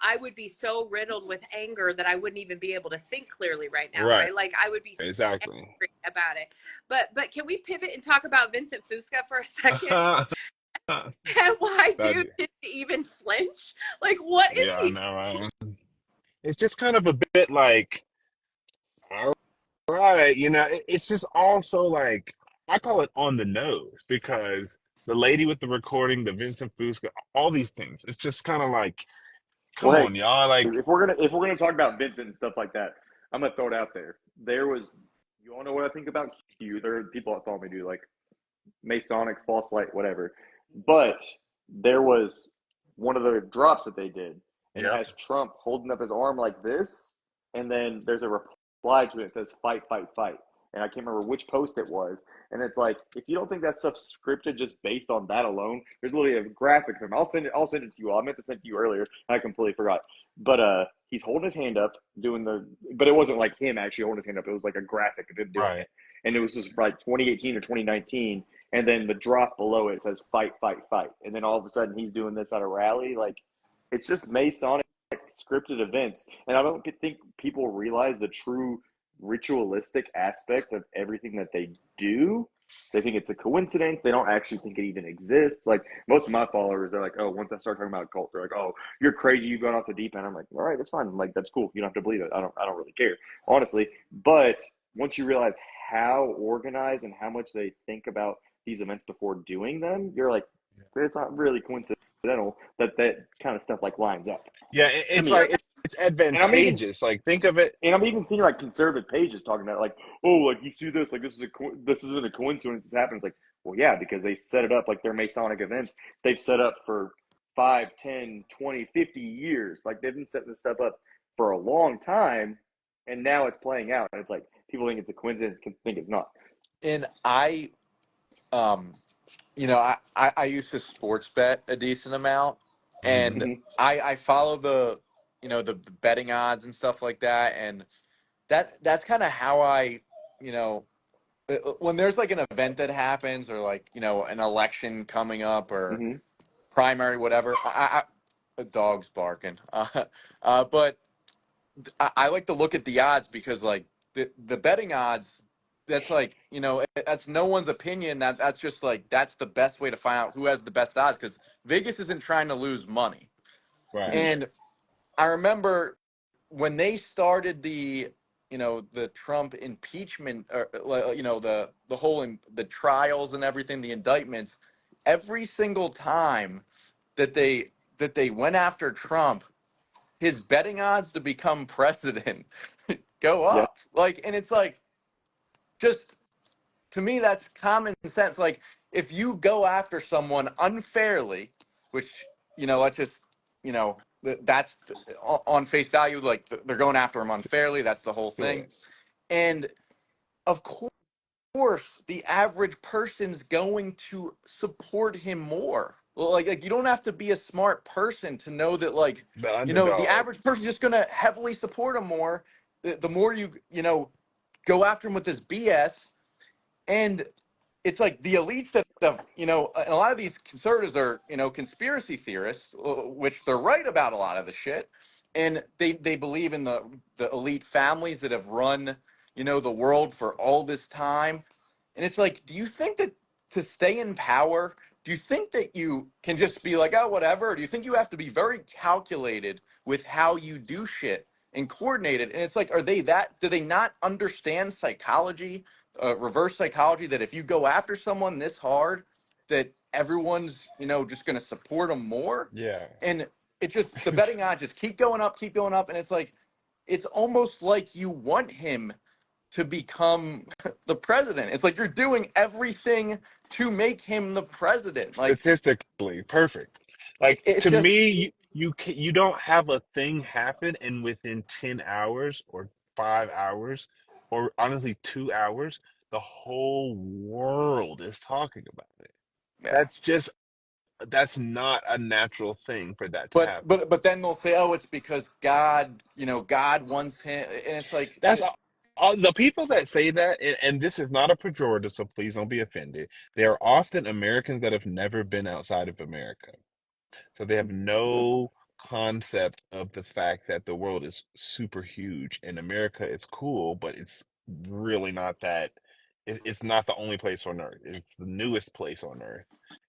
I would be so riddled with anger that I wouldn't even be able to think clearly right now, Right. right? Like I would be so Exactly. angry about it. But can we pivot and talk about Vincent Fusca for a second? And why dude That, didn't even flinch? Like what is yeah, I he? know, right? It's just kind of a bit like, all right, it's just also like, I call it on the nose because the lady with the recording, the Vincent Fusca, all these things. It's just kind of like, come Well, hey, on, y'all. Like, if we're gonna talk about Vincent and stuff like that, I'm gonna throw it out there. There was, you all know what I think about Q. There are people that follow me do like Masonic, false light, whatever. But there was one of the drops that they did, and it yep, has Trump holding up his arm like this, and then there's a reply to it that says "fight, fight, fight." And I can't remember which post it was. And it's like, if you don't think that stuff's scripted just based on that alone, there's literally a graphic of him. I'll send it. I'll send it to you all. I meant to send it to you earlier. And I completely forgot. But he's holding his hand up, doing the. But it wasn't like him actually holding his hand up. It was like a graphic of him doing right. it, and it was just like 2018 or 2019, and then the drop below it says fight, fight, fight. And then all of a sudden he's doing this at a rally. Like, it's just Masonic scripted events. And I don't think people realize the true ritualistic aspect of everything that they do. They think it's a coincidence. They don't actually think it even exists. Like, most of my followers, they're like, oh, once I start talking about cult, they're like, oh, you're crazy. You've gone off the deep end. I'm like, all right, that's fine. I'm like, that's cool. You don't have to believe it. I don't really care, honestly. But once you realize how organized and how much they think about these events before doing them, you're like, it's not really coincidental that that kind of stuff like lines up Yeah, to it's me. like it's And I'm even advantageous. Like, think of it. and I'm even seeing like conservative pages talking about it, like, oh, like you see this, like this isn't a coincidence. This happens. Like, well, yeah, because they set it up like their Masonic events. They've set up for 5, 10, 20, 50 years. Like they've been setting this stuff up for a long time, and now it's playing out. And it's like people think it's a coincidence, can think it's not. And um, I used to sports bet a decent amount, and Mm-hmm. I follow the betting odds and stuff like that, and that's kind of how you know, when there's like an event that happens or like an election coming up or Mm-hmm. primary whatever. A dog's barking, but I like to look at the odds because like the betting odds, that's like that's no one's opinion. That's just like that's the best way to find out who has the best odds because Vegas isn't trying to lose money. Right. Mm-hmm. And I remember when they started the Trump impeachment or the whole the trials and everything, the indictments, every single time that they went after Trump, his betting odds to become president go Yeah. up. Like, and it's like, just to me, that's common sense. Like, if you go after someone unfairly, which, let's just, that's on face value, like they're going after him unfairly. That's the whole thing. Right. And of course, the average person's going to support him more. Like you don't have to be a smart person to know that, like, The the underdog. average person's just going to heavily support him more. The more you go after him with this BS. And it's like the elites that have, and a lot of these conservatives are, conspiracy theorists, which they're right about a lot of the shit. And they believe in the elite families that have run, the world for all this time. And it's like, do you think that to stay in power, do you think that you can just be like, oh, whatever? Or do you think you have to be very calculated with how you do shit and coordinated? And it's like, do they not understand psychology, reverse psychology, that if you go after someone this hard, that everyone's, just going to support them more? Yeah. And it's just the betting odds just keep going up, keep going up. And it's like, it's almost like you want him to become the president. It's like you're doing everything to make him the president. Like Statistically perfect. Like, it's to just me, you don't have a thing happen and within 10 hours or 5 hours or honestly 2 hours the whole world is talking about it. yeah. That's just that's not a natural thing for that to But happen. but but then they'll say, oh, it's because God, God wants him, and it's like, That's all the people that say that, and this is not a pejorative, so please don't be offended. They are often Americans that have never been outside of America. So they have no concept of the fact that the world is super huge. In America, it's cool, but it's really not that. It's not the only place on Earth. It's the newest place on Earth,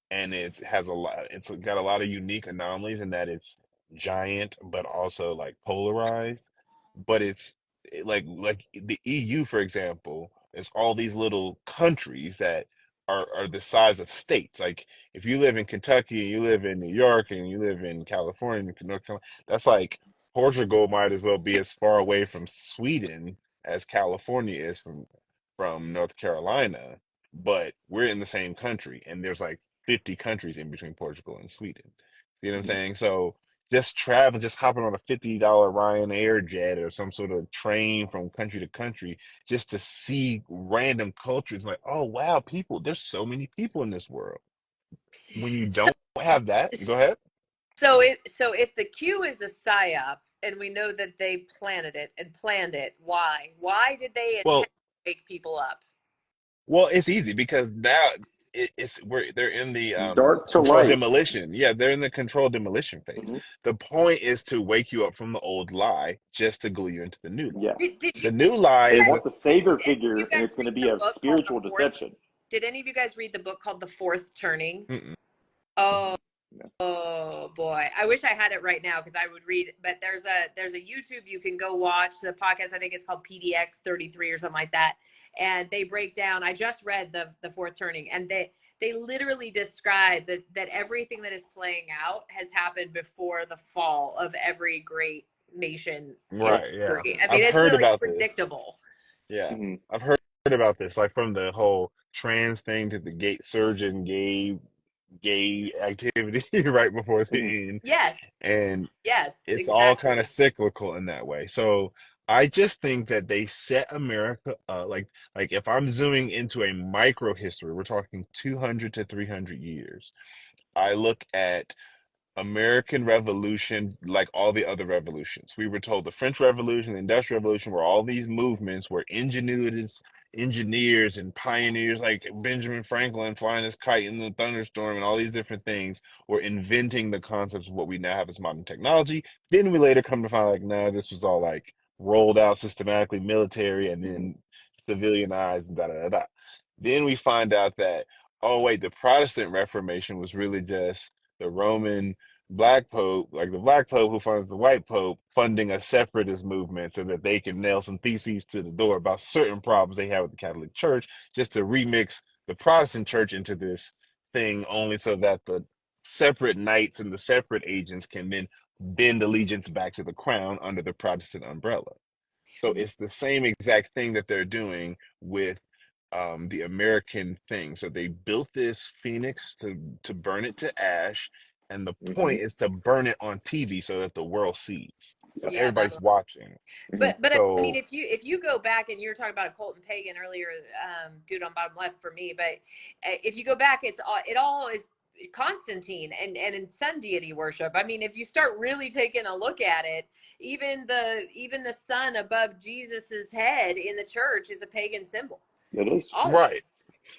and it has a lot. It's got a lot of unique anomalies in that it's giant, but also like polarized. But it's like the EU, for example, is all these little countries that are the size of states. Like if you live in Kentucky, and you live in New York, and you live in California, North Carolina, that's like Portugal might as well be as far away from Sweden as California is from North Carolina, but we're in the same country, and there's like 50 countries in between Portugal and Sweden. You know what I'm saying? So just traveling, just hopping on a $50 Ryanair jet or some sort of train from country to country just to see random cultures. Like, oh wow, people, there's so many people in this world. When you So, don't have that, go ahead. so if the Q is a psyop, and we know that they planted it and planned it, why? Why did they intend Well, to wake people up? well, it's easy because now they're in the Dark to controlled light. demolition. Yeah, they're in the controlled demolition phase. Hmm. The point is to wake you up from the old lie just to glue you into the new lie. Yeah. Did you The new lie They is want the savior did any of figure, you and guys it's going read to be the a book called spiritual The Fourth? deception. Did any of you guys read the book called The Fourth Turning? mm-mm. Oh, Yeah. oh boy. I wish I had it right now because I would read, but there's a YouTube you can go watch. The podcast, I think it's called PDX 33 or something like that. And they break down, I just read the Fourth Turning, and they literally describe that everything that is playing out has happened before the fall of every great nation in Right, yeah. history. I mean, I've it's heard literally about this. predictable. Yeah. Hmm. I've heard about this, like from the whole trans thing to the gay surgeon gay activity right before the Hmm. end. Yes, And yes, it's all kind of exactly. cyclical in that way. So I just think that they set America like if I'm zooming into a micro history, we're talking 200 to 300 years. I look at American Revolution, like all the other revolutions. We were told the French Revolution, the Industrial Revolution, were all these movements where ingenuities, engineers and pioneers like Benjamin Franklin flying his kite in the thunderstorm and all these different things were inventing the concepts of what we now have as modern technology. Then we later come to find like, no, this was all like rolled out systematically, military, and Hmm. then civilianized and da da da da. Then we find out that, oh wait, the Protestant Reformation was really just the Roman black pope, like the black pope who funds the white pope, funding a separatist movement so that they can nail some theses to the door about certain problems they have with the Catholic Church, just to remix the Protestant church into this thing, only so that the separate knights and the separate agents can then bend allegiance back to the crown under the Protestant umbrella. So Hmm. it's the same exact thing that they're doing with the American thing. So they built this phoenix to burn it to ash, and the Hmm. point is to burn it on TV so that the world sees, so Yep. Yeah, everybody's watching. Hmm. but I mean, So if you go back, and you were talking about Colton Pagan earlier, dude on bottom left for me, but if you go back, it all is Constantine and sun deity worship. I mean, if you start really taking a look at it, even the sun above Jesus's head in the church is a pagan symbol. It is. All of it. right,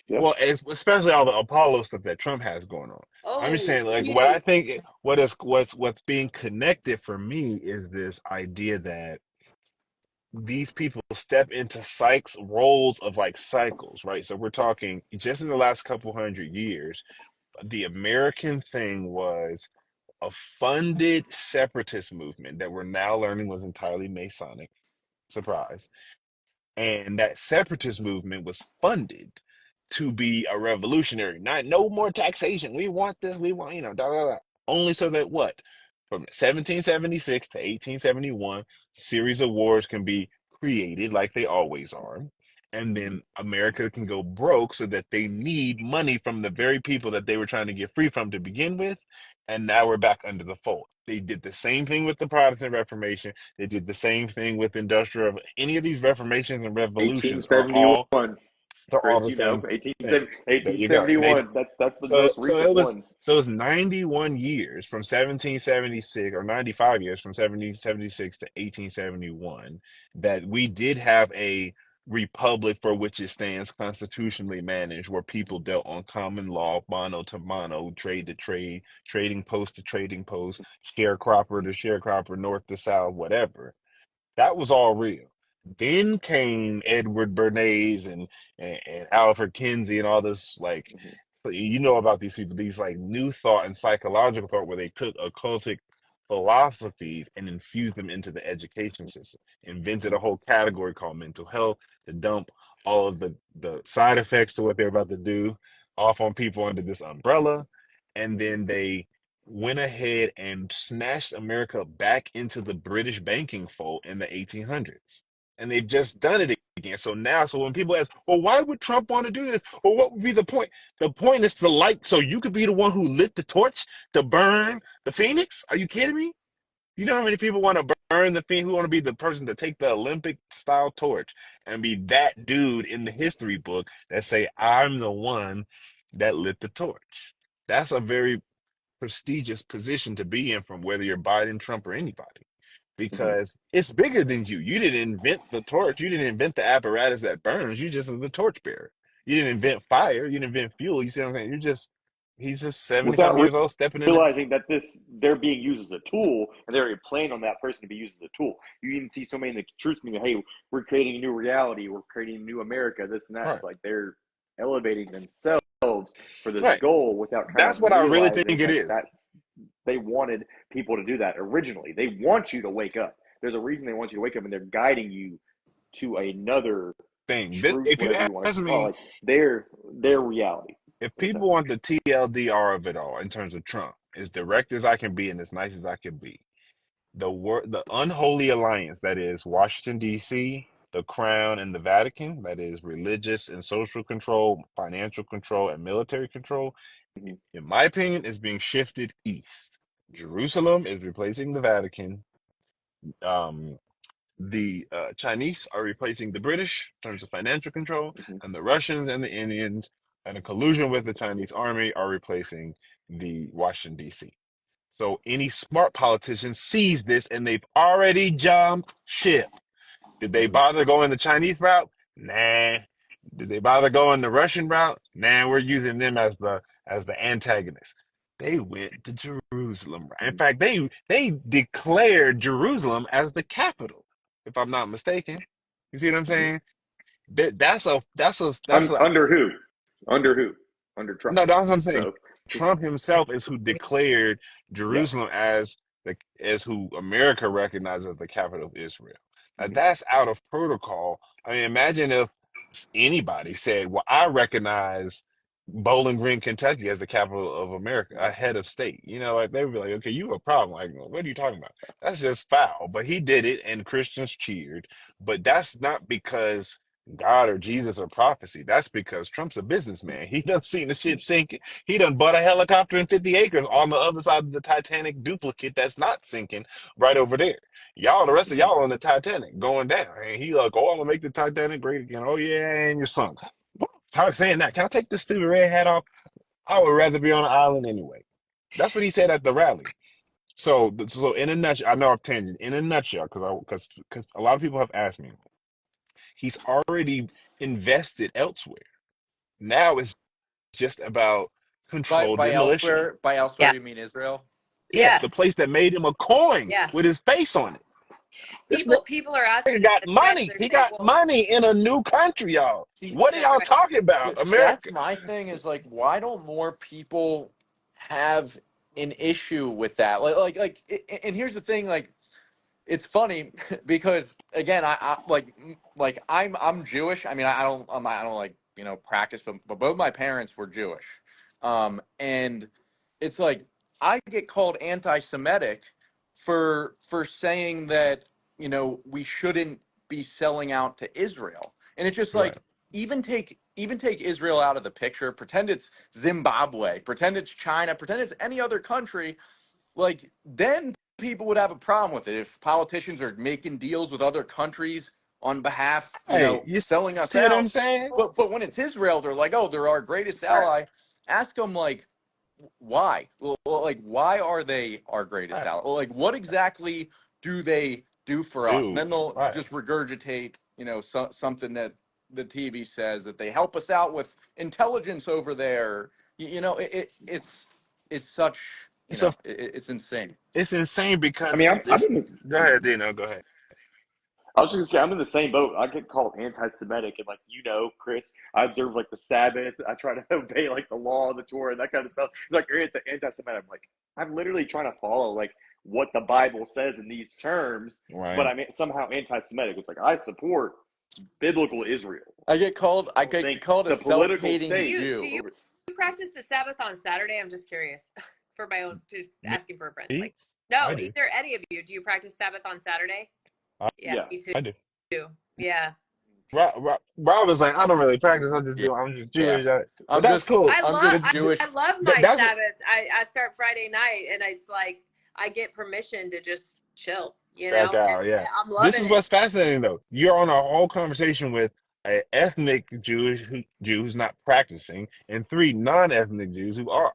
Yep. well, especially all the Apollo stuff that Trump has going on. I'm just Oh, saying, like what I huge. think, what's being connected for me is this idea that these people step into psychs roles of like cycles, right? So we're talking just in the last couple hundred years, the American thing was a funded separatist movement that we're now learning was entirely Masonic. Surprise. And that separatist movement was funded to be a revolutionary. Not no more taxation. We want this. We want, da da da. Only so that what? From 1776 to 1871, series of wars can be created like they always are. And Hmm. then America can go broke so that they need money from the very people that they were trying to get free from to begin with. And now we're back under the fold. They did the same thing with the Protestant Reformation. They did the same thing with industrial. Any of these reformations and revolutions are all 1871. they're all Chris, the you know, same thing. There you go. 1871. That's the So most recent one. it was 91 years from 1776 or 95 years from 1776 to 1871 that we did have a republic for which it stands constitutionally managed, where people dealt on common law, mano to mano, trade to trade, trading post to trading post, sharecropper to sharecropper, north to south, whatever. That was all real. Then came Edward Bernays and Alfred Kinsey and all this, like, Mhm. so you know about these people, these like new thought and psychological thought where they took occultic philosophies and infused them into the education system, invented a whole category called mental health to dump all of the side effects to what they're about to do off on people under this umbrella. And then they went ahead and snatched America back into the British banking fold in the 1800s. And they've just done it again. So now, so when people ask, well, why would Trump want to do this? Or what would be the point? The point is to light, so you could be the one who lit the torch to burn the Phoenix? Are you kidding me? You know how many people want to burn the Phoenix, who want to be the person to take the Olympic style torch and be that dude in the history book that say, I'm the one that lit the torch? That's a very prestigious position to be in, from whether you're Biden, Trump, or anybody, Mhm. because it's bigger than you. You didn't invent the torch. You didn't invent the apparatus that burns. You just are the torch bearer. You didn't invent fire. You didn't invent fuel. You see what I'm saying? He's just 70 Without something years old stepping in the. realizing that they're being used as a tool, and they're playing on that person to be used as a tool. You even see so many in the truth meaning, hey, we're creating a new reality, we're creating a new America, this and that. Right. It's like they're elevating themselves for this Right. goal without kind That's of what I really realizing think it that is. they wanted people to do that originally. They want you to wake up. There's a reason they want you to wake up, and they're guiding you to another Thing. truth, If you whatever you want ask to call it, me, like their reality, if in a people sense. want the TLDR of it all in terms of Trump, as direct as I can be and as nice as I can be, the unholy alliance that is Washington D.C., the Crown, and the Vatican, that is religious and social control, financial control, and military control, Mm-hmm. in my opinion, is being shifted east. Jerusalem is replacing the Vatican. Um, the Chinese are replacing the British in terms of financial control, Mm-hmm. and the Russians and the Indians, and in collusion with the Chinese army, are replacing the Washington D.C. So any smart politician sees this, and they've already jumped ship. Did they Mm-hmm. bother going the Chinese route? Nah. Did they bother going the Russian route? Nah, we're using them as the antagonist. They went to Jerusalem. In fact, they declared Jerusalem as the capital, if I'm not mistaken. You see what I'm Mm-hmm. saying? That's a Under who? Under who? Under Trump. No, that's what I'm saying. So, Trump himself is who declared yeah. Jerusalem as who America recognizes as the capital of Israel. Now Mm-hmm. that's out of protocol. I mean, imagine if anybody said, "Well, I recognize Bowling Green, Kentucky as the capital of America, a head of state." You know, like they would be like, "Okay, you have a problem." Like, what are you talking about? That's just foul. But he did it, and Christians cheered. But that's not because God or Jesus or prophecy. That's because Trump's a businessman. He done seen the ship sinking. He done bought a helicopter and 50 acres on the other side of the Titanic duplicate that's not sinking right over there. Y'all, the rest of Mm-hmm. y'all on the Titanic going down. And he like, oh, I'm gonna make the Titanic great again. Oh yeah, and you're sunk. Talk saying that. Can I take this stupid red hat off? I would rather be on an island anyway. That's what he said at the rally. So in a nutshell, I know I've tangent. In a nutshell, because a lot of people have asked me, he's already invested elsewhere. Now it's just about controlled demolition. By elsewhere Yeah. you mean Israel? Yes, Yeah. the place that made him a coin Yeah. with his face on it. This People are nigga asking in got the chat, money. they're He saying, got well, money in a new country, y'all. See, What are that's y'all right. talking about? that's America. my thing is like, why don't more people have an issue with that? And here's the thing, like, it's funny because again, I like I'm Jewish. I mean, I don't like practice, but both my parents were Jewish, and it's like I get called anti-Semitic for saying that we shouldn't be selling out to Israel, and it's just Right. like even take Israel out of the picture, pretend it's Zimbabwe, pretend it's China, pretend it's any other country, like then people would have a problem with it if politicians are making deals with other countries on behalf, Hey, you selling us see what I'm out. saying? But when it's Israel, they're like, oh, they're our greatest ally. Ask them like why? Like why are they our All greatest right. ally? Like what exactly do they do for us? And Dude. then they'll Right. just regurgitate, something that the TV says that they help us out with intelligence over there. It's such, So it's insane. it's insane I because mean, I'm this. in the, Go ahead, Dino. Go ahead. I was just gonna say I'm in the same boat. I get called anti-Semitic, and Chris, I observe like the Sabbath. I try to obey like the law of the Torah and that kind of stuff. Like you're anti-Semitic. I'm like, I'm literally trying to follow like what the Bible says in these terms, but Right. I'm somehow anti-Semitic. It's like I support biblical Israel. I get called I don't think a the political self-hating Do state you Jew. over. practice the Sabbath on Saturday? I'm just curious for my own, just asking for a friend. Me? Like, no, I do. either any of you. Do you practice Sabbath on Saturday? I, Yeah, Yeah. me too. I do. Yeah. Rob was like, I don't really practice. I just Yeah, do. I'm just yeah. Jewish. But that's cool. I I'm love just Jewish. I love my That's Sabbath. I start Friday night and it's like I get permission to just chill, back and out. Yeah. I'm This loving is it. what's fascinating, though. You're on a whole conversation with an ethnic Jew who's not practicing, and three non-ethnic Jews who are,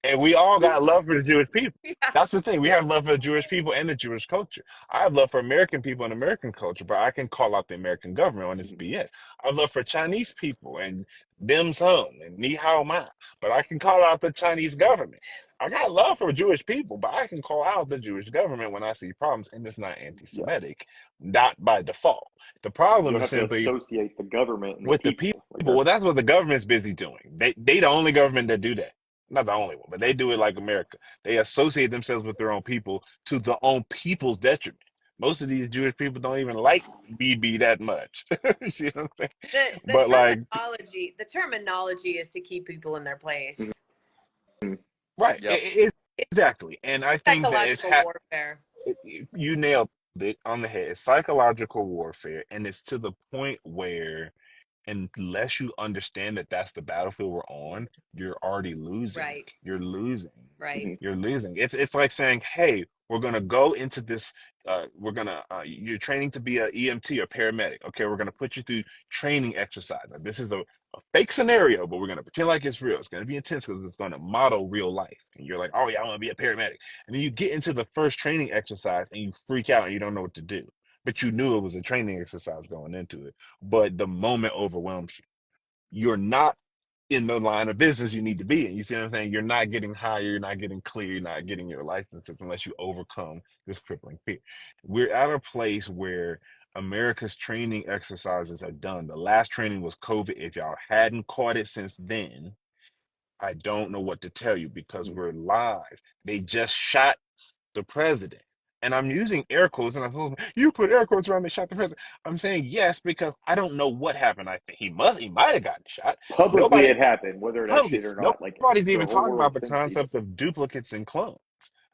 and we all got love for the Jewish people. Yeah. That's the thing. We have love for the Jewish people and the Jewish culture. I have love for American people and American culture, but I can call out the American government on this BS. I have love for Chinese people and dim sum and ni hao ma, but I can call out the Chinese government. I got love for Jewish people, but I can call out the Jewish government when I see problems, and it's not Yeah. anti-Semitic, not by default. The You problem don't is have to simply associate the government and the with the people. people. Like Well, that's that's what the government's busy doing. They the only government that do that. Not the only one, but they do it like America. They associate themselves with their own people to the own people's detriment. Most of these Jewish people don't even like BB that much. You see what I'm saying? The But like, terminology is to keep people in their place. right, Yep. It's exactly. And I think that psychological warfare. you nailed it on the head. It's psychological warfare, and it's to the point where unless you understand that that's the battlefield we're on, you're already losing. Right. You're losing. Right. You're losing. It's like saying, hey, we're gonna go into this. You're training to be a EMT or paramedic. Okay, we're gonna put you through training exercise. Like, this is a fake scenario, but we're gonna pretend like it's real. It's gonna be intense because it's gonna model real life. And you're like, oh yeah, I want to be a paramedic. And then you get into the first training exercise and you freak out and you don't know what to do. But you knew it was a training exercise going into it. But the moment overwhelms you. You're not in the line of business you need to be in. You see what I'm saying? You're not getting higher, you're not getting clear, you're not getting your license unless you overcome this crippling fear. We're at a place where America's training exercises are done. The last training was COVID. If y'all hadn't caught it since then, I don't know what to tell you because we're live. They just shot the president. And I'm using air quotes, and I told him, you put air quotes around they shot the president. I'm saying yes because I don't know what happened. I think he might have gotten shot. publicly Nobody it happened, whether it actually Publicly, did or not. Like nobody's the even whole talking about world the thinks he did. concept of duplicates and clones.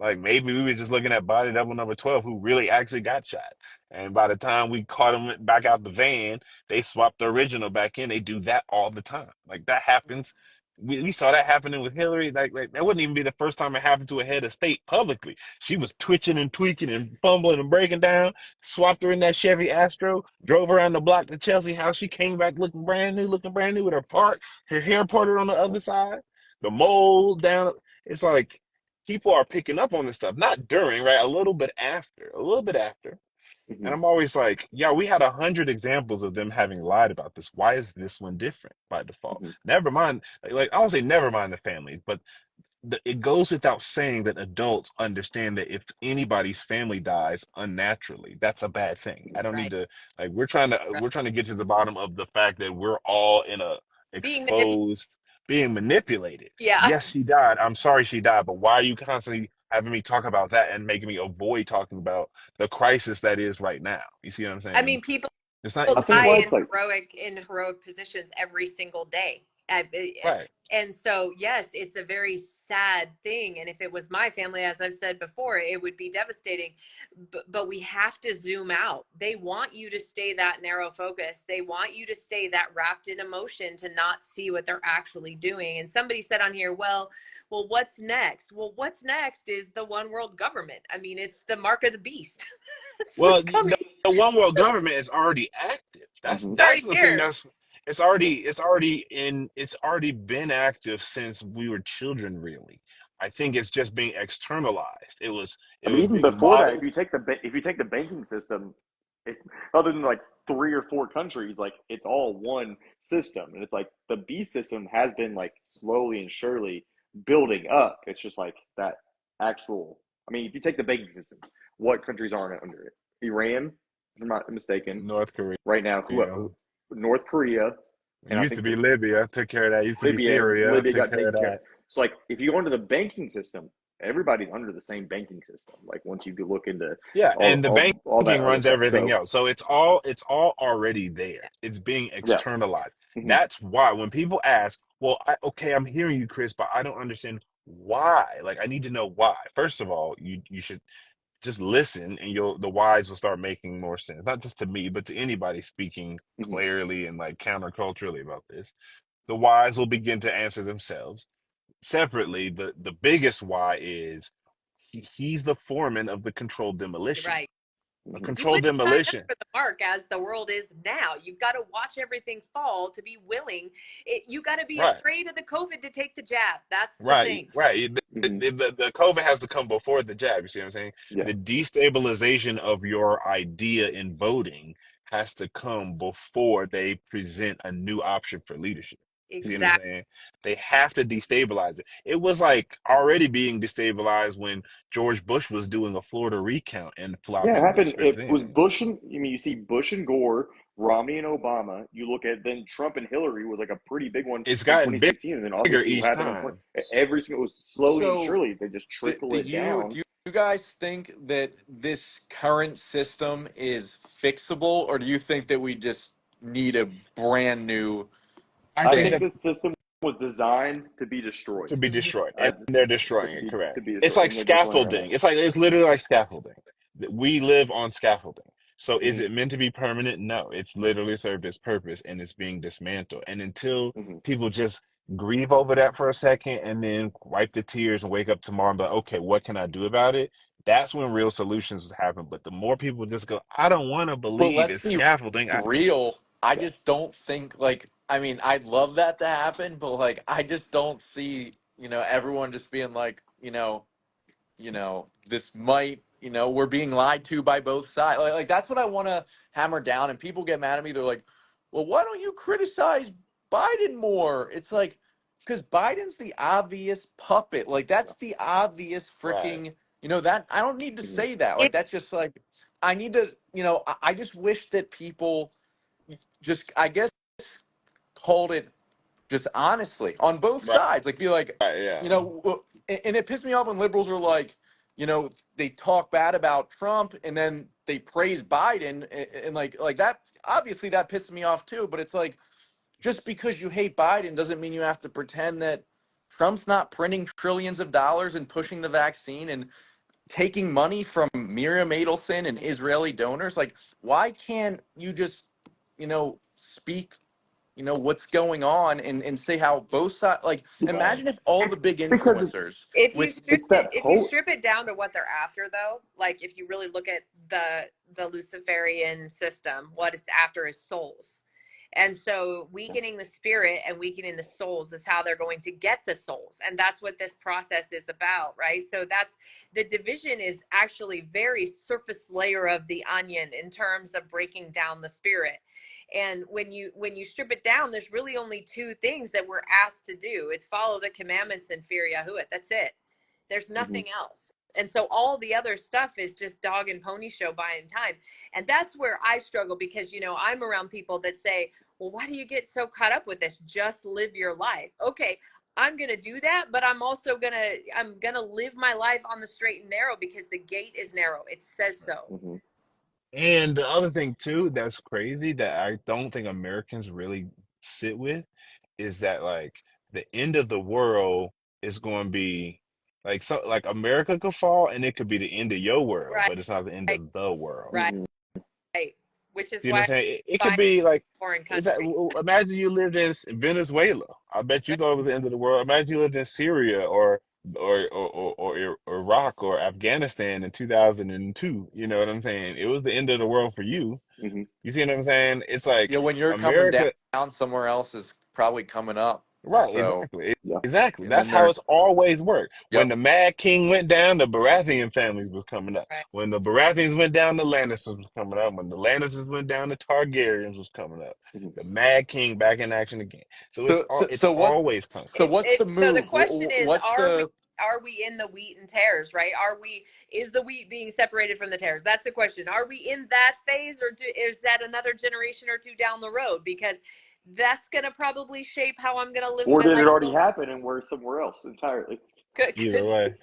Like maybe we were just looking at body double number 12 who really actually got shot. And by the time we caught him back out the van, they swapped the original back in. They do that all the time. Like that happens. We saw that happening with Hillary. Like that wouldn't even be the first time it happened to a head of state publicly. She was twitching and tweaking and fumbling and breaking down. Swapped her in that Chevy Astro, drove around the block to Chelsea House. She came back looking brand new with her hair parted on the other side, the mold down. It's like people are picking up on this stuff, not during, right? A little bit after. Mm-hmm. And I'm always like, yeah, we had 100 examples of them having lied about this. Why is this one different by default? Mm-hmm. Never mind. Like I don't say never mind the family, but it goes without saying that adults understand that if anybody's family dies unnaturally, that's a bad thing. I don't need to like we're trying to get to the bottom of the fact that we're all in a exposed being manipulated. Yeah. Yes, she died. I'm sorry she died, but why are you constantly having me talk about that and making me avoid talking about the crisis that is right now? You see what I'm saying? I mean, people it's not die it's like in heroic positions every single day. right. And so, yes, it's a very sad thing. And if it was my family, as I've said before, it would be devastating. But we have to zoom out. They want you to stay that narrow focus. They want you to stay that wrapped in emotion to not see what they're actually doing. And somebody said on here, well, what's next? Well, what's next is the one world government. I mean, it's the mark of the beast. Well, the one world government is already active. That's the thing. It's already been active since we were children. Really, I think it's just being externalized. It was even being before that, modeled. if you take the banking system, other than like 3 or 4 countries, like it's all one system, and it's like the beast system has been like slowly and surely building up. It's just like that actual. I mean, if you take the banking system, what countries aren't under it? Iran, if I'm not mistaken, North Korea. right now. North Korea, It and I used to think be Libya. Took care of that. Used to be Syria. Libya Took got care of taken care of. that. So like, if you go into the banking system, everybody's under the same banking system. Like once you look into Yeah, and the all that banking other runs stuff. everything So else. So it's all already there. It's being yeah. externalized. Mhm. That's why when people ask, well, okay, I'm hearing you, Chris, but I don't understand why. Like, I need to know why. First of all, you should just listen, and the whys will start making more sense. Not just to me, but to anybody speaking Mhm. clearly and like counterculturally about this. The whys will begin to answer themselves. Separately, the biggest why is he's the foreman of the controlled demolition. Right. A Mhm. You controlled wouldn't sign up demolition. for the mark as the world is now. You've got to watch everything fall to be willing. You got to be Right. afraid of the COVID to take the jab. That's the Right. thing. Right. Mhm. The COVID has to come before the jab. You see what I'm saying? Yeah. The destabilization of your idea in voting has to come before they present a new option for leadership. See what I'm Exactly. saying? They have to destabilize it. It was like already being destabilized when George Bush was doing a Florida recount and Yeah, it flopping the happened. script It was in. Bush and I mean, you see Bush and Gore, Romney and Obama. You look at then Trump and Hillary was like a pretty big one It's in gotten 2016, and then bigger obviously what each happened in time. every single, it was slowly and So surely they just trickle it down. do you guys think that this current system is fixable, or do you think that we just need a brand new I I think think thing? that this system was designed to be destroyed. to be destroyed, I, and they're destroying to it. be Correct. to be It's destroyed, like and they're destroying it right scaffolding. now. It's literally like scaffolding. We live on scaffolding. So is Mhm. it meant to be permanent? No, it's literally served its purpose and it's being dismantled. And until Mhm. people just grieve over that for a second and then wipe the tears and wake up tomorrow and be like, okay, what can I do about it? That's when real solutions happen. But the more people just go, I don't want to But believe let's it's be scaffolding. real. I Yeah. just don't think like I mean, I'd love that to happen, but like I just don't see, everyone just being like, this might, we're being lied to by both sides. Like that's what I want to hammer down. And people get mad at me. They're like, well, why don't you criticize Biden more? It's like, because Biden's the obvious puppet. Like Yeah. that's the obvious Right. freaking, that I don't need to Mhm. say that. If Like that's just like, I need to, I just wish that people just, I guess, called it just honestly on both Right. sides. Like, be like, Yeah. and it pissed me off when liberals are like, they talk bad about Trump and then they praise Biden and like that. Obviously, that pisses me off too. But it's like just because you hate Biden doesn't mean you have to pretend that Trump's not printing trillions of dollars and pushing the vaccine and taking money from Miriam Adelson and Israeli donors. Like, why can't you just, speak what's going on and say how both sides like Yeah. imagine if all It's the big because influencers if you with strip it's it that if you whole. strip it down to what they're after, though, like if you really look at the Luciferian system, what it's after is souls. And so weakening the spirit and weakening the souls is how they're going to get the souls. And that's what this process is about, right? So that's the division is actually very surface layer of the onion in terms of breaking down the spirit. And when you strip it down, there's really only two things that we're asked to do. It's follow the commandments and fear Yahuwah. That's it. There's Mhm. nothing else. And so all the other stuff is just dog and pony show buying time. And that's where I struggle because, I'm around people that say, well, why do you get so caught up with this? Just live your life. Okay, I'm going to do that, but I'm going to live my life on the straight and narrow because the gate is narrow. It says so. Mhm. And the other thing too that's crazy that I don't think Americans really sit with is that like the end of the world is going to be like America could fall and it could be the end of your world, Right, but it's not the end of the world. right, Mhm. right. Which is See what I'm why saying? It I could find be like foreign is that country. imagine you lived in Venezuela. I bet you thought it was the end of the world. Imagine you lived in Syria or Iraq or Afghanistan in 2002. You know what I'm saying? It was the end of the world for you. Mhm. You see what I'm saying? It's like when you're coming America, down somewhere else is probably coming up, right? so Exactly. Exactly. And then That's how they're, it's always worked. When yep. the Mad King went down, the Baratheon families was coming up. Right. When the Baratheons went down, the Lannisters was coming up. When the Lannisters went down, the Targaryens was coming up. Mhm. The Mad King back in action again. So So, so, it's so what's, always so constant. what's the So the move? question is, What's the, are we in the wheat and tares, right? Is the wheat being separated from the tares? That's the question. Are we in that phase, or is that another generation or two down the road? Because that's going to probably shape how I'm going to live Or my did it life. already happen and we're somewhere else entirely? Either Good. way.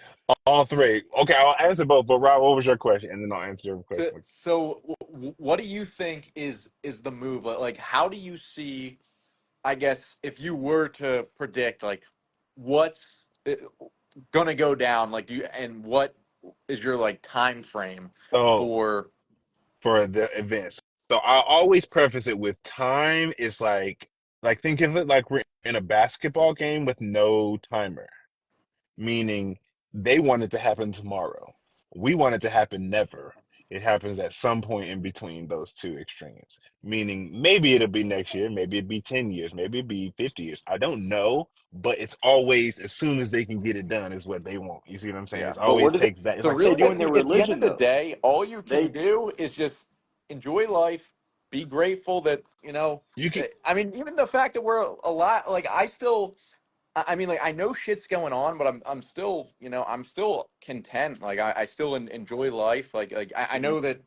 All three. Okay, I'll answer both, but Rob, what was your question? And then I'll answer your so, question. so what do you think is the move? Like, how do you see, I guess, if you were to predict, like, what's gonna go down, like, and what is your like time frame So for? for the events. So I always preface it with time is like think of it like we're in a basketball game with no timer, meaning they want it to happen tomorrow. We want it to happen never. It happens at some point in between those two extremes. Meaning maybe it'll be next year, maybe it'll be 10 years, maybe it'll be 50 years. I don't know, but it's always as soon as they can get it done is what they want. You see what I'm saying? Yeah. It But what always do takes that. It's So like they really, do sport. in their at the end religion of the though? day, all you can They do is just enjoy life, be grateful that, You can I mean, even the fact that we're alive, like I mean, like I know shit's going on, but I'm still, I'm still content. Like I still enjoy life. Like I Mhm. know that,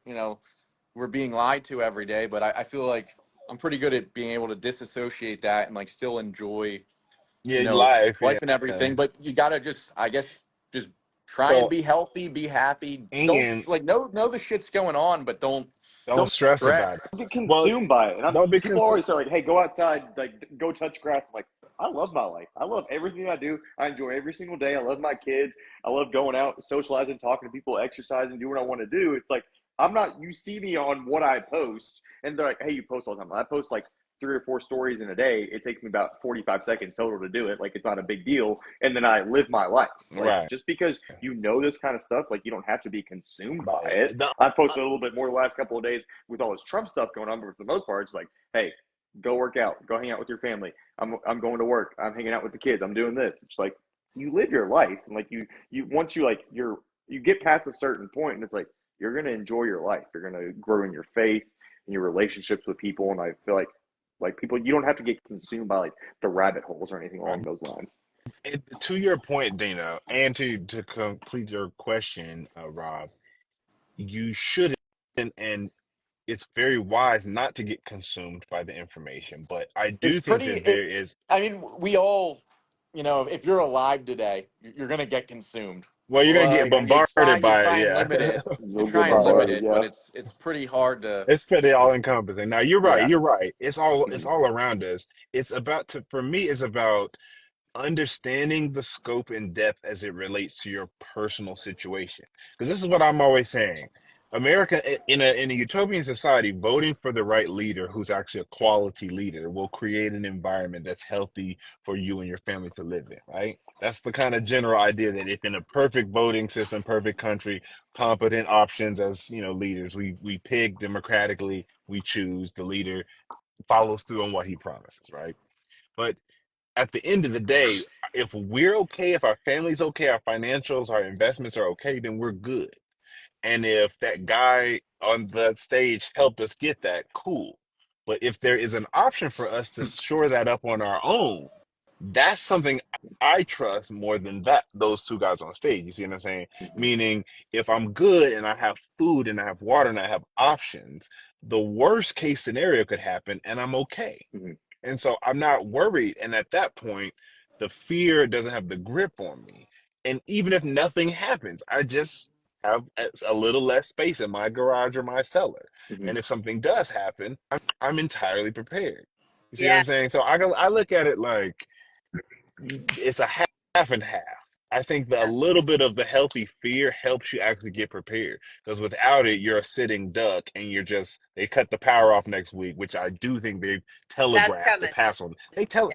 we're being lied to every day, but I feel like I'm pretty good at being able to disassociate that and like still enjoy, yeah, life, life yeah. and everything. But you gotta just, I guess, just try and So be healthy, be happy. Don't and like know the shit's going on, but don't don't don't stress stress. about it. get Well, consumed by it. And don't be people concerned. always say like, "Hey, go outside, like go touch grass." I'm like, I love my life. I love everything I do. I enjoy every single day. I love my kids. I love going out, socializing, talking to people, exercising, doing what I want to do. It's like I'm not. You see me on what I post, and they're like, "Hey, you post all the time." I post like 3 or 4 stories in a day. It takes me about 45 seconds total to do it. Like it's not a big deal. And then I live my life. Like Right. just because you know this kind of stuff, like you don't have to be consumed By by it. it. I posted a little bit more the last couple of days with all this Trump stuff going on, but for the most part, it's like, hey, go work out, go hang out with your family. I'm going to work. I'm hanging out with the kids. I'm doing this. It's like you live your life, and like you once you like you get past a certain point, and it's like you're gonna enjoy your life. You're gonna grow in your faith and your relationships with people, and I feel like people you don't have to get consumed by like the rabbit holes or anything along those lines. To your point, Dana, and to complete your question, Rob, you shouldn't, and it's very wise not to get consumed by the information. But I It's do think pretty. that there is, I mean, we all, if you're alive today, you're gonna get consumed. well, you're gonna get Like bombarded you by try it, and yeah. limit it. You You'll try get and limit Bombarded. bombarded, it, but yeah. it's pretty hard to. It's pretty all encompassing. Now you're right. Yeah. You're right. It's Mhm. all around us. It's about to for me. It's about understanding the scope and depth as it relates to your personal situation. Because this is what I'm always saying. America in a utopian society, voting for the right leader who's actually a quality leader will create an environment that's healthy for you and your family to live in, right? That's the kind of general idea that if in a perfect voting system, perfect country, competent options as leaders, we pick democratically, we choose the leader, follows through on what he promises, right? But at the end of the day, if we're okay, if our family's okay, our financials, our investments are okay, then we're good. And if that guy on the stage helped us get that, cool. But if there is an option for us to shore that up on our own, that's something I trust more than those two guys on stage. You see what I'm saying? Mhm. Meaning, if I'm good and I have food and I have water and I have options, the worst case scenario could happen and I'm okay. Mhm. And so I'm not worried. And at that point, the fear doesn't have the grip on me. And even if nothing happens, I just have a little less space in my garage or my cellar. Mhm. And if something does happen, I'm entirely prepared. You see what Yeah, I'm saying? So I look at it like it's a half and half. I think that a yeah. little bit of the healthy fear helps you actually get prepared. Because without it, you're a sitting duck and they cut the power off next week, which I do think they That's telegraph the coming. pass on. Yeah.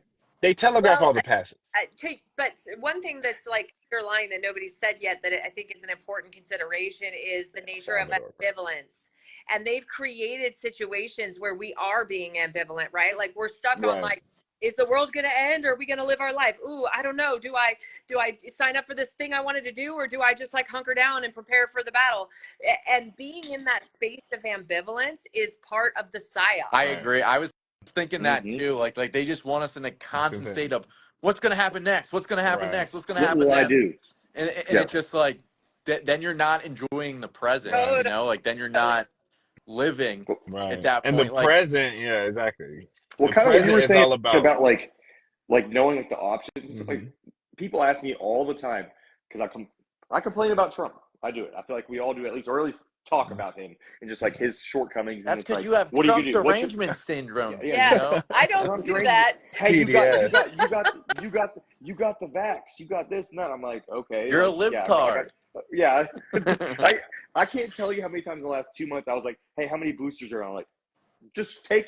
They telegraph Well, all the passes. but one thing that's like underlying that nobody said yet that I think is an important consideration is the nature of Salvador. ambivalence. And they've created situations where we are being ambivalent, right? Like we're stuck on Right. like is the world going to end, or are we going to live our life? Ooh, I don't know. Do I sign up for this thing I wanted to do, or do I just like hunker down and prepare for the battle? And being in that space of ambivalence is part of the psyop. I Right. agree. I was thinking that Mm-hmm. too. Like they just want us in a That's the constant thing. state of what's going to happen next? What's going to happen Right. next? What's going to What happen will I next? do? And Yeah. it's just like then you're not enjoying the present, Right. you know? Like then you're not living Well, at Right. that And the point. Like present, yeah, exactly. well, The kind of what you present were is saying all about. about like knowing like the options. Like Hmm. people ask me all the time because I complain about Trump. I do it. I feel like we all do at least, or at least talk about him and just like his shortcomings. And that's it's because like, you have what are you Trump gonna do? What's your derangement yeah, syndrome, yeah, you Yeah, know? I don't Trump do derangement? that. Hey, TDS. you got the vax. You got this and that. I'm like, okay, You're a like yeah, I got libtard. yeah. I can't tell you how many times in the last 2 months I was like, hey, how many boosters are on? Like, just take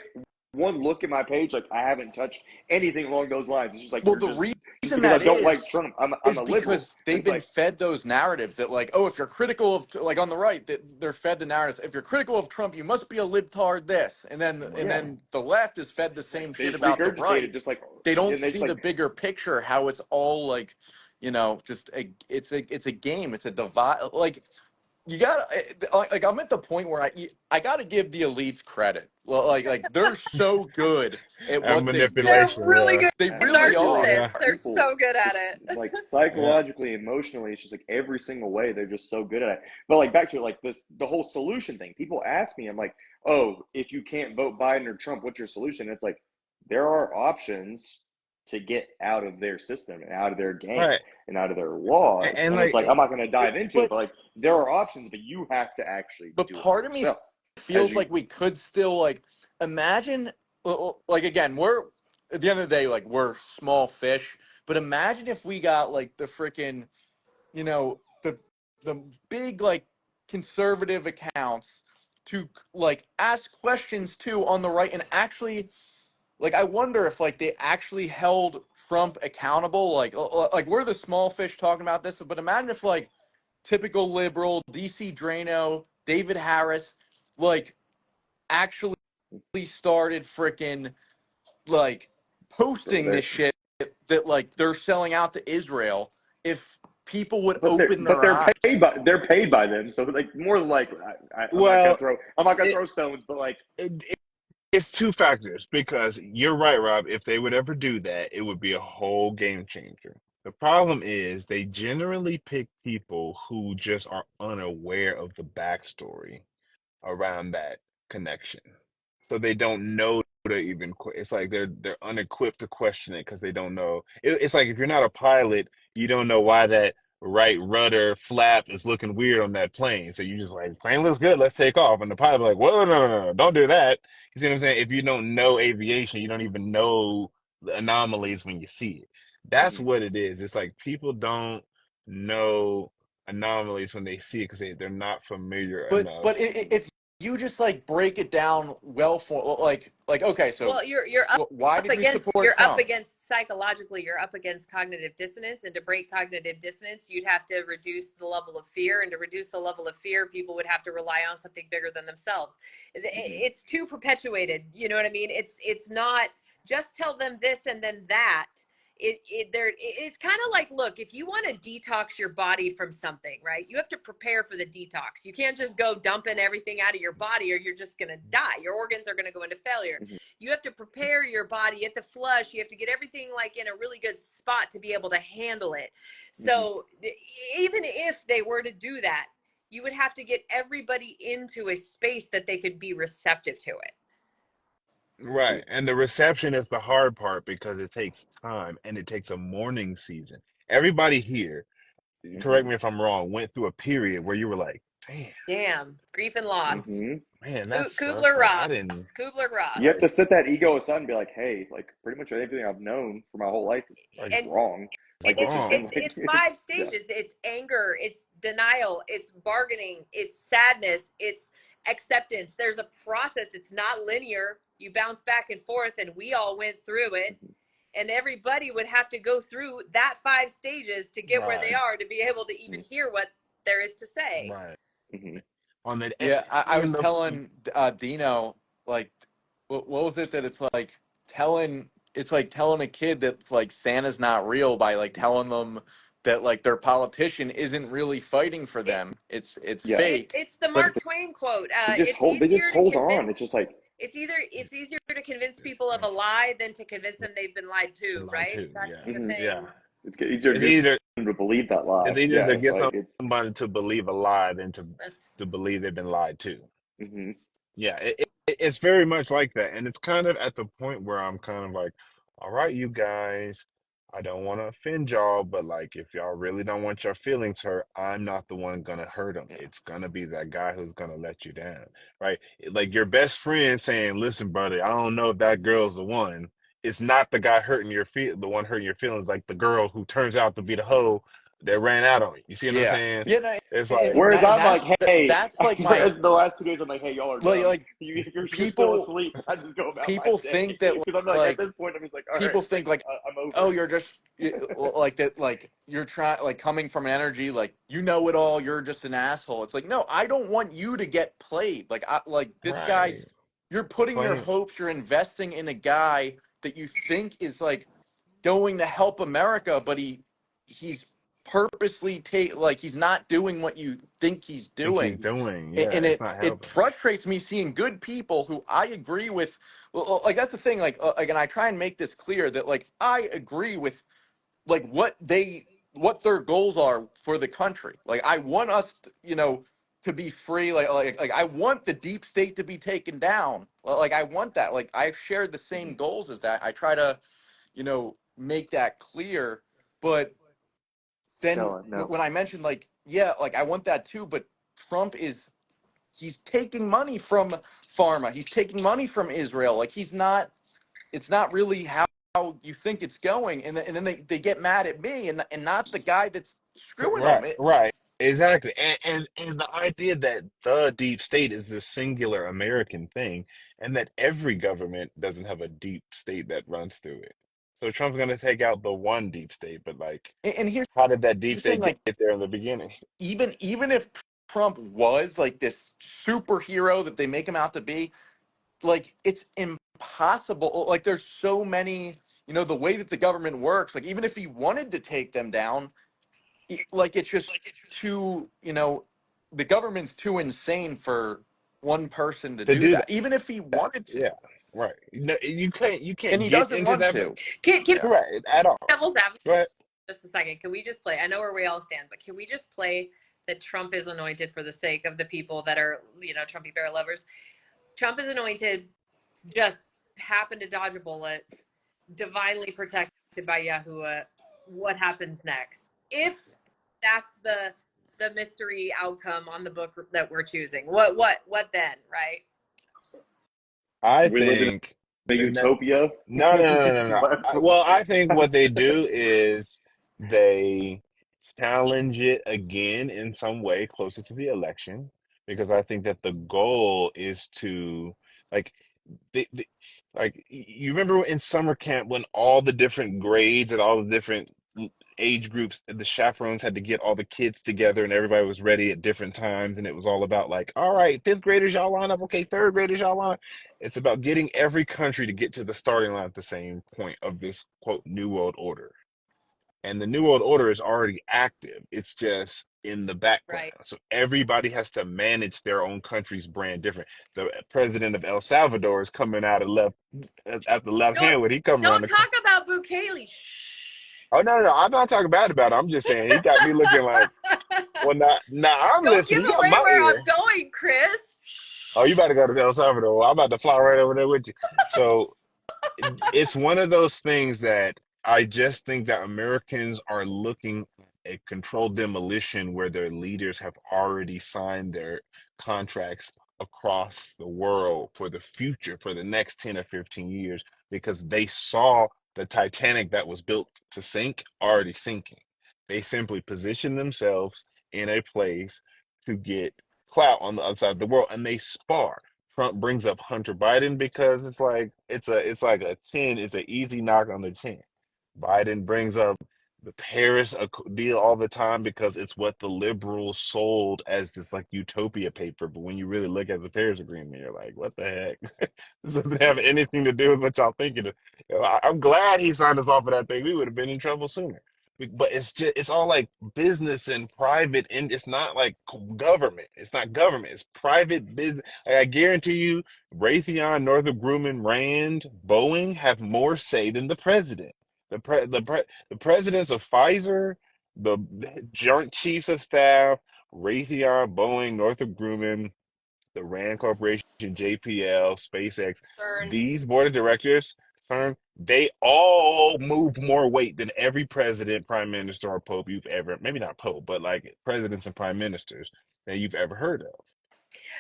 one look at my page. Like I haven't touched anything along those lines. It's just like Well, you're the just reason because I that don't like Trump. I'm is a liberal. because And they've it's been like, fed those narratives that like, oh, if you're critical of like on the right, that they're fed the narratives. If you're critical of Trump, you must be a libtard this. And yeah, then the left is fed the same they shit just about the regurgitate right. it, just like, They don't and they just see the like, bigger picture, how it's all like, just it's a game. It's a divide. Like you got like I'm at the point where I got to give the elites credit. Well, like they're so good at And what they They're do. manipulation, really yeah. good They really especially like are. narcissists. Yeah. They're people, so good at just it. like Yeah. psychologically, emotionally, it's just like every single way they're just so good at it. But like back to like this, the whole solution thing. People ask me, I'm like, oh, if you can't vote Biden or Trump, what's your solution? And it's like there are options to get out of their system and out of their game Right. and out of their laws. And And it's like like I'm not going to dive into it, But but like there are options, but you have to actually but do it for part of me yourself. As feels you, like we could still like imagine like again we're at the end of the day like we're small fish, but imagine if we got like the freaking the big like conservative accounts to like ask questions too on the right and actually like I wonder if like they actually held Trump accountable like we're the small fish talking about this, but imagine if like typical liberal DC Drano David Harris like actually started freaking like posting they're, this shit that like they're selling out to Israel if people would but open their they're eyes. they're paid by them, so like more than likely, well, I'm not gonna it, throw stones, but like it's two factors because you're right, Rob. If they would ever do that, it would be a whole game changer. The problem is they generally pick people who just are unaware of the backstory around that connection. So they don't know to even it's like they're unequipped to question it because they don't know. It's like if you're not a pilot, you don't know why that right rudder flap is looking weird on that plane. So you just like plane looks good, let's take off. And the pilot like, whoa, no, don't do that. You see what I'm saying? If you don't know aviation, you don't even know the anomalies when you see it. That's mhm, what it is. It's like people don't know anomalies when they see it because they're not familiar But enough. if you just like break it down well for like okay, so Well, you're why up did you against support Trump? psychologically, you're up against cognitive dissonance, and to break cognitive dissonance, you'd have to reduce the level of fear, and to reduce the level of fear, people would have to rely on something bigger than themselves. mhm, It's too perpetuated. You know what I mean? It's not just tell them this and then that. It's kind of like, look, if you want to detox your body from something, right, you have to prepare for the detox. You can't just go dumping everything out of your body or you're just going to die. Your organs are going to go into failure. mhm, You have to prepare your body. You have to flush. You have to get everything like in a really good spot to be able to handle it. mhm, So even if they were to do that, you would have to get everybody into a space that they could be receptive to it. Right. And the reception is the hard part because it takes time and it takes a mourning season. Everybody here, mhm, correct me if I'm wrong, went through a period where you were like, damn, Damn, grief and loss. mhm. man, that sucks. Kubler Like I Ross. didn't Kubler You have Ross. to set that ego aside and be like, hey, like pretty much everything I've known for my whole life is like And wrong. it's Like, and let's just and wrong. like, it's five yeah, stages. It's anger, it's denial, it's bargaining, it's sadness, it's acceptance. There's a process. It's not linear. You bounce back and forth, and we all went through it. mhm, And everybody would have to go through that five stages to get where they Right. are to be able to even hear what there is to say. Right. mhm, On the Yeah, I was and the telling Dino like what was it that it's like telling it's like telling a kid that like Santa's not real by like telling them that like their politician isn't really fighting for It, them. It's Yeah, fake. it's the But Mark Twain quote. they just hold on. It's just like It's easier to convince people of a lie than to convince them they've been lied And to, lie right? too. That's Yeah, the mhm, yeah. thing. it's easier to It's get either them to believe that lie. it's easier Yeah, to it's get like it's somebody to believe a lie than That's to believe they've been lied to. mhm. Yeah, it's very much like that. And it's kind of at the point where I'm kind of like, all right, you guys, I don't want to offend y'all, but like, if y'all really don't want your feelings hurt, I'm not the one gonna hurt them. yeah, It's gonna be that guy who's gonna let you down, right? Like your best friend saying, listen, buddy, I don't know if that girl's the one. It's not the guy hurting the one hurting your feelings, like the girl who turns out to be the hoe that ran out on you. You see what I'm yeah, saying? yeah. No, It's like, Whereas I'm like, that's hey, that's like my whereas the last 2 days I'm like, hey, y'all are dumb. like You're still people asleep. I just go about my people day think that because I'm like at like this point I'm just like, all right, people think like, I'm over oh, it. you're just like that, like you're trying, like coming from an energy, like you know it all, you're just an asshole. It's like, no, I don't want you to get played. Like, like this right, guy's, you're putting your plain, hopes, you're investing in a guy that you think is like going to help America, but he's purposely like he's not doing what you think he's think he's doing. doing. And Yeah, it's not it helping. frustrates me seeing good people who I agree with. Well, like that's the thing. Like, and I try and make this clear that like I agree with like what their goals are for the country. Like I want us, to be free. Like I want the deep state to be taken down. Like I want that. Like I've shared the same Mhm. goals as that. I try to, make that clear. But then No, no. when I mentioned like, yeah, like I want that too, but Trump is he's taking money from pharma. He's taking money from Israel. Like he's not. It's not really how you think it's going, and then they get mad at me and not the guy that's screwing Right, them. right. Exactly. And the idea that the deep state is this singular American thing and that every government doesn't have a deep state that runs through it. So Trump's gonna take out the one deep state, but like And here's how did that deep the thing, state get like there in the beginning? even if Trump was like this superhero that they make him out to be, like it's impossible. Like there's so many, the way that the government works. Like even if he wanted to take them down, like it's just too, the government's too insane for one person to To do do that, even if he that. wanted to, Yeah, right. No, you and can't he get doesn't into want that. to. can Yeah. Correct at all. devil's advocate Go ahead. just a second. Can we just play? I know where we all stand, but can we just play that Trump is anointed for the sake of the people that are, Trumpy bear lovers? Trump is anointed, just happened to dodge a bullet, divinely protected by Yahuwah. What happens next? If that's the mystery outcome on the book that we're choosing, what then, right? I We live in think a that utopia. no, no, no, no, no, no. What- Well, I think what they do is they challenge it again in some way closer to the election because I think that the goal is to like they like you remember in summer camp when all the different grades and all the different age groups the chaperones had to get all the kids together and everybody was ready at different times and it was all about like all right fifth graders y'all line up okay third graders y'all line up. It's about getting every country to get to the starting line at the same point of this quote new world order, and the new world order is already active. It's just in the background. Right. So everybody has to manage their own country's brand different. The president of El Salvador is coming out of left at the left Don't hand when he come around don't the corner. talk about Bukele. Shh. Oh no, no, no, I'm not talking bad about it. I'm just saying he got me looking like, well, now I'm Don't give listening. You got away my where I'm ear. going, Chris. Oh, you about to go to El Salvador? Well, I'm about to fly right over there with you. So it's one of those things that I just think that Americans are looking at a controlled demolition where their leaders have already signed their contracts across the world for the future, for the next 10 or 15 years, because they saw the Titanic that was built to sink already sinking. They simply position themselves in a place to get clout on the other side of the world and they spar. Trump brings up Hunter Biden because it's like a chin, it's an easy knock on the chin. Biden brings up the Paris deal all the time because it's what the liberals sold as this like utopia paper. But when you really look at the Paris Agreement, you're like, what the heck? This doesn't have anything to do with what y'all thinking. I'm glad he signed us off of that thing. We would have been in trouble sooner. But it's all like business and private, and it's not like government. It's not government. It's private business. Like, I guarantee you, Raytheon, Northrop Grumman, Rand, Boeing have more say than the president. The presidents of Pfizer, the Joint Chiefs of Staff, Raytheon, Boeing, Northrop Grumman, the Rand Corporation, JPL, SpaceX, Burn. these board of directors, they all move more weight than every president, prime minister, or pope you've ever, maybe not pope, but like presidents and prime ministers that you've ever heard of.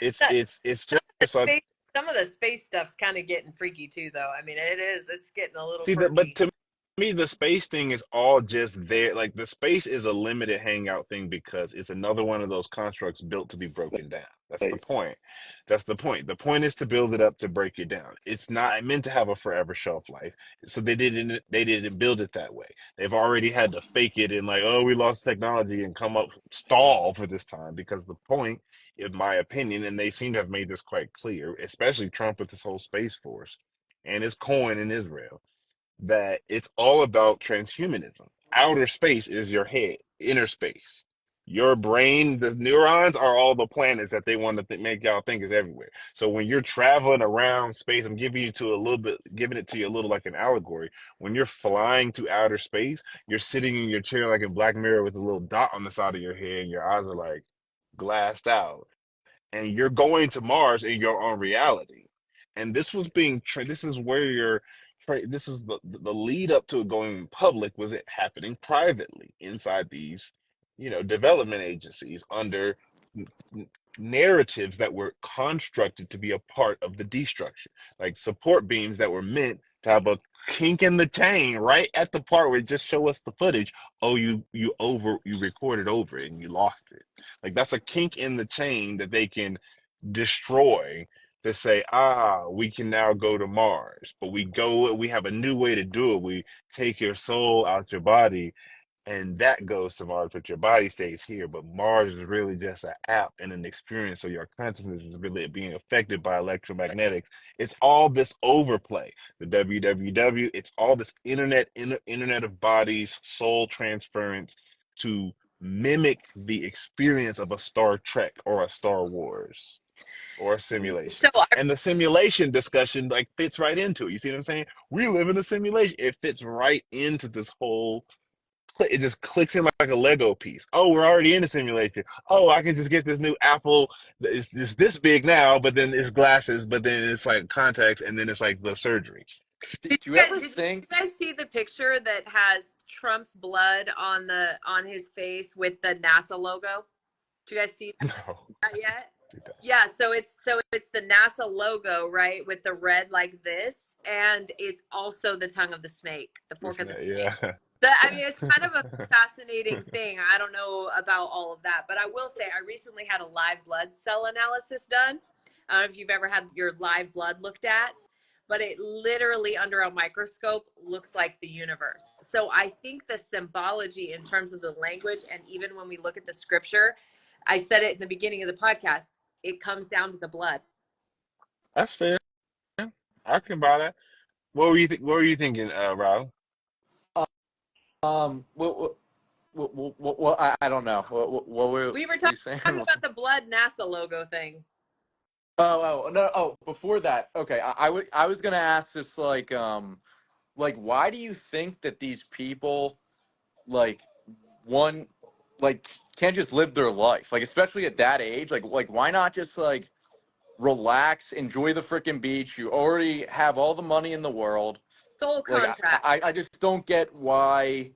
It's That- it's it's Some of the just like, space, some of the space stuff's kind of getting freaky too, though. I mean, it is. It's getting a little see that, but quirky. to me, the space thing is all just there. Like the space is a limited hangout thing because it's another one of those constructs built to be broken down. That's the Space. point. That's the point. The point is to build it up to break it down. It's not meant to have a forever shelf life. So they didn't build it that way. They've already had to fake it and like, oh, we lost technology and come up stall for this time because the point, in my opinion, and they seem to have made this quite clear, especially Trump with this whole Space Force and his coin in Israel, that it's all about transhumanism. Outer space is your head, inner space. Your brain, the neurons are all the planets that they want to make y'all think is everywhere. So when you're traveling around space, I'm giving it to you a little like an allegory. When you're flying to outer space, you're sitting in your chair like in Black Mirror with a little dot on the side of your head, and your eyes are like glassed out, and you're going to Mars in your own reality. And this is where this is the lead up to it going public. Was it happening privately inside these, development agencies under narratives that were constructed to be a part of the destruction, like support beams that were meant to have a kink in the chain right at the part where it just show us the footage. Oh, you recorded over it and you lost it. Like that's a kink in the chain that they can destroy to say, we can now go to Mars. But we have a new way to do it. We take your soul out your body and that goes to Mars, but your body stays here. But Mars is really just an app and an experience. So your consciousness is really being affected by electromagnetics. It's all this overplay. The WWW, it's all this internet of bodies, soul transference to mimic the experience of a Star Trek or a Star Wars or a simulation. So I, And the simulation discussion like fits right into it. You see what I'm saying? We live in a simulation. It fits right into this whole, it just clicks in like a Lego piece. Oh, we're already in a simulation. Oh, I can just get this new Apple. It's this big now, but then it's glasses, but then it's like contacts, and then it's like the surgery. Do did you you guys, ever did you think? guys see the picture that has Trump's blood on his face with the NASA logo? Did you guys see No. that yet? Yeah, so it's the NASA logo, right, with the red like this, and it's also the tongue of the snake, the fork of the snake. Yeah. I mean, it's kind of a fascinating thing. I don't know about all of that, but I will say I recently had a live blood cell analysis done. I don't know if you've ever had your live blood looked at, but it literally under a microscope looks like the universe. So I think the symbology in terms of the language, and even when we look at the scripture, I said it in the beginning of the podcast, it comes down to the blood. That's fair. I can buy that. What were you thinking, Rob? Well, I don't know. What were We were you saying? talking about the blood NASA logo thing. Oh, no. Oh, before that, okay. I was gonna ask this like why do you think that these people like one like can't just live their life, like especially at that age, like why not just like relax, enjoy the freaking beach? You already have all the money in the world. Soul Like contract. I just don't get why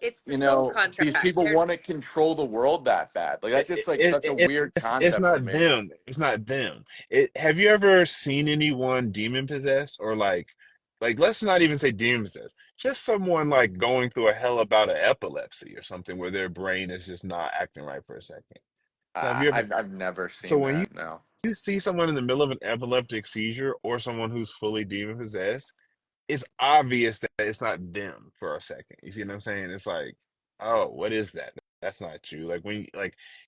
It's the soul these contract. people want to control the world that bad. Like that's just like such a weird It's concept to not me. them. It's not them. Have you ever seen anyone demon possessed or like let's not even say demon possessed, just someone like going through a hell about an epilepsy or something where their brain is just not acting right for a second. So have you ever? I've never So seen when that. No. you see someone in the middle of an epileptic seizure or someone who's fully demon possessed, it's obvious that it's not them for a second. You see what I'm saying? It's like, oh, what is that? That's not you. Like when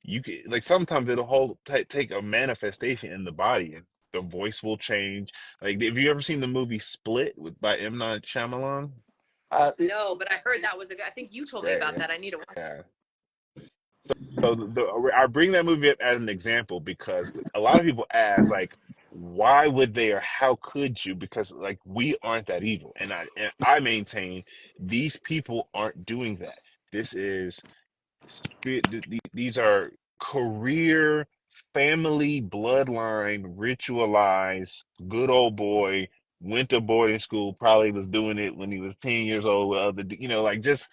you can, like sometimes it'll take a manifestation in the body, and the voice will change. Like, have you ever seen the movie Split by M. Night Shyamalan? No, but I heard that was a good. I think you told me Great, about that. I need to watch. yeah. So I bring that movie up as an example because a lot of people ask, like, why would they or how could you? Because like we aren't that evil, and I maintain these people aren't doing that. This is these are career, family, bloodline, ritualized, good old boy, went to boarding school, probably was doing it when he was 10 years old with other, like just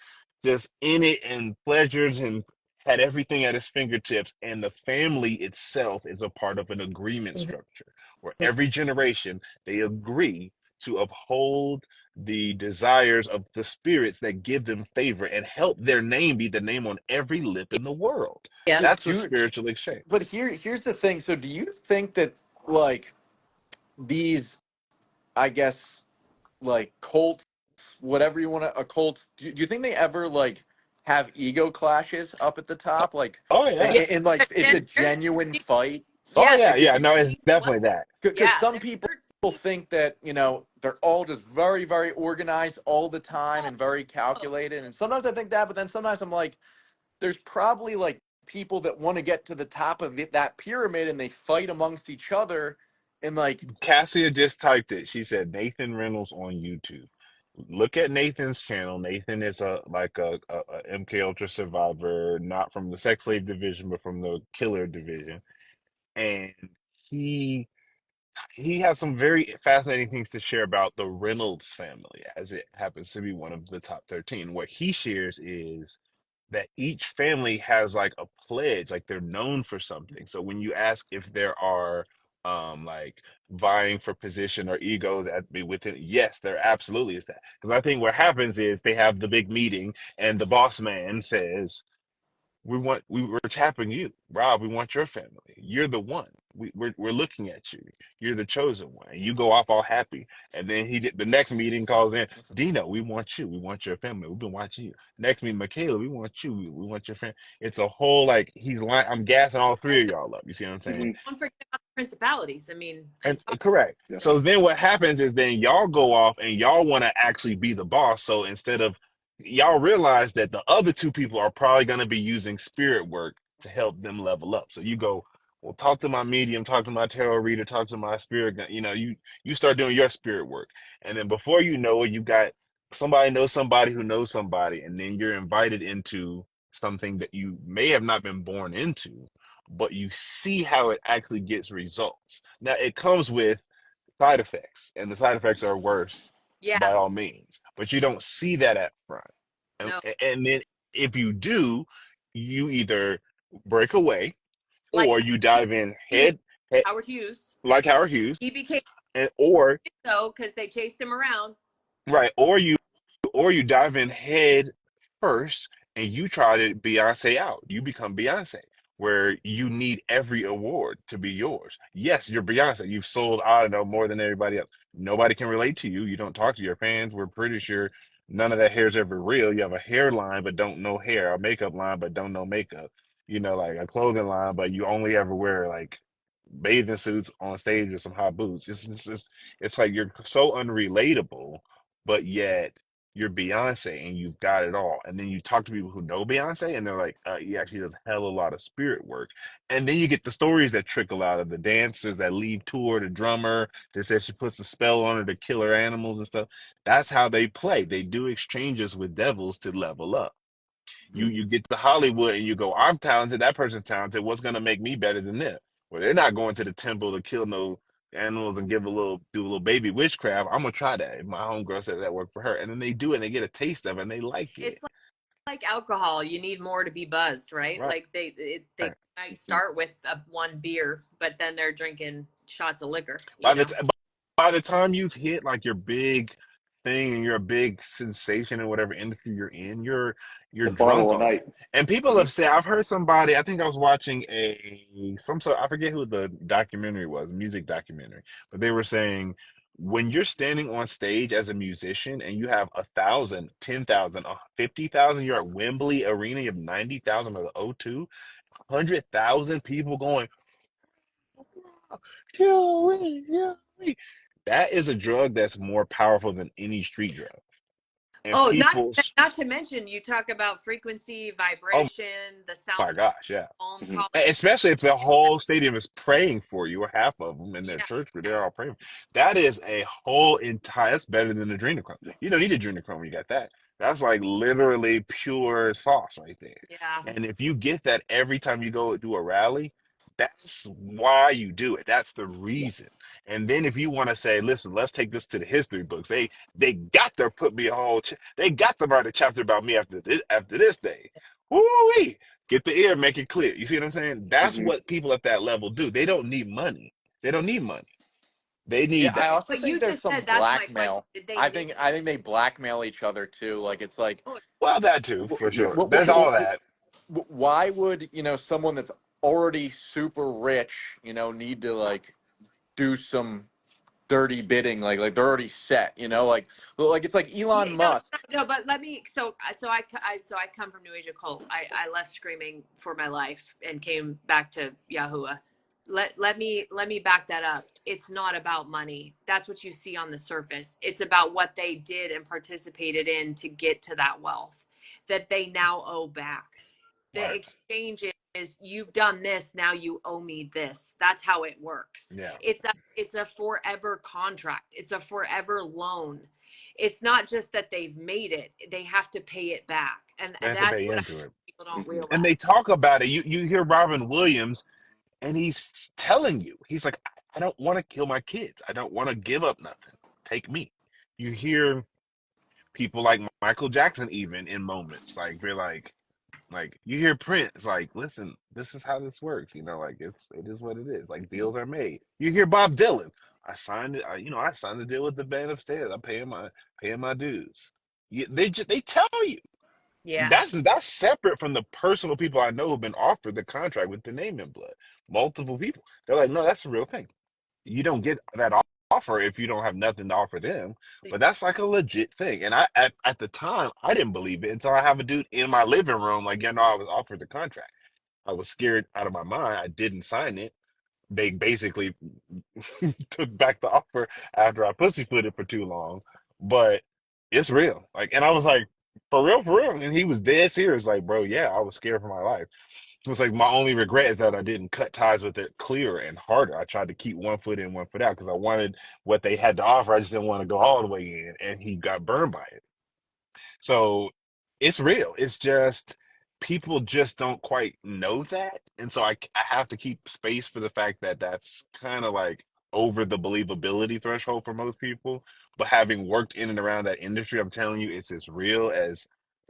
in it and pleasures and had everything at his fingertips. And the family itself is a part of an agreement structure where every generation they agree to uphold the desires of the spirits that give them favor and help their name be the name on every lip in the world. Yeah. That's a spiritual exchange. But here's the thing. So do you think that like these, I guess, like cults, whatever you want to, a cult, do you think they ever like have ego clashes up at the top? Like, Oh and, yeah. Yeah. and like it's a There's genuine fight? Oh yeah. yeah, There's yeah. No, it's 13 definitely levels. that. Because Yeah. some There's people 13. think that, they're all just very, very organized all the time and very Oh, calculated. And sometimes I think that, but then sometimes I'm like, there's probably like people that want to get to the top of that pyramid and they fight amongst each other. And like, Cassia just typed it. She said Nathan Reynolds on YouTube. Look at Nathan's channel. Nathan is a MK Ultra survivor, not from the sex slave division, but from the killer division. And he he has some very fascinating things to share about the Reynolds family, as it happens to be one of the top 13. What he shares is that each family has like a pledge, like they're known for something. So when you ask if there are like vying for position or egos within, yes, there absolutely is that. Because I think what happens is they have the big meeting and the boss man says, we're tapping you, Rob. We want your family. You're the one. We're looking at you. You're the chosen one. And you go off all happy. And then the next meeting calls in, Dino, we want you. We want your family. We've been watching you. Next meeting, Michaela, we want you. We want your family. It's a whole like he's like I'm gassing all three of y'all up. You see what I'm saying? don't forget about the principalities. I mean, and And correct. Yeah. So then what happens is then y'all go off and y'all want to actually be the boss. So instead of y'all realize that the other two people are probably going to be using spirit work to help them level up. So you go, well, talk to my medium, talk to my tarot reader, talk to my spirit. You start doing your spirit work, and then before you know it, you got somebody knows somebody who knows somebody, and then you're invited into something that you may have not been born into, but you see how it actually gets results. Now it comes with side effects, and the side effects are worse by yeah, all means, but you don't see that up front. And, no, and then if you do, you either break away like or you dive in Hughes, head Howard Hughes. like Howard Hughes, He became or so because they chased him around. right, or you dive in head first and you try to Beyonce out. You become Beyonce, where you need every award to be yours. Yes, you're Beyonce. You've sold, I don't know, more than everybody else. Nobody can relate to you. You don't talk to your fans. We're pretty sure none of that hair is ever real. You have a hairline but don't know hair, a makeup line but don't know makeup. Like a clothing line, but you only ever wear like bathing suits on stage with some hot boots. It's like you're so unrelatable, but yet you're Beyonce and you've got it all. And then you talk to people who know Beyonce and they're like, yeah, she does hell a lot of spirit work. And then you get the stories that trickle out of the dancers that leave tour, the drummer that says she puts a spell on her to kill her animals and stuff. That's how they play. They do exchanges with devils to level up. You get to Hollywood and you go, I'm talented, that person's talented. What's gonna make me better than them? Well, they're not going to the temple to kill no animals and do a little baby witchcraft. I'm gonna try that. If my homegirl said that worked for her, and then they do it and they get a taste of it and they like it. It's like alcohol. You need more to be buzzed, right? Right. Like they might start with one beer, but then they're drinking shots of liquor. By the by the time you've hit like your big thing and you're a big sensation in whatever industry you're in, you're A drunk bottle a on night. it. And people have said, I've heard somebody, I think I was watching some sort, I forget who the documentary was, music documentary, but they were saying when you're standing on stage as a musician and you have 1,000, 10,000, 50,000, you're at Wembley Arena, you have 90,000 or the O2, 100,000 people going, kill me, kill me. That is a drug that's more powerful than any street drug. And Oh, people, not to mention, you talk about frequency, oh vibration, the sound my gosh, yeah. calm, Mhm. Especially if the whole stadium is praying for you, or half of them in their yeah, church, but they're all praying. That is a whole entire. That's better than adrenochrome. You don't need adrenochrome when you got that. That's like literally pure sauce right there. yeah, And if you get that every time you go do a rally, that's why you do it. That's the reason. And then if you want to say, listen, let's take this to the history books. They got to put me a whole. They got to write a chapter about me after this day. Woo-wee. Get the ear, make it clear. You see what I'm saying? That's Mhm. what people at that level do. They don't need money. They don't need money. They Yeah, need I that. also but think you there's just some said that's my question. blackmail. Did they I name? think they blackmail each other too. Like it's like, Oh, Well, that too, wh- for sure. wh- There's wh- all wh- that. why would someone that's already super rich, need to like do some dirty bidding? Like they're already set. Like it's like Elon yeah, no, Musk. no, but let me. So I come from New Age Occult. I left screaming for my life and came back to Yahuwah. Let me back that up. It's not about money. That's what you see on the surface. It's about what they did and participated in to get to that wealth that they now owe back. The Right. exchange is you've done this, now you owe me this. That's how it works. Yeah. It's a forever contract. It's a forever loan. It's not just that they've made it, they have to pay it back. And They have to that's pay what into it. people don't Mhm. And realize. they talk about it. You hear Robin Williams, and he's telling you, he's like, I don't want to kill my kids. I don't want to give up nothing. Take me. You hear people like Michael Jackson even in moments like they're like you hear Prince like, listen, this is how this works. Like it is what it is. Like deals are made. You hear Bob Dylan. I signed it. I signed the deal with the band upstairs. I'm paying my dues. They tell you. Yeah. That's separate from the personal people I know who've been offered the contract with the name in blood. Multiple people. They're like, no, that's a real thing. You don't get that offer if you don't have nothing to offer them. But that's like a legit thing. And at the time, I didn't believe it until I have a dude in my living room like, I was offered the contract. I was scared out of my mind. I didn't sign it. They basically took back the offer after I pussyfooted for too long. But it's real. Like, and I was like, for real, for real. And he was dead serious. Like, bro, yeah, I was scared for my life. So it's like my only regret is that I didn't cut ties with it clearer and harder. I tried to keep one foot in, one foot out because I wanted what they had to offer. I just didn't want to go all the way in, and he got burned by it. So it's real. It's just people just don't quite know that, and so I have to keep space for the fact that that's kind of like over the believability threshold for most people. But having worked in and around that industry, I'm telling you, it's as real as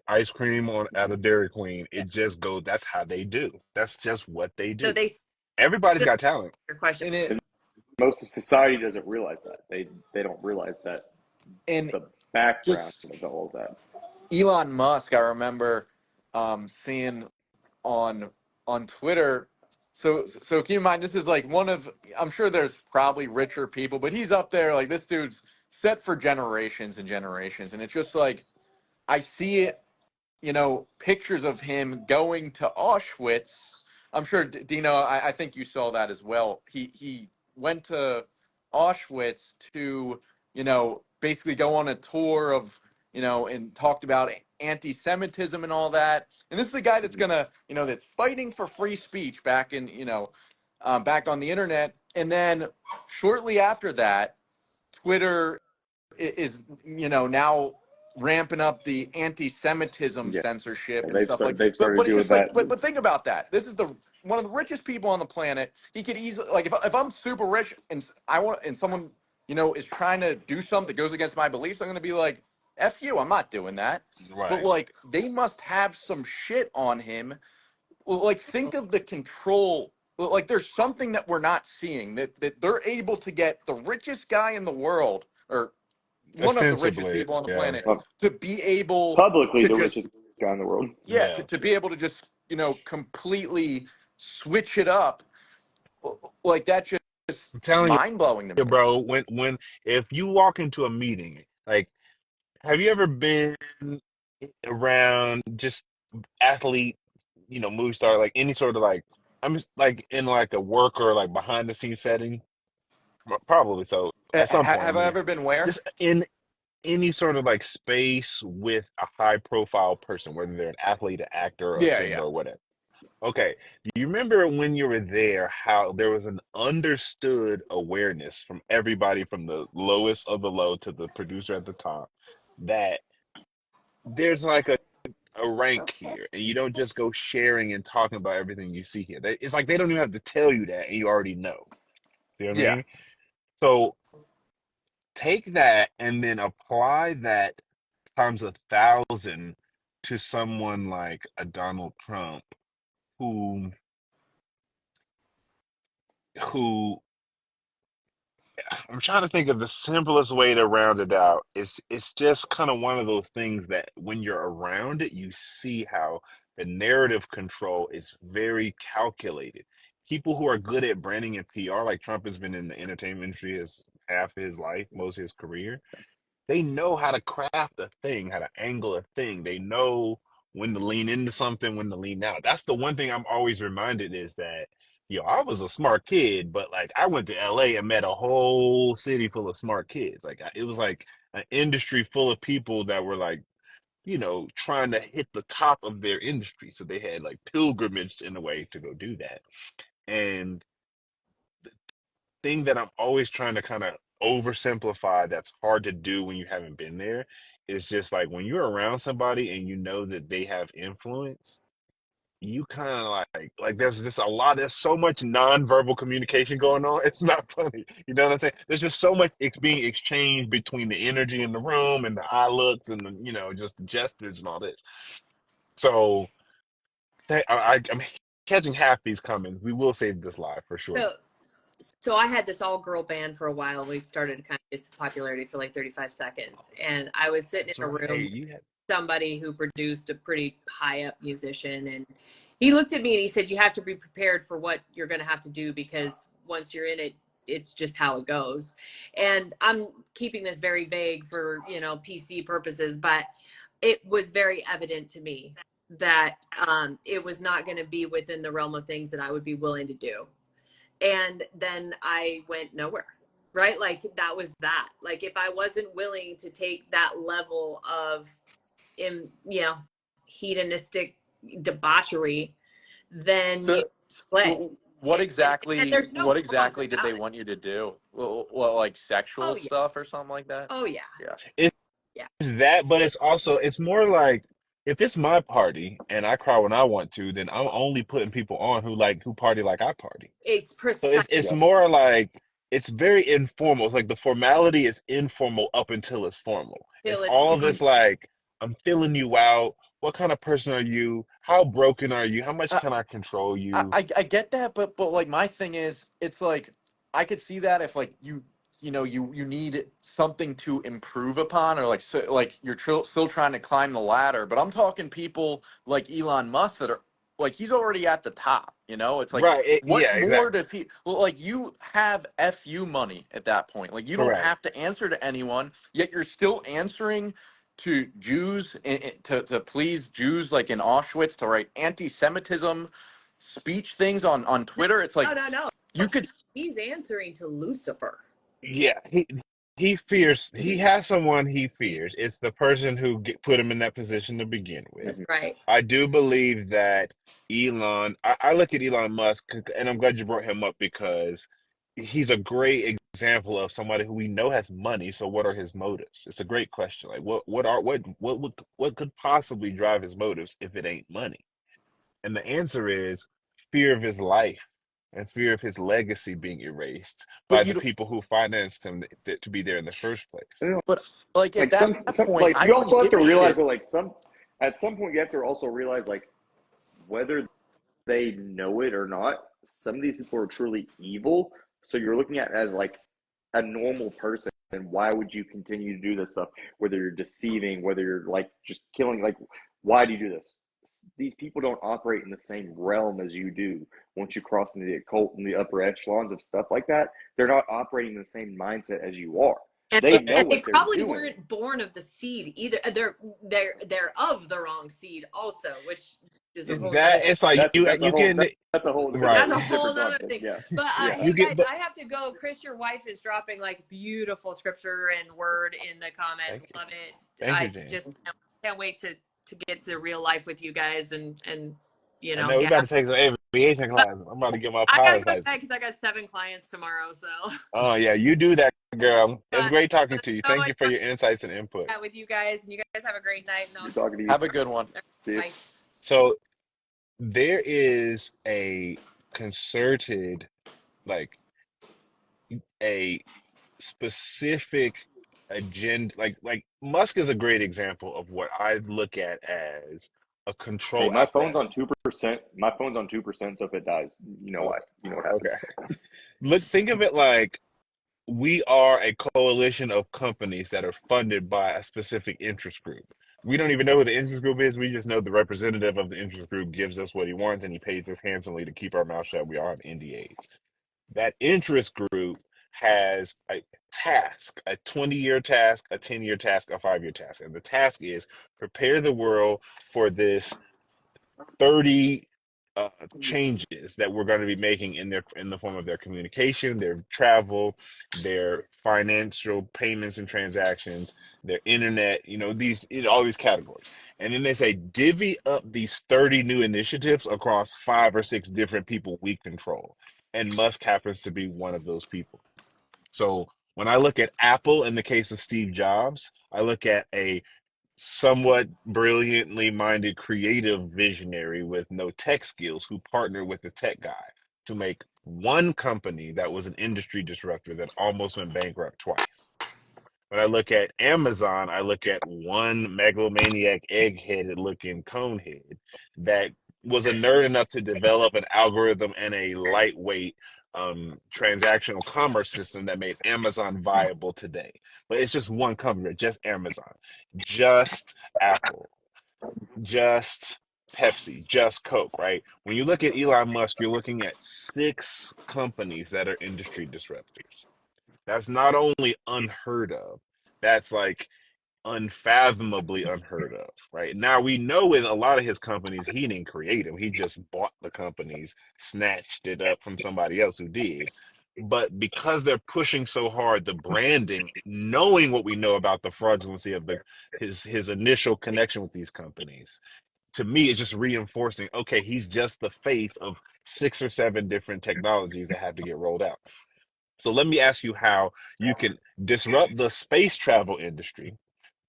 ice cream on at a Dairy Queen. It just goes. That's how they do. That's just what they So do. they Everybody's so got talent. your question. And it Most of society doesn't realize that. They don't realize that and the background just of all of that. Elon Musk, I remember seeing on Twitter. So keep in mind, this is like one of, I'm sure there's probably richer people, but he's up there. Like this dude's set for generations and generations, and it's just like I see it. Pictures of him going to Auschwitz. I'm sure, Dino, I think you saw that as well. He went to Auschwitz to, basically go on a tour of, and talked about anti-Semitism and all that. And this is the guy that's gonna, that's fighting for free speech back in, back on the internet. And then shortly after that, Twitter is now ramping up the anti-Semitism Yeah, censorship and they've stuff like. started they've But started it's doing just like, that. but think about that. This is the one of the richest people on the planet. He could easily, like, if I'm super rich and someone is trying to do something that goes against my beliefs, I'm going to be like, F you, I'm not doing that. But Right. like they must have some shit on him. Well, like think of the control. Like there's something that we're not seeing, that they're able to get the richest guy in the world, or one of the richest Ostensibly, people on the yeah. planet, Well, to be able publicly to the just, richest guy in the world. yeah, Yeah. to be able to just completely switch it up like that. I'm telling mind blowing to you, me. bro. When if you walk into a meeting, like, have you ever been around just athlete, movie star, like any sort of like, I'm just like in like a work or like behind the scenes setting? Probably so. At some point, I Have I mean, ever been where? just in any sort of like space with a high profile person, whether they're an athlete, an actor, or a Yeah, singer, yeah. or whatever. Okay. Do you remember when you were there, how there was an understood awareness from everybody from the lowest of the low to the producer at the top that there's like a rank here, and you don't just go sharing and talking about everything you see here. It's like they don't even have to tell you that, and you already know. You know what I Yeah. mean? So take that and then apply that times 1,000 to someone like a Donald Trump who who I'm trying to think of the simplest way to round it out. It's just kind of one of those things that when you're around it, you see how the narrative control is very calculated. People who are good at branding and PR, like Trump has been in the entertainment industry his half his life, most of his career. They know how to craft a thing, how to angle a thing. They know when to lean into something, when to lean out. That's the one thing I'm always reminded is that, I was a smart kid, but like I went to LA and met a whole city full of smart kids. Like it was like an industry full of people that were like, trying to hit the top of their industry. So they had like pilgrimage in a way to go do that. And thing that I'm always trying to kind of oversimplify that's hard to do when you haven't been there is just like when you're around somebody and you know that they have influence, you kind of like there's so much nonverbal communication going on. It's not funny. You know what I'm saying? There's just so much it's being exchanged between the energy in the room and the eye looks and the, just the gestures and all this. So I'm catching half these comments. We will save this live for sure. So, so I had this all girl band for a while. We started to kind of get some popularity for like 35 seconds. And I was sitting That's in a right. room with You had somebody who produced a pretty high up musician. And he looked at me and he said, "You have to be prepared for what you're going to have to do because once you're in it, it's just how it goes." And I'm keeping this very vague for, PC purposes, but it was very evident to me that it was not going to be within the realm of things that I would be willing to do. And then I went nowhere, right? Like that was that. Like if I wasn't willing to take that level of, hedonistic debauchery, then you So, play. what And exactly? there's no What qualms exactly did they about it. want you to do? Well, like Oh sexual yeah. stuff or something like that? Oh yeah. Yeah. Yeah. It's that, but it's more like if it's my party and I cry when I want to, then I'm only putting people on who party like I party. It's So precise. it's Yep. more like it's very informal. It's like the formality is informal up until it's formal. It's Till it's all of this like I'm filling you out. What kind of person are you? How broken are you? How much can I control you? I get that, but like my thing is, it's like I could see that if like you need something to improve upon, or like so, like you're still trying to climb the ladder. But I'm talking people like Elon Musk that are like he's already at the top. It's like Right. what Yeah, more exactly. does he? Well, like you have fu money at that point. Like you don't Correct. have to answer to anyone, yet you're still answering to Jews to please Jews like in Auschwitz to write anti-Semitism speech things on no, Twitter. It's like no. you could. He's answering to Lucifer. Yeah, he fears he has someone he fears. It's the person who put him in that position to begin with. That's Mhm. right. I do believe that I look at Elon Musk, and I'm glad you brought him up because he's a great example of somebody who we know has money. So what are his motives? It's a great question. Like what could possibly drive his motives if it ain't money? And the answer is fear of his life and fear of his legacy being erased by But the people who financed him to be there in the first place. I don't know. but like at Like that some point, like I you wouldn't also have give to a realize shit. that like at some point you have to also realize like whether they know it or not, some of these people are truly evil. So you're looking at it as like a normal person. And why would you continue to do this stuff? Whether you're deceiving, whether you're like just killing, like, why do you do this? these people don't operate in the same realm as you do. Once you cross into the occult and the upper echelons of stuff like that, they're not operating in the same mindset as you are. And They know they what they're probably doing. weren't born of the seed either. They're of the wrong seed also, which is a whole That nother. it's like That's you a you whole can that's a whole right. That's a different whole other topic. thing. Yeah, But yeah. hey You guys, get but I have to go. Chris, your wife is dropping like beautiful scripture and word in the comments. thank you, Love it. thank you, I Jane. just can't wait to get to real life with you guys and you I know, know we about yeah. to take some aviation classes. I'm about to get my I gotta pilot's go to license. bed because I got 7 clients tomorrow. So, Oh yeah, you do that, girl. It's but great talking it to was you. so Thank much you for fun your insights and input. to chat with you guys, and you guys have a great night. And Good talking to you. Have a good one. See you. bye. So there is a concerted, like a specific agenda. Like Musk is a great example of what I look at as a Hey, control my phone's on apparatus. 2%. My phone's on 2%. So if it dies, you know Oh, why? You know what happened. okay. Think of it like we are a coalition of companies that are funded by a specific interest group. We don't even know who the interest group is. We just know the representative of the interest group gives us what he wants and he pays us handsomely to keep our mouth shut. We all have NDAs. That interest group has a task, a 20-year task, a 10-year task, a 5-year task. And the task is prepare the world for this 30 changes that we're going to be making in the form of their communication, their travel, their financial payments and transactions, their internet, all these categories. And then they say divvy up these 30 new initiatives across 5 or 6 different people we control. And Musk happens to be one of those people. So when I look at Apple in the case of Steve Jobs, I look at a somewhat brilliantly minded creative visionary with no tech skills who partnered with the tech guy to make one company that was an industry disruptor that almost went bankrupt twice. When I look at Amazon, I look at one megalomaniac egg-headed looking conehead that was a nerd enough to develop an algorithm and a lightweight transactional commerce system that made Amazon viable today. But it's just one company, just Amazon, just Apple, just Pepsi, just Coke, right? When you look at Elon Musk, you're looking at 6 companies that are industry disruptors. That's not only unheard of, that's like unfathomably unheard of, right? Now we know with a lot of his companies, he didn't create them. He just bought the companies, snatched it up from somebody else who did. But because they're pushing so hard, the branding, knowing what we know about the fraudulency of his initial connection with these companies, to me, it's just reinforcing, okay, he's just the face of 6 or 7 different technologies that have to get rolled out. So let me ask you how you can disrupt the space travel industry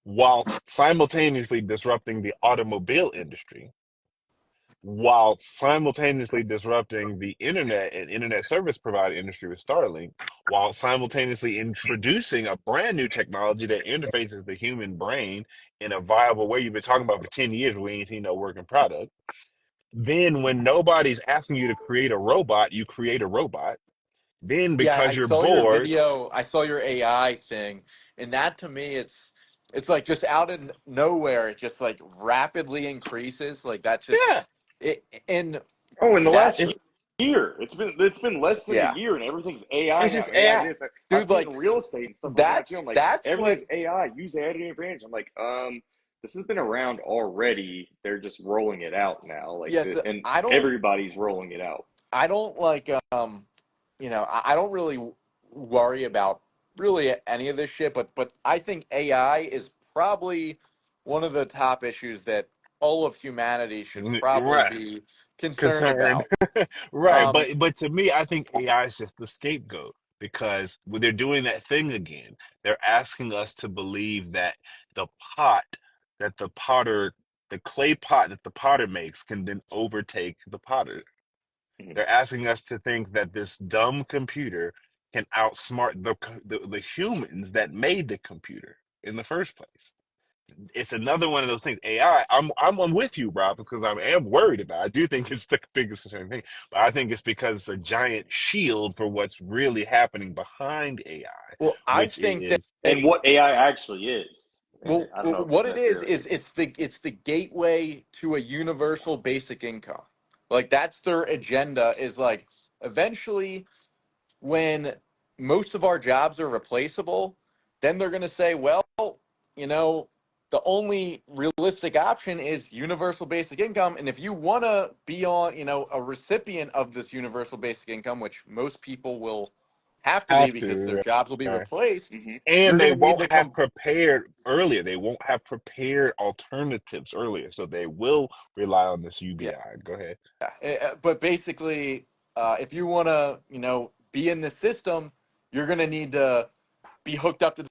whilst simultaneously disrupting the automobile industry, while simultaneously disrupting the internet and internet service provider industry with Starlink, while simultaneously introducing a brand new technology that interfaces the human brain in a viable way you've been talking about for 10 years, but we ain't seen no working product. Then when nobody's asking you to create a robot, you create a robot. Then Yeah, because I you're saw your bored, video. I saw your AI thing, and that to me, it's like just out of nowhere, it just like rapidly increases. Like that's just yeah, it, and Oh, in the last that's it's year, it's been less than a yeah, year, and everyth's AI it's now. just AI AI. this. I dude. see it Like in real estate and stuff like that too. I'm like, that's what. everything's AI. Use AI to your advantage. I'm like, this has been around already. They're just rolling it out now. Like, Yes, and I don't. everybody's rolling it out. I don't like. I don't really worry about really any of this shit. But I think AI is probably one of the top issues that all of humanity should probably Right. be concerned Concerned. about. Right. Um, But to me, I think AI is just the scapegoat because when they're doing that thing again, they're asking us to believe that the pot that the potter, the clay pot that the potter makes can then overtake the potter. Mhm. They're asking us to think that this dumb computer can outsmart the humans that made the computer in the first place. It's another one of those things. AI, I'm with you, Rob, because I am worried about it. I do think it's the biggest concerning thing, but I think it's because it's a giant shield for what's really happening behind AI, well, I which think is And what AI actually is. Well, I don't know if what it is necessarily. it's the gateway to a universal basic income. Like that's their agenda is like eventually when most of our jobs are replaceable, then they're going to say, well, you know, the only realistic option is universal basic income. And if you want to be on, a recipient of this universal basic income, which most people will have to be Have because their to, jobs will be right? replaced, Hmm. you're And going they to need won't to have come. prepared earlier. They won't have prepared alternatives earlier. So they will rely on this Yeah. UBI. Go ahead. But basically, if you want to, be in the system, you're going to need to be hooked up to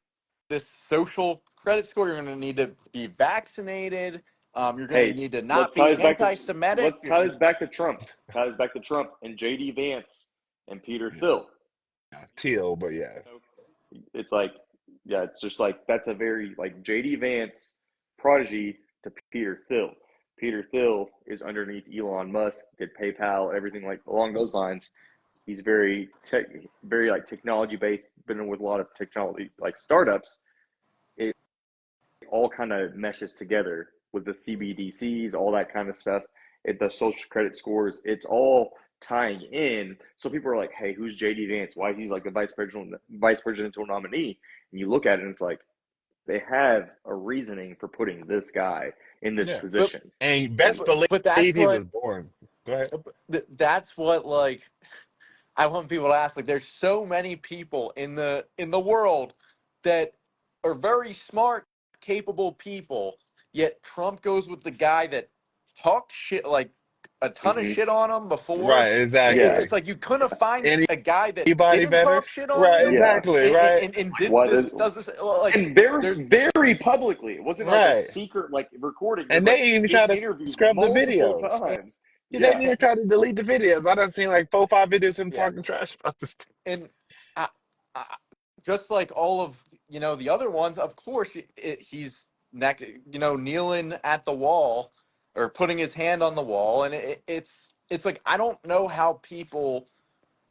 this social credit score. You're going to need to be vaccinated. You're going to Hey, need to let's not tie be this back to anti-Semitic. let's tie this back to Trump. Tie this back to Trump and JD Vance and Peter Yeah, Thiel. yeah. Teal, but yes. It's like, yeah, it's just like that's a very like JD Vance prodigy to Peter Thiel. Peter Thiel is underneath Elon Musk, did PayPal, everything like along those lines. He's very like technology based, been with a lot of technology like startups. It all kind of meshes together with the CBDCs, all that kind of stuff. The social credit scores, it's all tying in. So people are like, "Hey, who's JD Vance? Why he's like the vice presidential nominee?" And you look at it, and it's like they have a reasoning for putting this guy in this Yeah. but, position. And And best believe but that's he was what born. Go ahead. that's what like I want people to ask. Like, there's so many people in the world that are very smart, capable people. Yet Trump goes with the guy that talks shit like a ton of mm-hmm. shit on him before. Right, It's Yeah, just exactly. like you couldn't find a guy that Anybody didn't better? talk shit on Right, you yeah. exactly, and, right? and, and did What is this does this like and very there's very publicly. It wasn't like a Right. secret like recording. It was And like they even in try to interviews scrub the multiple videos. times. Yeah, they Yeah. even try to delete the videos. I done seen like 4, 5 videos of him yeah. talking trash about this. And I, I, just like all of the other ones, of course he's kneeling at the wall or putting his hand on the wall, and it's like I don't know how people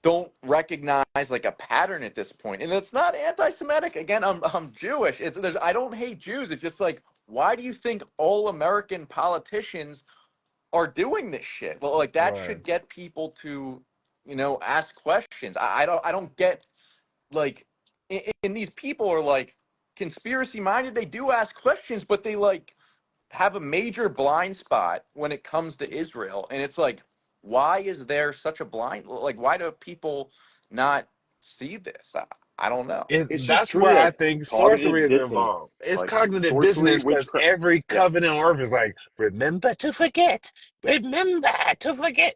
don't recognize like a pattern at this point, and it's not anti-Semitic. Again, I'm Jewish. I don't hate Jews. It's just like why do you think all American politicians are doing this shit? Well, like that Right. should get people to ask questions. I don't get like and these people are like conspiracy minded. They do ask questions, but they like have a major blind spot when it comes to Israel. And it's like, why is there such a blind like why do people not see this? I don't know. It's just That's truly where I like think sorcery cognitive is involved. dissonance, It's like cognitive sorcery, dissonance because witchcraft. every Yeah. covenant on earth is like, remember to forget, remember to forget.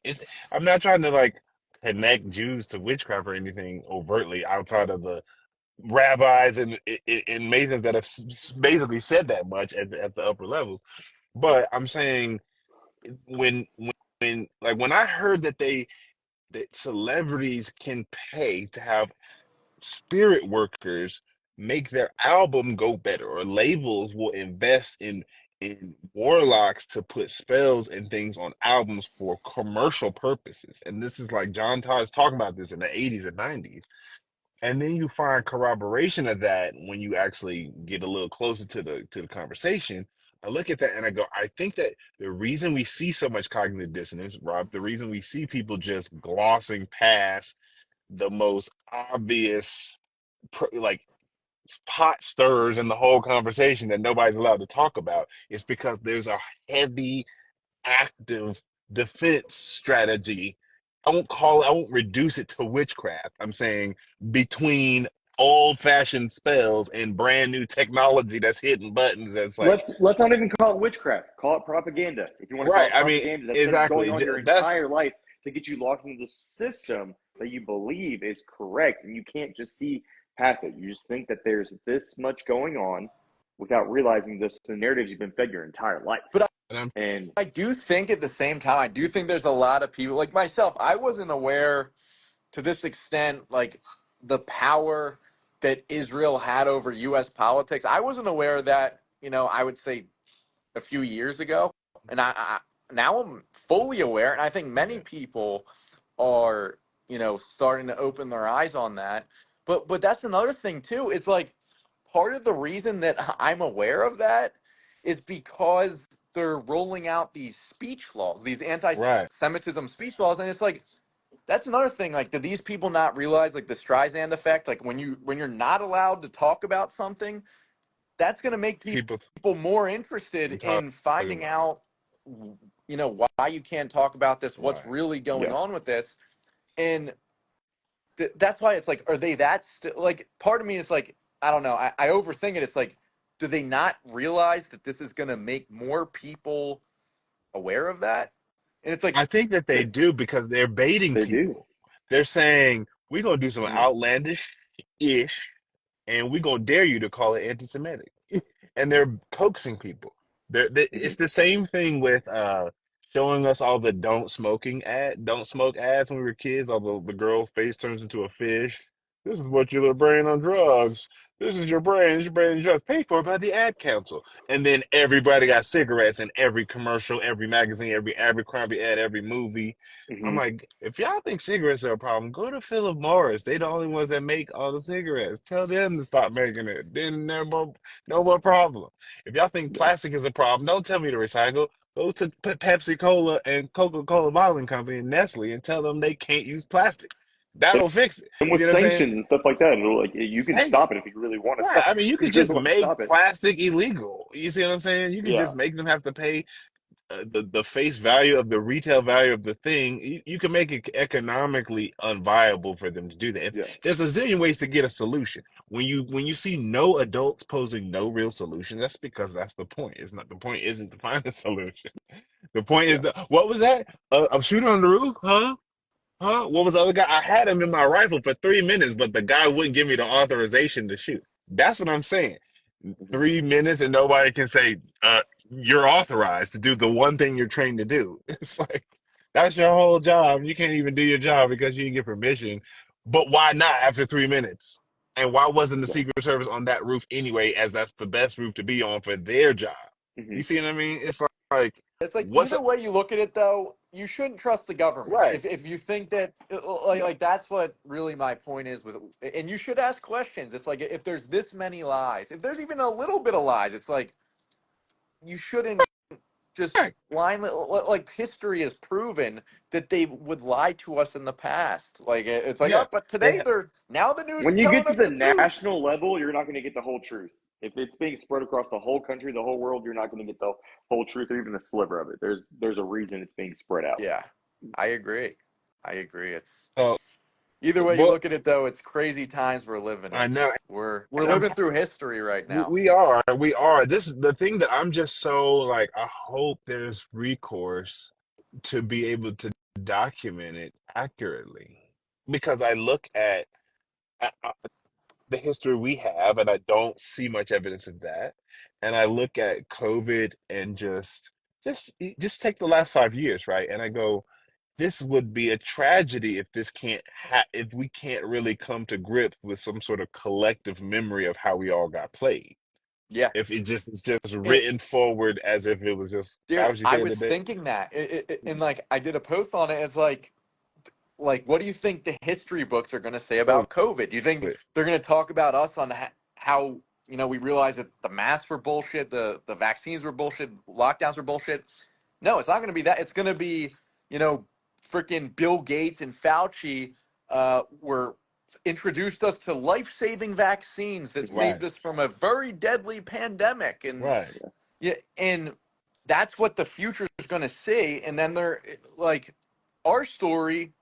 I'm not trying to like connect Jews to witchcraft or anything overtly outside of the rabbis and masons that have basically said that much at the upper levels. But I'm saying when I heard that celebrities can pay to have spirit workers make their album go better, or labels will invest in warlocks to put spells and things on albums for commercial purposes. And this is like John Todd's talking about this in the 80s and 90s. And then you find corroboration of that when you actually get a little closer to the conversation. I look at that and I go, I think that the reason we see so much cognitive dissonance, Rob, the reason we see people just glossing past the most obvious like pot stirs in the whole conversation that nobody's allowed to talk about is because there's a heavy active defense strategy. I won't reduce it to witchcraft. I'm saying between old fashioned spells and brand new technology that's hitting buttons that's like, Let's not even call it witchcraft. Call it propaganda. If you want to call right. it I mean, propaganda, that's been going exactly. on your That's entire life to get you locked into the system that you believe is correct, and you can't just see past it. You just think that there's this much going on without realizing the narratives you've been fed your entire life. But and I'm And I do think at the same time, I do think there's a lot of people like myself. I wasn't aware to this extent, like the power that Israel had over U.S. politics. I wasn't aware of that, I would say a few years ago. And I now I'm fully aware. And I think many yeah. people are, starting to open their eyes on that. But that's another thing too. It's like part of the reason that I'm aware of that is because they're rolling out these speech laws, these Right. anti-Semitism speech laws, and it's like that's another thing. Like, do these people not realize like the Streisand effect? Like when you're not allowed to talk about something, that's going to make People people more interested talking in finding about it. out, why you can't talk about this, what's Right. really going Yeah. on with this, and that's why it's like, are they that like? Part of me is like, I don't know. I overthink it. It's like, do they not realize that this is going to make more people aware of that? And it's like, I think that they They do because they're baiting they do. people. They're saying, we're going to do some Mhm. outlandish ish and we're going to dare you to call it anti Semitic. And they're coaxing people. It's Mhm. the same thing with showing us all the don't smoke ads when we were kids, although the girl face turns into a fish. This is what your brain on drugs. This is your brain. It's your brain on drugs. Paid for by the ad council. And then everybody got cigarettes in every commercial, every magazine, every Abercrombie ad, every movie. I'm Mhm. like, if y'all think cigarettes are a problem, go to Philip Morris. They the only ones that make all the cigarettes. Tell them to stop making it. Then no more problem. If y'all think Yeah. plastic is a problem, don't tell me to recycle. Go to Pepsi Cola and Coca Cola Bottling Company and Nestle and tell them they can't use plastic. That'll fix it. And You with know what I'm saying? sanctions and stuff like that, it'll, like you can Say stop it if you really want to right. stop. I mean, you If could you really just want to make stop it. plastic illegal. You see what I'm saying? You could Yeah. just make them have to pay the face value of the retail value of the thing. You can make it economically unviable for them to do that. Yeah. There's a zillion ways to get a solution. When you see no adults posing no real solution, that's because that's the point. It's not the point isn't to find a solution. The point is Yeah. what was that? A shooter on the roof? Huh? Huh? What was the other guy? I had him in my rifle for 3 minutes, but the guy wouldn't give me the authorization to shoot. That's what I'm saying. Mhm. 3 minutes and nobody can say, you're authorized to do the one thing you're trained to do. It's like, that's your whole job. You can't even do your job because you didn't get permission. But why not after 3 minutes? And why wasn't the Yeah. Secret Service on that roof anyway, as that's the best roof to be on for their job? You Mhm. see what I mean? It's like, it's like what's either up? way you look at it, though, you shouldn't trust the government. Right. If you think that, Yeah. like that's what really my point is with, and you should ask questions. It's like if there's this many lies, if there's even a little bit of lies, it's like you shouldn't just Right. blindly, like history has proven that they would lie to us in the past. Like it's like, Yeah. oh, but They today now the news is When you telling get to us the the truth. national level, you're not going to get the whole truth. If it's being spread across the whole country, the whole world, you're not going to get the whole truth or even a sliver of it. There's a reason it's being spread out. Yeah, I agree. I agree. It's oh either way you what look at it, though. It's crazy times we're living I in. know. We're And I'm living through history right now. we are. This is the thing that I'm just so like, I hope there's recourse to be able to document it accurately. Because I look at the history we have and I don't see much evidence of that. And I look at COVID and just take the last 5 years, right? And I go, this would be a tragedy if if we can't really come to grips with some sort of collective memory of how we all got played. Yeah, If it's just it, written forward as if it was just that dude. what you I saying was today? thinking that, and like I did a post on it. It's like what do you think the history books are going to say COVID. about COVID? Do you think they're going to talk about us on how we realized that the masks were bullshit, the vaccines were bullshit, lockdowns were bullshit? No, it's not going to be that. It's going to be freaking Bill Gates and Fauci were introduced us to life-saving vaccines that Mhm. Right, saved us from a very deadly pandemic, and right, yeah, and that's what the future is going to see. And then they're like, our story,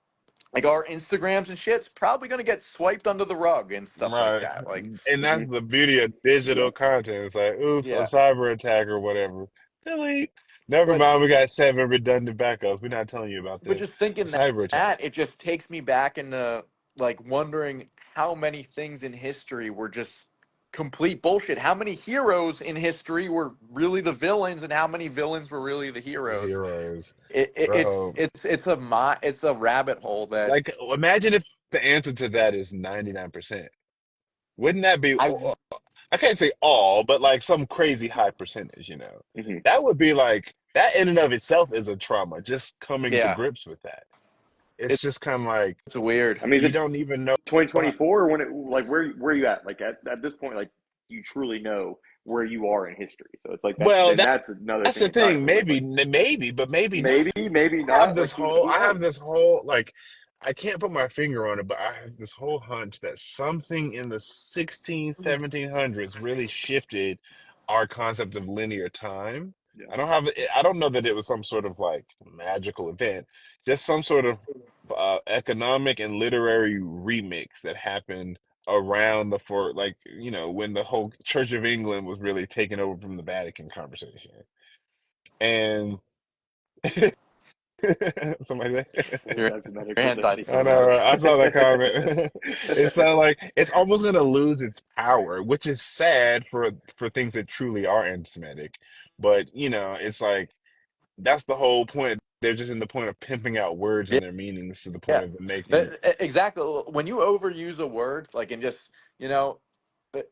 like our Instagrams and shit's probably going to get swiped under the rug and stuff like right. that. Like, And that's Mhm. the beauty of Yeah. digital content. It's like, oof, a yeah, cyber attack or whatever. Delete. Never but mind, we got 7 redundant backups. We're not telling you about but this. just A thinking cyber attack. that it just takes me back into like wondering how many things in history were just complete bullshit. How many heroes in history were really the villains, and how many villains were really the The heroes? heroes. It's Bro. it's a rabbit hole that Like, imagine if the answer to that is 99%. Wouldn't that be, I I can't say all, but like some crazy high percentage? Mhm. That would be like, that in and of itself is a trauma, just coming to yeah, grips with that. It's it, just kind of like, it's weird. I mean, is you it don't even know. 2024 or when it like where are you at? Like at this point, like you truly know where you are in history. So it's like Well, that's another that's thing the to kind of thing. believe. Like But maybe not. maybe I have not. this Like whole, who knows? like, I can't put my finger on it, but I have this whole hunch that something in the 16, 1700s really shifted our concept of linear time. Yeah. I don't know that it was some sort of like magical event, just some sort of economic and literary remix that happened around like, when the whole Church of England was really taken over from the Vatican conversation. And somebody You're Anti-Semitic for saying I know, anti-Semitic. right? I saw that comment. It's so like it's almost gonna lose its power, which is sad for things that truly are anti-Semitic. But it's like that's the whole point. They're just in the point of pimping out words and their meanings to the point Yeah, of them making. exactly. When you overuse a word, like, and just, you know,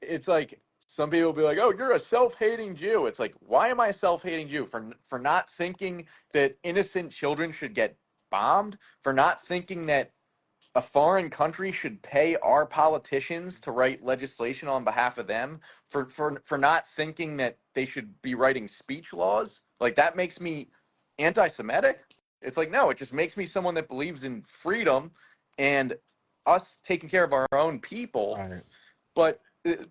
it's like some people will be like, "Oh, you're a self-hating Jew." It's like, why am I a self-hating Jew for not thinking that innocent children should get bombed, for not thinking that a foreign country should pay our politicians to write legislation on behalf of them, for not thinking that they should be writing speech laws. Like, that makes me anti-Semitic. It's like, no, it just makes me someone that believes in freedom and us taking care of our own people. Right. But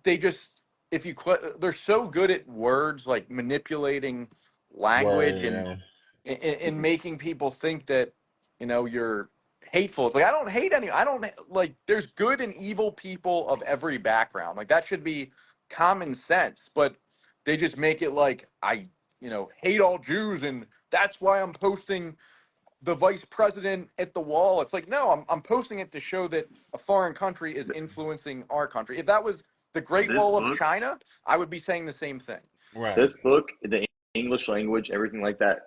they just, if you they're so good at words, like manipulating language and Word, in making people think that you're hateful. It's like, I don't hate any. I don't like. There's good and evil people of every background. Like, that should be common sense. But they just make it like I hate all Jews, and that's why I'm posting the vice president at the wall. It's like, no, I'm posting it to show that a foreign country is influencing our country. If that was the Great this Wall of book. China, I would be saying the same thing. right, This book, the English language, everything like that,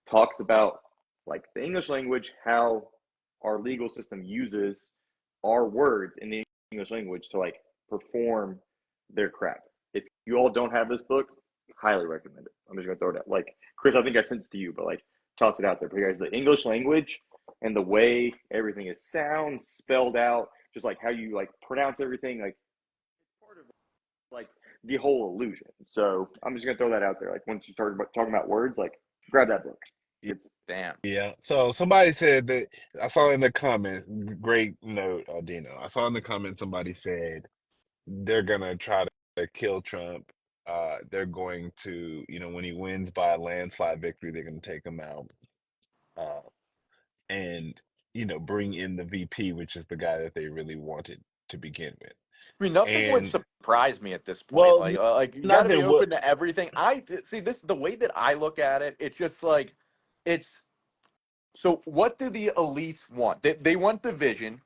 talks about like the English language, how our legal system uses our words in the English language to like perform their crap. If you all don't have this book, highly recommend it. I'm just gonna throw it out. Like Chris, I think I sent it to you, but like toss it out there. But guys, the English language and the way everything is sound, spelled out, just like how you like pronounce everything, like part of like the whole illusion. So I'm just gonna throw that out there. Like once you start talking about words, like grab that book. It's Damn. yeah. So somebody said that I saw in the comment. Great note, Dino. I saw in the comment somebody said they're gonna try to kill Trump. They're going to, when he wins by a landslide victory, they're gonna take him out, uh, and bring in the VP, which is the guy that they really wanted to begin with. I mean, nothing would And surprise me at this point. well, Like, you got not to be that what open to everything. I see this the way that I look at it. It's just like it's so. What do the elites want? They want division.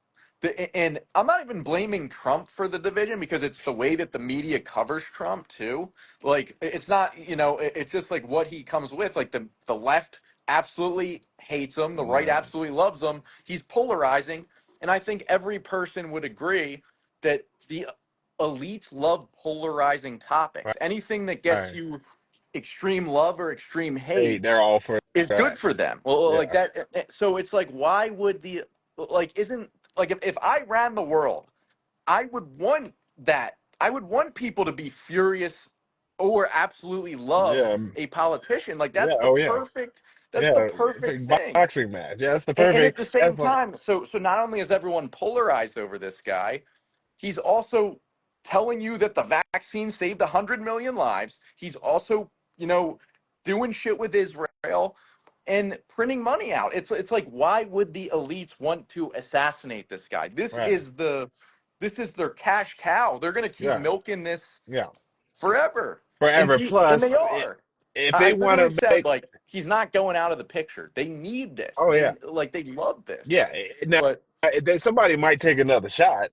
And I'm not even blaming Trump for the division, because it's the way that the media covers Trump too. Like, it's not, it's just like what he comes with. Like, the left absolutely hates him, the right right, absolutely loves him. He's polarizing, and I think every person would agree that the elites love polarizing topics. right, Anything that gets right. you extreme love or extreme Hey, hate they're all for is good that. for them. Well, like Yeah, that. So it's like, why would the like isn't like if I ran the world, I would want that. I would want people to be furious or absolutely love yeah, a politician. Like, yeah. that's the Oh yeah, perfect. That's the yeah. perfect Big thing. boxing match. Yeah, that's the And at perfect. the same That's what. time, so not only is everyone polarized over this guy, he's also telling you that the vaccine saved 100 million lives. He's also, doing shit with Israel and printing money out. It's like, why would the elites want to assassinate this guy? Right. This is their cash cow. They're going to keep Yeah. milking this Yeah. forever. And Forever. and Plus, they are. if I they want literally to said, make. like, he's not going out of the picture. They need this. Oh yeah. They love this. Yeah. Now, But somebody might take another shot,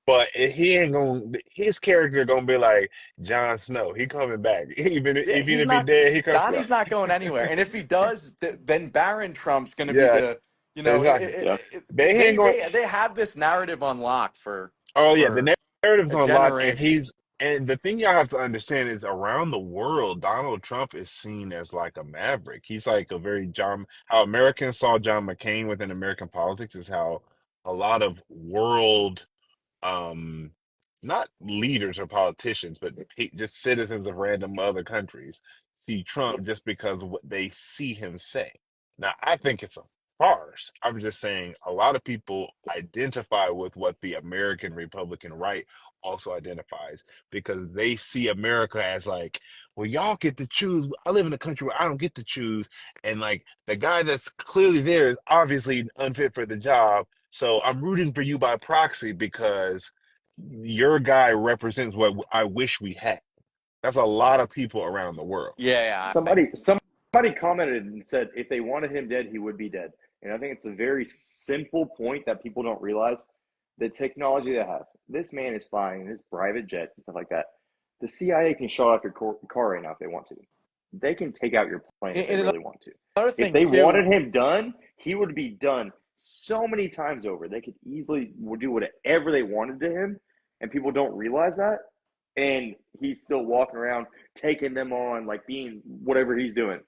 but he ain't gonna. His character gonna be like Jon Snow. He coming back, yeah, even he's if he not. dead. He comes back. Donnie's not going anywhere. And if he does, then Barron Trump's going to be Yeah. the. Exactly. yeah. They ain't They going. they have this narrative unlocked Oh yeah, for the narrative's a on lock, and generation. the thing y'all have to understand is around the world, Donald Trump is seen as like a maverick. He's like a very John. How Americans saw John McCain within American politics is how a lot of world um not leaders or politicians, but just citizens of random other countries see Trump just because of what they see him say. Now, I think it's a farce. I'm just saying a lot of people identify with what the American Republican right also identifies because they see America as like, well, y'all get to choose. I live in a country where I don't get to choose. And like the guy that's clearly there is obviously unfit for the job. So I'm rooting for you by proxy because your guy represents what I wish we had. That's a lot of people around the world. Yeah, yeah. Somebody commented and said if they wanted him dead, he would be dead. And I think it's a very simple point that people don't realize. The technology they have. This man is flying in his private jets and stuff like that. The CIA can shut off your car right now if they want to. They can take out your plane if they And really want to. another If thing they too, wanted him done, he would be done so many times over. They could easily do whatever they wanted to him, and people don't realize that. And he's still walking around taking them on, like being whatever he's doing.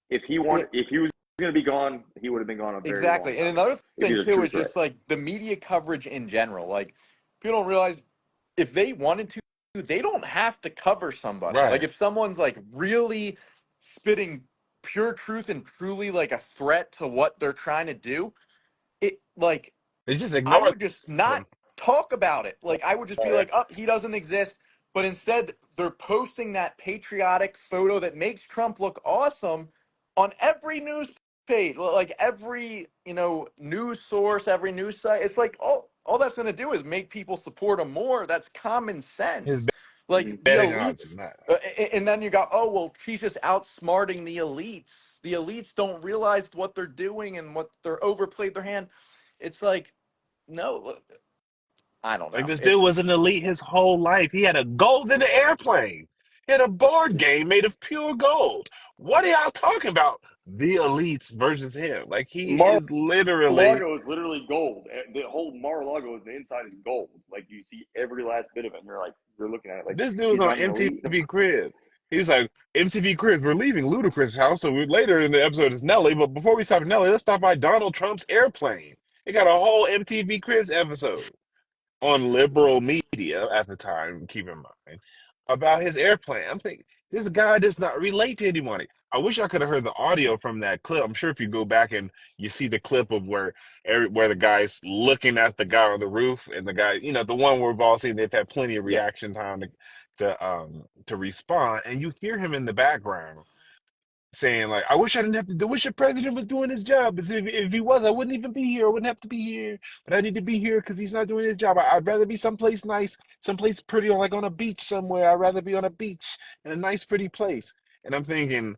If he it, was going to be gone, he would have been gone a very long exactly. And time another ago. If thing he's a too true is threat. just like the media coverage in general. Like people don't realize if they wanted to, they don't have to cover somebody. Like Right. if someone's like really spitting pure truth and truly like a threat to what they're trying to do, it like They just I ignore would just not them. talk about it. Like I would just be Right. like, "Oh, he doesn't exist." But instead, they're posting that patriotic photo that makes Trump look awesome on every news page, like every news source, every news site. It's like all that's going to do is make people support him more. That's common His sense. Like the betting odds are elites, not. and then you go, "Oh well, she's just outsmarting the elites." The elites don't realize what they're doing and what they're overplayed their hand. It's like no, I don't Like know. this dude It's was an elite his whole life. He had a golden airplane. He had a board game made of pure gold. What are y'all talking about? The elites versus him. Like he is literally Mar-a-Lago is literally gold. The whole Mar-a-Lago, the inside is gold. Like you see every last bit of it, and you're looking at it like this dude was he's on not an elite. MTV Cribs. He was like, MTV Cribs, we're leaving Ludacris' house. So later in the episode is Nelly. But before we stop at Nelly, let's stop by Donald Trump's airplane. They got a whole MTV Cribs episode on liberal media at the time, keep in mind, about his airplane. I'm thinking, this guy does not relate to anyone. I wish I could have heard the audio from that clip. I'm sure if you go back and you see the clip of where the guy's looking at the guy on the roof and the guy, the one where we've all seen they've had plenty of Yeah. reaction time to respond, and you hear him in the background saying like, "I wish I didn't have to do. Wish the president was doing his job. Because if he was, I wouldn't even be here. I wouldn't have to be here. But I need to be here because he's not doing his job. I'd rather be someplace nice, someplace pretty, like on a beach somewhere. I'd rather be on a beach in a nice, pretty place." And I'm thinking,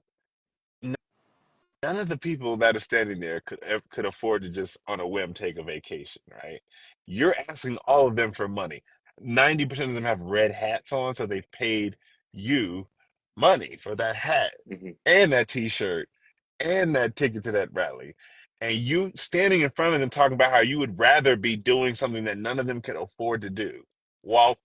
none of the people that are standing there could afford to just on a whim take a vacation, right? You're asking all of them for money. 90% of them have red hats on, so they've paid you money for that hat Mm-hmm. and that t-shirt and that ticket to that rally. And you standing in front of them talking about how you would rather be doing something that none of them can afford to do while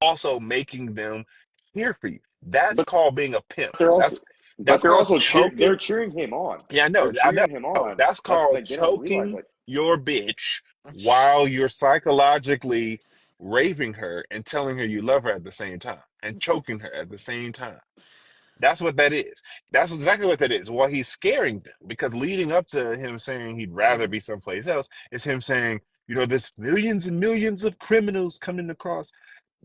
also making them cheer for you. That's But called being a pimp. they're also, That's that's called choking. they're cheering him on. Yeah, They're I know. cheering him on. That's That's called like they don't realize choking like your bitch while you're psychologically raping her and telling her you love her at the same time and choking her at the same time. That's what that is. That's exactly what that is. Well, he's scaring them because leading up to him saying he'd rather be someplace else is him saying, there's millions and millions of criminals coming across.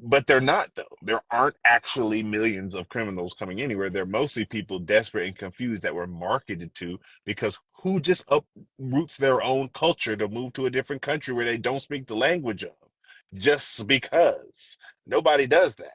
But they're not, though. There aren't actually millions of criminals coming anywhere. They're mostly people desperate and confused that were marketed to because who just uproots their own culture to move to a different country where they don't speak the language of? Just because. Nobody does that.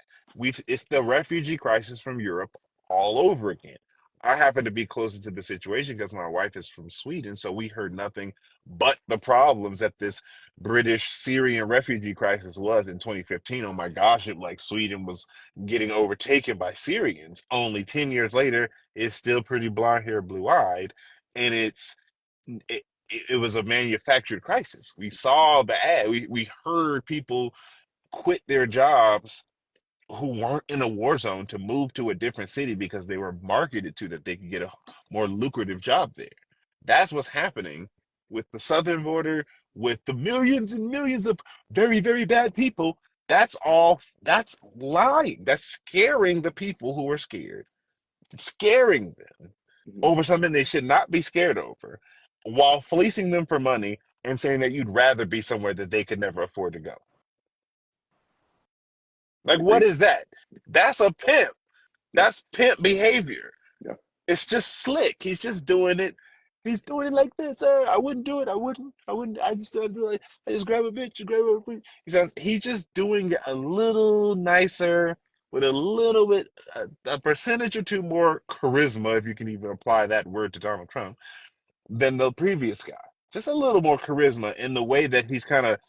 It's the refugee crisis from Europe all over again. I happen to be closer to the situation because my wife is from Sweden, so we heard nothing but the problems that this British Syrian refugee crisis was in 2015. Oh my gosh, it like Sweden was getting overtaken by Syrians. Only 10 years later, it's still pretty blonde hair, blue eyed, and it, it was a manufactured crisis. We saw the ad, we heard people quit their jobs who weren't in a war zone to move to a different city because they were marketed to that they could get a more lucrative job there. That's what's happening with the southern border, with the millions and millions of very, very bad people That's all. That's lying. That's scaring the people who are scared, scaring them Mhm. over something they should not be scared over, while fleecing them for money and saying that you'd rather be somewhere that they could never afford to go. Like, what Agreed. is that? That's a pimp. Yeah. That's pimp behavior. Yeah. It's just slick. He's just doing it. He's doing it like this. I wouldn't do it. I wouldn't. I wouldn't. I just do it like I just grab a bitch. You grab a bitch. He's just doing it a little nicer with a little bit, a percentage or two more charisma, if you can even apply that word to Donald Trump, than the previous guy. Just a little more charisma in the way that he's kind of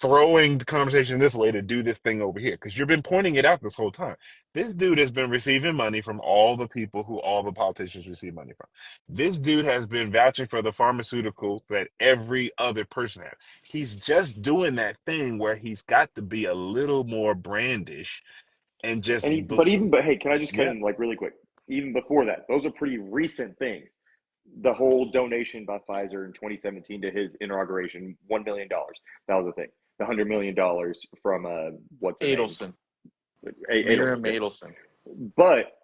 throwing the conversation this way to do this thing over here. Because you've been pointing it out this whole time. This dude has been receiving money from all the people who all the politicians receive money from. This dude has been vouching for the pharmaceuticals that every other person has. He's just doing that thing where he's got to be a little more brandish and just, But hey, can I just cut yeah, in like really quick? Even before that, those are pretty recent things. The whole donation by Pfizer in 2017 to his inauguration, $1 million. That was the thing. The $100 million from what's her name, Adelson, Adelson. Miriam Yeah. Adelson. But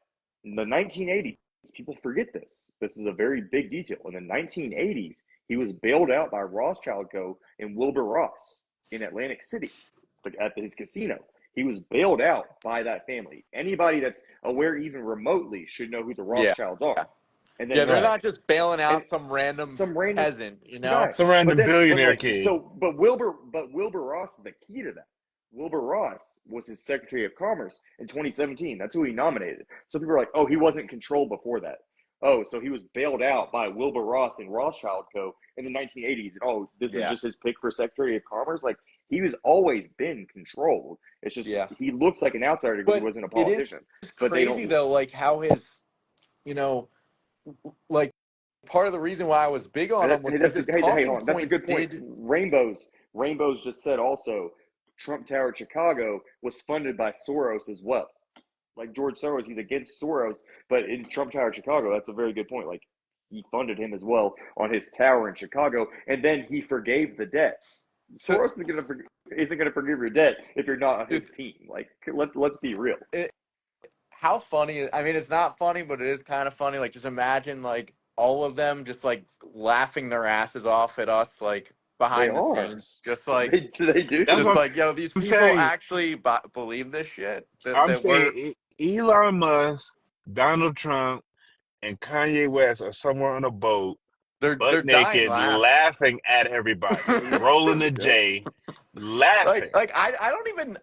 in the 1980s, people forget this. This is a very big detail. In the 1980s, he was bailed out by Rothschild Co. and Wilbur Ross in Atlantic City at his casino. He was bailed out by that family. Anybody that's aware even remotely should know who the Yeah. Rothschilds are. And Yeah, then they're right. not just bailing and out some random some random peasant, you know? guy. Some But random then, but billionaire like, kid. so, but Wilbur Ross is the key to that. Wilbur Ross was his Secretary of Commerce in 2017. That's who he nominated. So people are like, oh, he wasn't controlled before that. Oh, so he was bailed out by Wilbur Ross and Rothschild Co. in the 1980s. And oh, this is Yeah. just his pick for Secretary of Commerce. Like he was always been controlled. It's just Yeah. he looks like an outsider because he But wasn't a it is politician. But they crazy don't. though, like how his, you know, like part of the reason why I was big on him was because his Hey, talking hold on. That's a points good point. did. Rainbows just said also Trump Tower Chicago was funded by Soros as well. Like George Soros, he's against Soros, but in Trump Tower Chicago, that's a very good point. Like he funded him as well on his tower in Chicago, and then he forgave the debt. So, Soros isn't gonna forgive your debt if you're not on dude, his team. Like let's be real. it, how funny? I mean, it's not funny, but it is kind of funny. Like, just imagine like all of them just like laughing their asses off at us, like They behind the are. scenes, just like, They That's do. just what like, yo, these I'm people saying. actually believe this shit I'm that we're. saying Elon Musk, Donald Trump, and Kanye West are somewhere on a boat, They're butt dying naked, laughing. laughing at everybody, Yeah. rolling the Yep. J, laughing. I don't even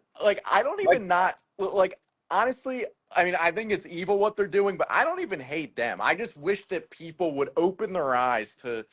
I don't Like, even not like honestly. I mean, I think it's evil what they're doing, but I don't even hate them. I just wish that people would open their eyes to,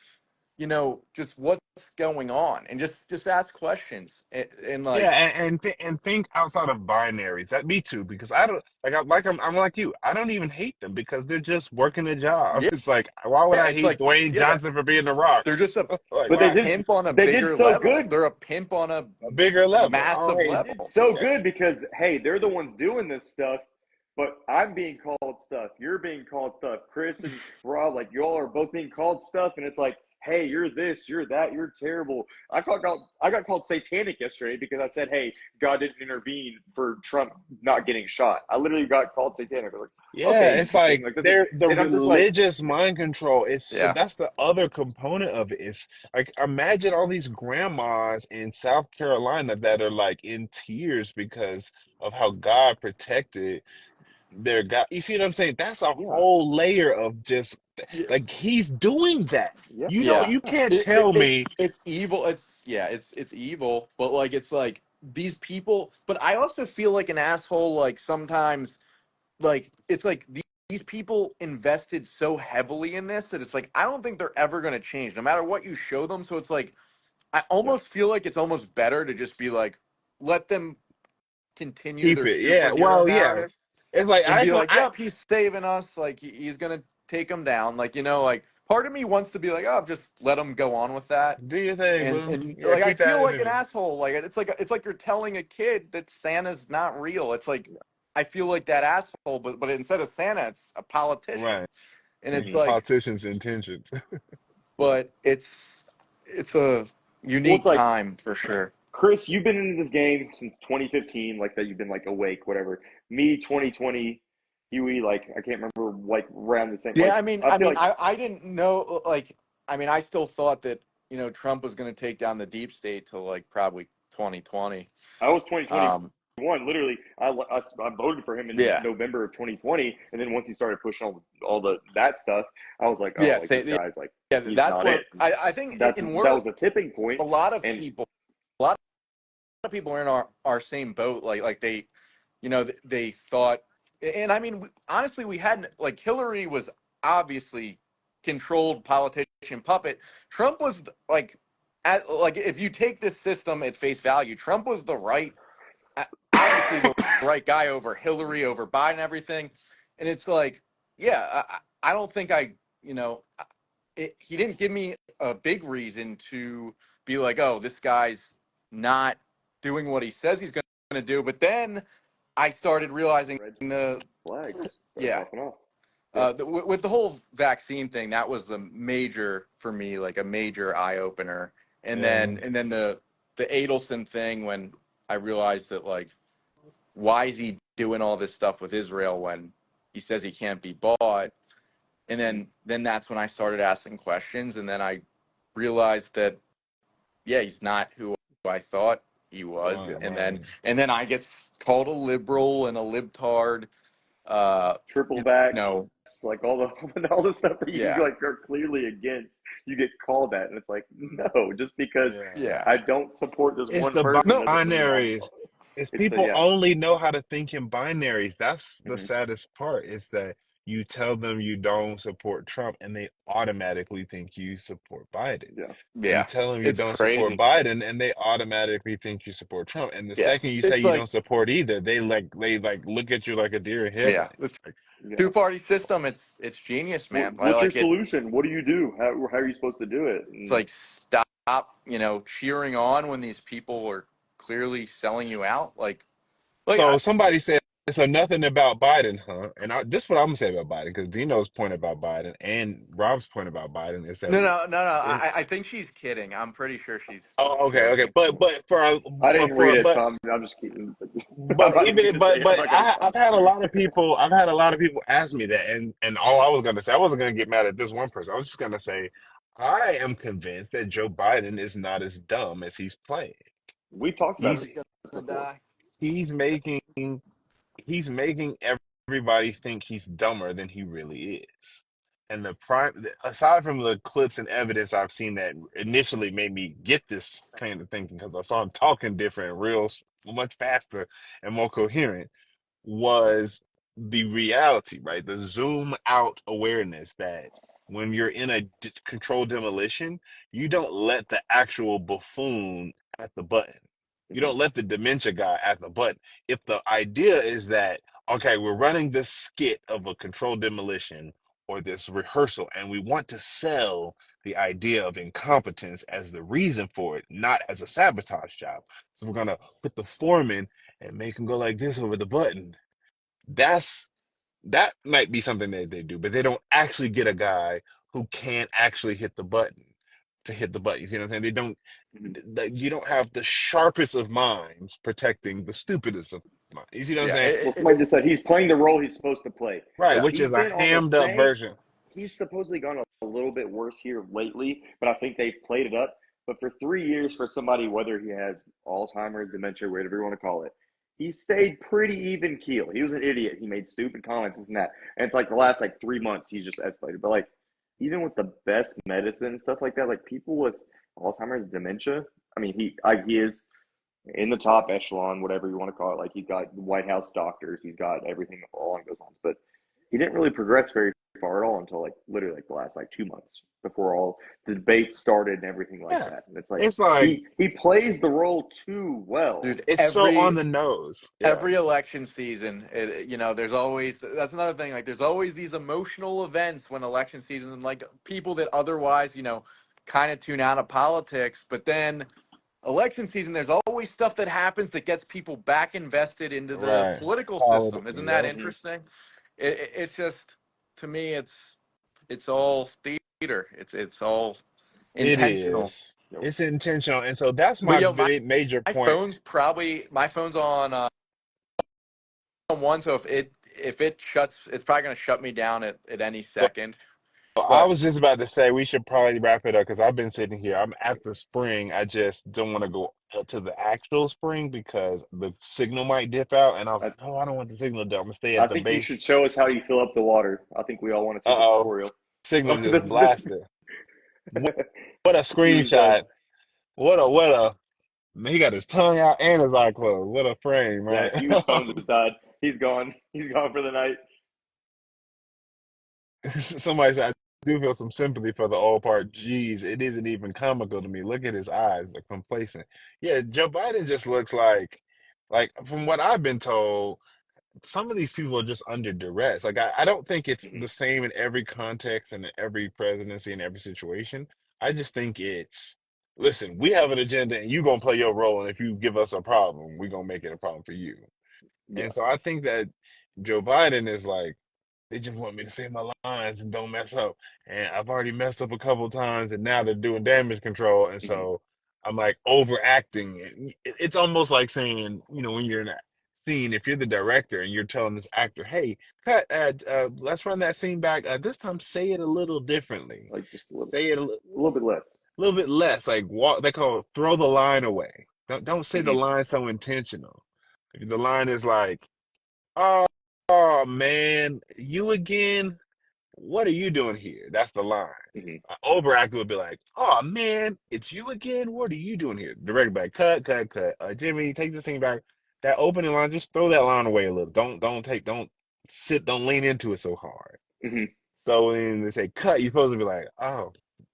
just what's going on and just ask questions and yeah, like, and think outside of binaries. That me too, because I don't I'm like you. I don't even hate them because they're just working a job. yeah, It's like, why would I it's hate like, Dwayne yeah, Johnson for being The Rock? they're just Like, But why? pimp on a they did bigger so level. good. They're a pimp on a A bigger level. Oh, massive hey, They did level. so yeah. good because hey, they're the ones doing this stuff, but I'm being called stuff. You're being called stuff. Chris and Rob, like y'all are both being called stuff, and it's like, hey, you're this, you're that, you're terrible. I got called satanic yesterday because I said, hey, God didn't intervene for Trump not getting shot. I literally got called satanic. I was like, Yeah, okay, it's interesting. like Like this is, they're the and I'm just like, religious mind control. It's so Yeah. that's the other component of it. It's like imagine all these grandmas in South Carolina that are like in tears because of how God protected their God. You see what I'm saying? That's a yeah, whole layer of just Yeah. like he's doing that. yeah, Yeah. You can't It, it, tell me, it's evil. It's evil, but like it's like these people, but I also feel like an asshole like sometimes like it's like these people invested so heavily in this that it's like I don't think they're ever going to change no matter what you show them. So it's like I yeah, almost feel like it's almost better to just be like let them continue keep their it. Yeah, superhero well, yeah. narrative It's like and I be can like, I "Yep, he's saving us. Like he's gonna take them down." Like like part of me wants to be like, "Oh, just let him go on with that." do your thing, boo. And Yeah, like I keep that feel like an energy. asshole. Like it's like you're telling a kid that Santa's not real. It's like I feel like that asshole, but instead of Santa, it's a politician, Right. and it's mm-hmm. like, Politicians' intentions. but it's a Well, it's unique like time for sure. Chris, you've been into this game since 2015, like that. You've been like awake, whatever. Me, 2020, Huey, like I can't remember, like around the same. Yeah, Like I I feel mean, like I didn't know. Like, I mean, I still thought that Trump was going to take down the deep state till like probably 2020. I was 2021. Um, Literally, I voted for him in yeah, November of 2020, and then once he started pushing all the that stuff, I was like, oh, yeah, like this say, guy's like yeah. he's That's not it. what I think. That was a tipping point, A lot of and people, a lot of people are in our same boat. Like they, they thought, and I mean, honestly, we hadn't like Hillary was obviously controlled politician puppet. Trump was like if you take this system at face value, Trump was obviously the right guy over Hillary, over Biden, everything. And it's like, yeah, I don't think he didn't give me a big reason to be like, oh, this guy's not doing what he says he's going to do. But then I started realizing red the, flags started yeah, popping off. Yeah. with the whole vaccine thing, that was the major for me, like a major eye opener. And Yeah. then the Adelson thing, when I realized that like, why is he doing all this stuff with Israel when he says he can't be bought? And then that's when I started asking questions, and then I realized that he's not who I thought he was. Right, And right. then I get called a liberal and a libtard. Triple You backs, know, like all the all the stuff that you yeah, like are clearly against, you get called that, and it's like no, just because Yeah. yeah, I don't support this It's one the person no, doesn't mean I'm. binaries. If It's the people yeah. only know how to think in binaries, that's the Hmm. saddest part, is that you tell them you don't support Trump and they automatically think you support Biden. Yeah. You yeah, tell them you it's don't support crazy. Biden and they automatically think you support Trump. And the Yeah, second you say it's you like don't support either, they look at you like a deer in yeah, headlights. it's Like, Yeah. two-party system. It's genius, man. What's your Like solution? What do you do? How are you supposed to do it? it's And like stop, cheering on when these people are clearly selling you out. Like so somebody said, so nothing about Biden, huh? And this is what I'm gonna say about Biden, because Dino's point about Biden and Rob's point about Biden is that no. it, I think she's kidding. I'm pretty sure she's oh, okay, okay, joking. I didn't read it, but so I'm just kidding. I'm not even even gonna say it. I'm not gonna I've comment. had a lot of people, ask me that, and all I was gonna say, I wasn't gonna get mad at this one person. I was just gonna say, I am convinced that Joe Biden is not as dumb as he's playing. We talked about He's Somebody's this gonna before. die. he's making he's making everybody think he's dumber than he really is. And aside from the clips and evidence I've seen that initially made me get this kind of thinking, because I saw him talking different, much faster and more coherent, was the reality, right? The zoom out awareness that when you're in a controlled demolition, you don't let the actual buffoon at the button. You Hmm. don't let the dementia guy at the button. If the idea is that, okay, we're running this skit of a controlled demolition or this rehearsal, and we want to sell the idea of incompetence as the reason for it, not as a sabotage job. So we're gonna put the foreman and make him go like this over the button. That's that might be something that they do, but they don't actually get a guy who can't actually hit the button to hit the button. You see what I'm saying? They don't. Hmm. You don't have the sharpest of minds protecting the stupidest of minds. You see what I'm Yeah, saying? Well, somebody just said he's playing the role he's supposed to play. Right, Now which he's is a been on the hammed up same. version. He's supposedly gone a little bit worse here lately, but I think they've played it up. But for 3 years, for somebody, whether he has Alzheimer's, dementia, whatever you want to call it, he stayed pretty even keel. He was an idiot. He made stupid comments, this and that. And it's like the last like 3 months, he's just escalated. But like, even with the best medicine and stuff like that, like people with Alzheimer's, dementia, I mean, he is in the top echelon, whatever you want to call it. Like he's got White House doctors, he's got everything along those lines. But he didn't really progress very far at all until like literally like the last like 2 months before all the debates started and everything like Yeah, that. And it's like it's like he plays the role too well. dude. it's so on the nose. Yeah, Every election season, there's always that's another thing. Like, there's always these emotional events when election season, and like people that otherwise, kind of tune out of politics, but then election season, there's always stuff that happens that gets people back invested into the right. political system. Politics. Isn't that Yep. Mm-hmm. interesting? It's just, to me, it's all theater. It's all It intentional. is. Nope. It's intentional, and so that's But my yo, major my point. phone's on one, so if it shuts, it's probably gonna shut me down at any So second. I But was just about to say we should probably wrap it up because I've been sitting here. I'm at the spring. I just don't want to go to the actual spring because the signal might dip out, and I was I, like, no, I don't want the signal to dip. I'm gonna stay I at the think you base. should show us how you fill up the water. I think we all want to see the Uh-oh, tutorial. signal Oh, just this blasted. What, what a he was done. screenshot. What a he got his tongue out and his eye closed. What a frame, Yeah, right? Hugh's phone just died. He's gone. He's gone for the night. Somebody said, I do feel some sympathy for the old part. Geez, it isn't even comical to me. Look at his eyes, they're complacent. Yeah, Joe Biden just looks like from what I've been told, some of these people are just under duress. Like I don't think it's Hmm. the same in every context and in every presidency and every situation. I just think it's listen, we have an agenda and you're gonna play your role, and if you give us a problem, we're gonna make it a problem for you. Yeah. And so I think that Joe Biden is like, they just want me to say my lines and don't mess up. And I've already messed up a couple of times, and now they're doing damage control. And Hmm. so I'm like overacting. It's almost like saying, when you're in a scene, if you're the director and you're telling this actor, hey, cut, let's run that scene back. This time, say it a little differently. Like just Say it a little bit less. little bit less. Like walk, they call it throw the line away. Don't say the Hmm. line so intentional. If the line is like, oh, oh man, you again? What are you doing here? That's the line. Hmm. Overactor would be like, oh man, it's you again? What are you doing here? Direct back, cut, cut, cut. Jimmy, take this thing back. That opening line, just throw that line away a little. Don't lean into it so hard. Hmm. So when they say cut, you're supposed to be like, oh,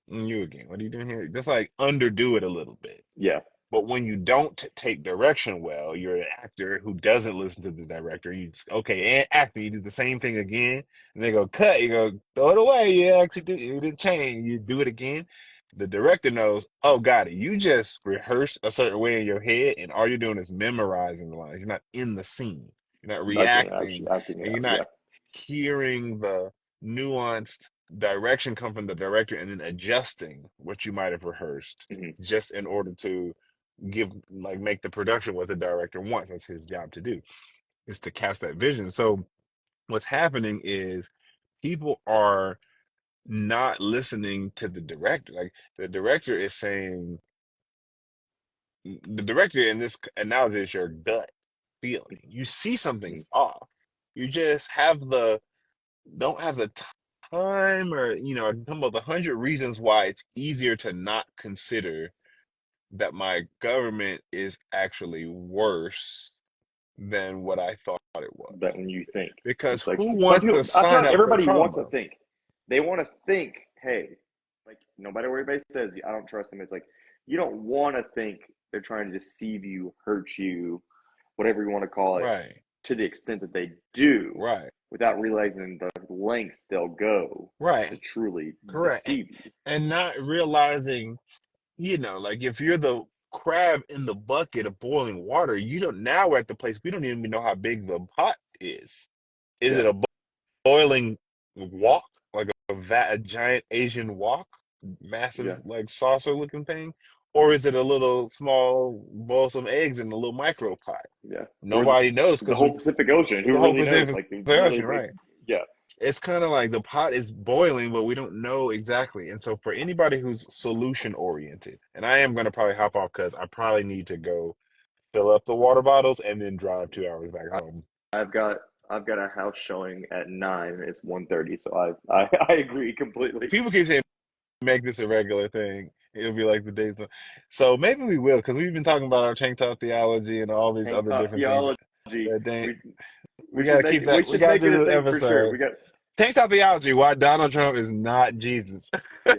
you again. What are you doing here? Just like underdo it a little bit. Yeah. But when you don't take direction well, you're an actor who doesn't listen to the director. You just, okay, and actor, you do the same thing again, and they go cut. You go throw it away. You actually do. You didn't change. You do it again. The director knows. Oh, got it. You just rehearse a certain way in your head, and all you're doing is memorizing the lines. You're not in the scene. You're not Not doing reacting, actually acting it and you're out. not Yeah. hearing the nuanced direction come from the director, and then adjusting what you might have rehearsed Hmm. just in order to make the production what the director wants. That's his job to do, is to cast that vision. So what's happening is people are not listening to the director. Like the director is saying, the director in this analogy is your gut feeling. You see Hmm. something's off. You just don't have the time, or I can come up with 100 reasons why it's easier to not consider that my government is actually worse than what I thought it That was. when you think Because it's like who some wants people, to I feel sign like up for everybody wants to trauma? think. They want to think, hey, like no matter what anybody says, I don't trust them. It's like you don't want to think they're trying to deceive you, hurt you, whatever you want to call it, Right, to the extent that they do, right, without realizing the lengths they'll go to right, truly correct. deceive you. And not realizing, like if you're the crab in the bucket of boiling water, now we're at the place we don't even know how big the pot is. Is Yeah, it a boiling wok, like a giant Asian wok, massive yeah, like saucer looking thing, or is it a little small boil some eggs in a little micro pot? yeah. Or Nobody knows the because whole Pacific Ocean. it's Who the whole really knows? Pacific Like the really Ocean, big. right? Yeah. It's kind of like the pot is boiling, but we don't know exactly. And so for anybody who's solution oriented, and I am going to probably hop off because I probably need to go fill up the water bottles and then drive 2 hours back home. I've got I've got a house showing at 9. It's 1:30, so I agree completely. People keep saying make this a regular thing. It'll be like the days. So maybe we will, because we've been talking about our tank top theology and all these Tank other top different things. theology. That dang, We we we got should to make keep it. We that. We should got to make it do a this thing for sure. episode. We got Tank top theology. Why Donald Trump is not Jesus. yeah.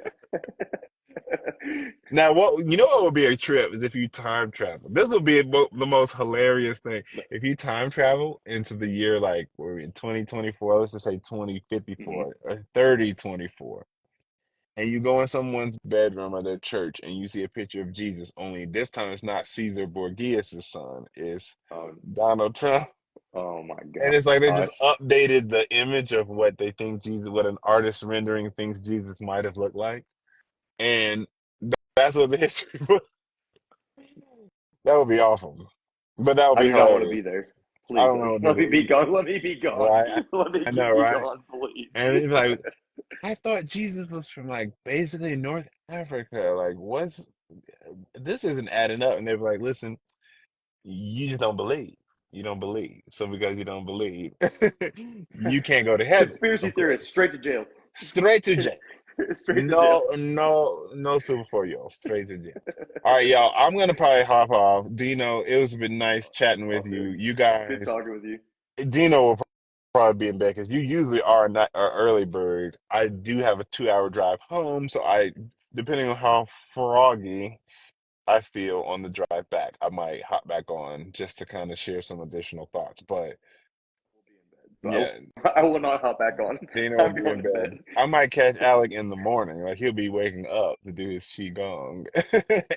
Now, what would be a trip is if you time travel. This would be the most hilarious thing. If you time travel into the year, like we're in 2024, let's just say Hmm. 2054 or 3024, and you go in someone's bedroom or their church and you see a picture of Jesus, only this time it's not Caesar Borgias' son, it's Um, Donald Trump. oh my And it's like they just gosh. updated the image of what they think Jesus, what an artist rendering thinks Jesus might have looked like. And That's what the history book. That would be awesome. But that would I be do not want to hilarious. be there. I Please don't know. let me be gone. Let me be gone. Right? Let me I know, be right? gone, please. And he's like, I thought Jesus was from like basically North Africa. Like, what's this isn't adding up? And they were like, listen, you just don't believe. You don't believe. So because you don't believe, you can't go to heaven, Conspiracy of course. theorist, straight to jail. Straight to jail. Straight to jail. No, no, no Super 4 y'all. Straight to jail. All right, y'all. I'm gonna probably hop off. Dino, it was been nice chatting with All you. good. You Good guys, talking with you. Dino will probably be in bed because you usually are not an early bird. I do have a 2 hour drive home, so depending on how froggy I feel on the drive back, I might hop back on just to kind of share some additional thoughts. But So yeah, I will not hop back on. Dino will I'm be going in to bed. bed. I might catch Alec in the morning. Like he'll be waking up to do his qigong,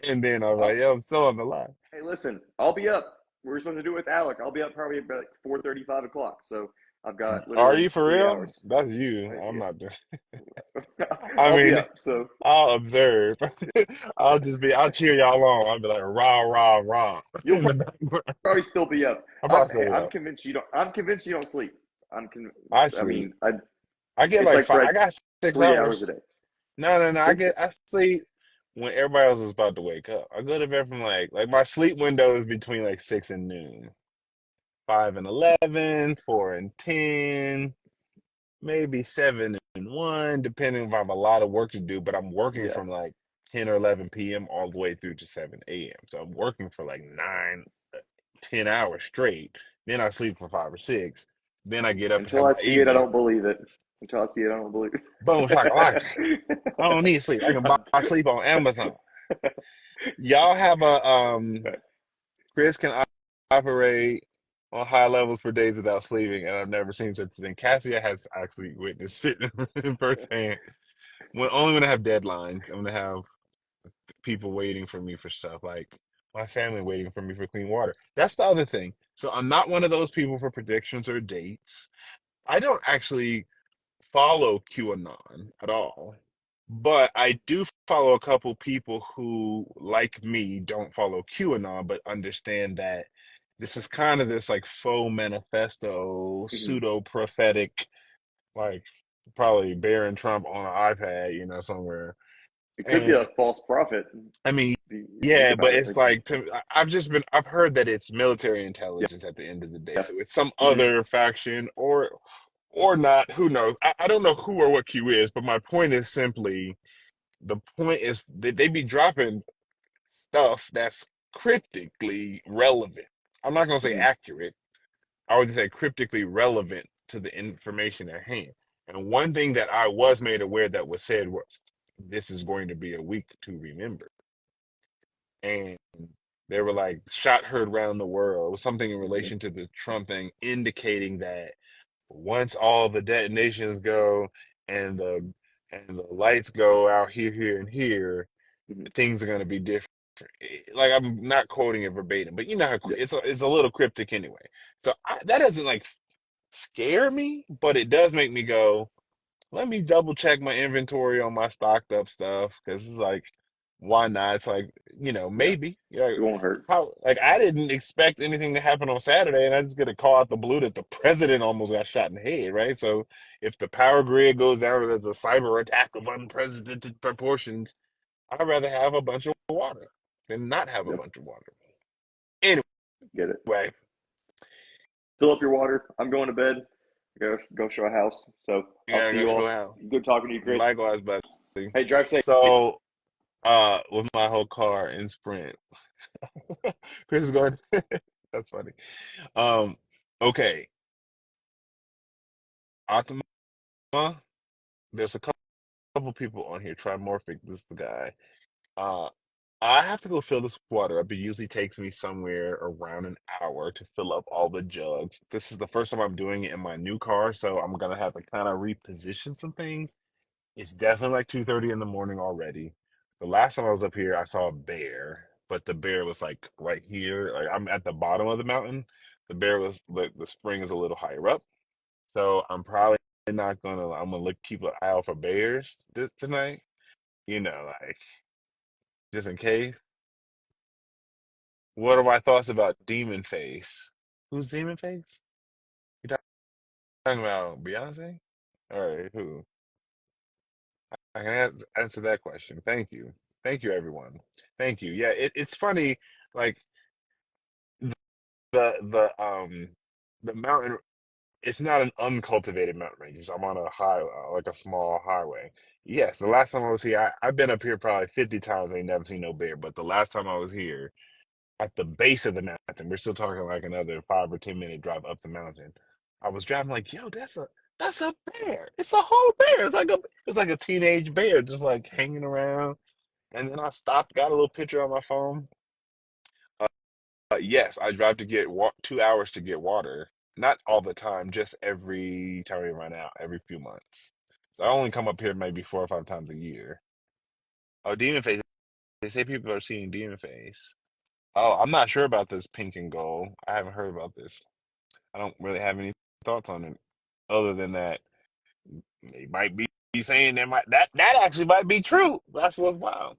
and then I'm like, I'll, "Yo, I'm still on the line." hey, listen, I'll be up. We're supposed to do it with Alec. I'll be up probably about like 4:30, 5 o'clock. So I've got Are literally you for 3 hours. real? That's you. I'm not Yeah. doing. I I'll be mean, up. So I'll observe. I'll cheer y'all on. I'll be like, rah, rah, rah you'll in the background. probably still be up. I'll probably Hey, still be I'm up. convinced you don't. I'm convinced you don't sleep. I I sleep. mean, I get it's like like for five. like I got 3 hours a 6 hours. day. No, no, no. Six. I sleep when everybody else is about to wake up. I go to bed from like my sleep window is between like 6 and noon, 5 and 11, 4 and 10, maybe 7 and 1, depending if I have a lot of work to do. But I'm working Yeah. from like 10 or 11 p.m. all the way through to 7 a.m. So I'm working for like 9, 10 hours straight. Then I sleep for 5 or 6. Then I get up and Until have I my see it, I evening. don't believe it. Until I see it, I don't believe Boom, shakalaka. it. I don't need sleep. I can buy sleep on Amazon. Y'all have a Chris can operate on high levels for days without sleeping, and I've never seen such a thing. Cassia has actually witnessed it in firsthand. Only when I have deadlines, I'm gonna have people waiting for me for stuff like my family waiting for me for clean water. That's the other thing. So I'm not one of those people for predictions or dates. I don't actually follow QAnon at all, but I do follow a couple people who, like me, don't follow QAnon, but understand that this is kind of this like faux manifesto, Mhm. pseudo prophetic, like probably Barron Trump on an iPad, somewhere. It could be And a false prophet. I mean, If you think yeah, but about it, it's like, like I've heard that it's military yeah, intelligence at the end of the day. yeah. So it's some Hmm. other faction or not, who knows? I don't know who or what Q is, but my point is simply the point is that they be dropping stuff that's cryptically relevant. I'm not gonna say Hmm. accurate. I would just say cryptically relevant to the information at hand. And one thing that I was made aware that was said was this is going to be a week to remember. And they were like shot heard around the world. It was something in relation to the Trump thing, indicating that once all the detonations go and the lights go out here, here, and here, Hmm. things are going to be different. Like I'm not quoting it verbatim, but you know how Yeah, it's a little cryptic anyway. So that doesn't like scare me, but it does make me go, let me double check my inventory on my stocked up stuff because it's like, why not? It's like, yeah. maybe. Yeah, It won't hurt. how like I didn't expect anything to happen on Saturday, and I just get a call out the blue that the president almost got shot in the head, right? So if the power grid goes down and there's a cyber attack of unprecedented proportions, I'd rather have a bunch of water than not have a Yep, bunch of water. get it. Anyway, Fill up your water. I'm going to bed. Go show a house. So you I'll gotta see go you show all. how. Good talking to you, Chris. Likewise, buddy. Hey, drive safe. So, with my whole car in Sprint, Chris is going. That's funny. Um, okay, Optima. There's a couple people on here. Trimorphic, this is the guy. Uh, I have to go fill this water up. It usually takes me somewhere around an hour to fill up all the jugs. This is the first time I'm doing it in my new car, so I'm gonna have to kind of reposition some things. It's definitely like 2:30 in the morning already. The last time I was up here, I saw a bear, but the bear was like right here. Like I'm at the bottom of the mountain. The bear was the spring is a little higher up. So I'm probably not gonna. I'm gonna keep an eye out for bears this tonight. Like just in case. What are my thoughts about Demon Face? Who's Demon Face? You talking about Beyonce? Or who? I can answer that question. Thank you. Thank you, everyone. Thank you. Yeah, it's funny, like the the mountain. It's not an uncultivated mountain range. I'm on a high, like a small highway. Yes, the last time I was here, I've been up here probably 50 times. I ain't never seen no bear. But the last time I was here, at the base of the mountain, we're still talking like another 5 or 10 minute drive up the mountain. I was driving like, yo, that's a bear. It's a whole bear. It's like a teenage bear just like hanging around. And then I stopped, got a little picture on my phone. Yes, I drive to get 2 hours to get water. Not all the time, just every time we run out, every few months. So I only come up here maybe 4 or 5 times a year. Oh, Demon Face. They say people are seeing Demon Face. Oh, I'm not sure about this pink and gold. I haven't heard about this. I don't really have any thoughts on it, other than that they might be saying that actually might be true. That's what's wild.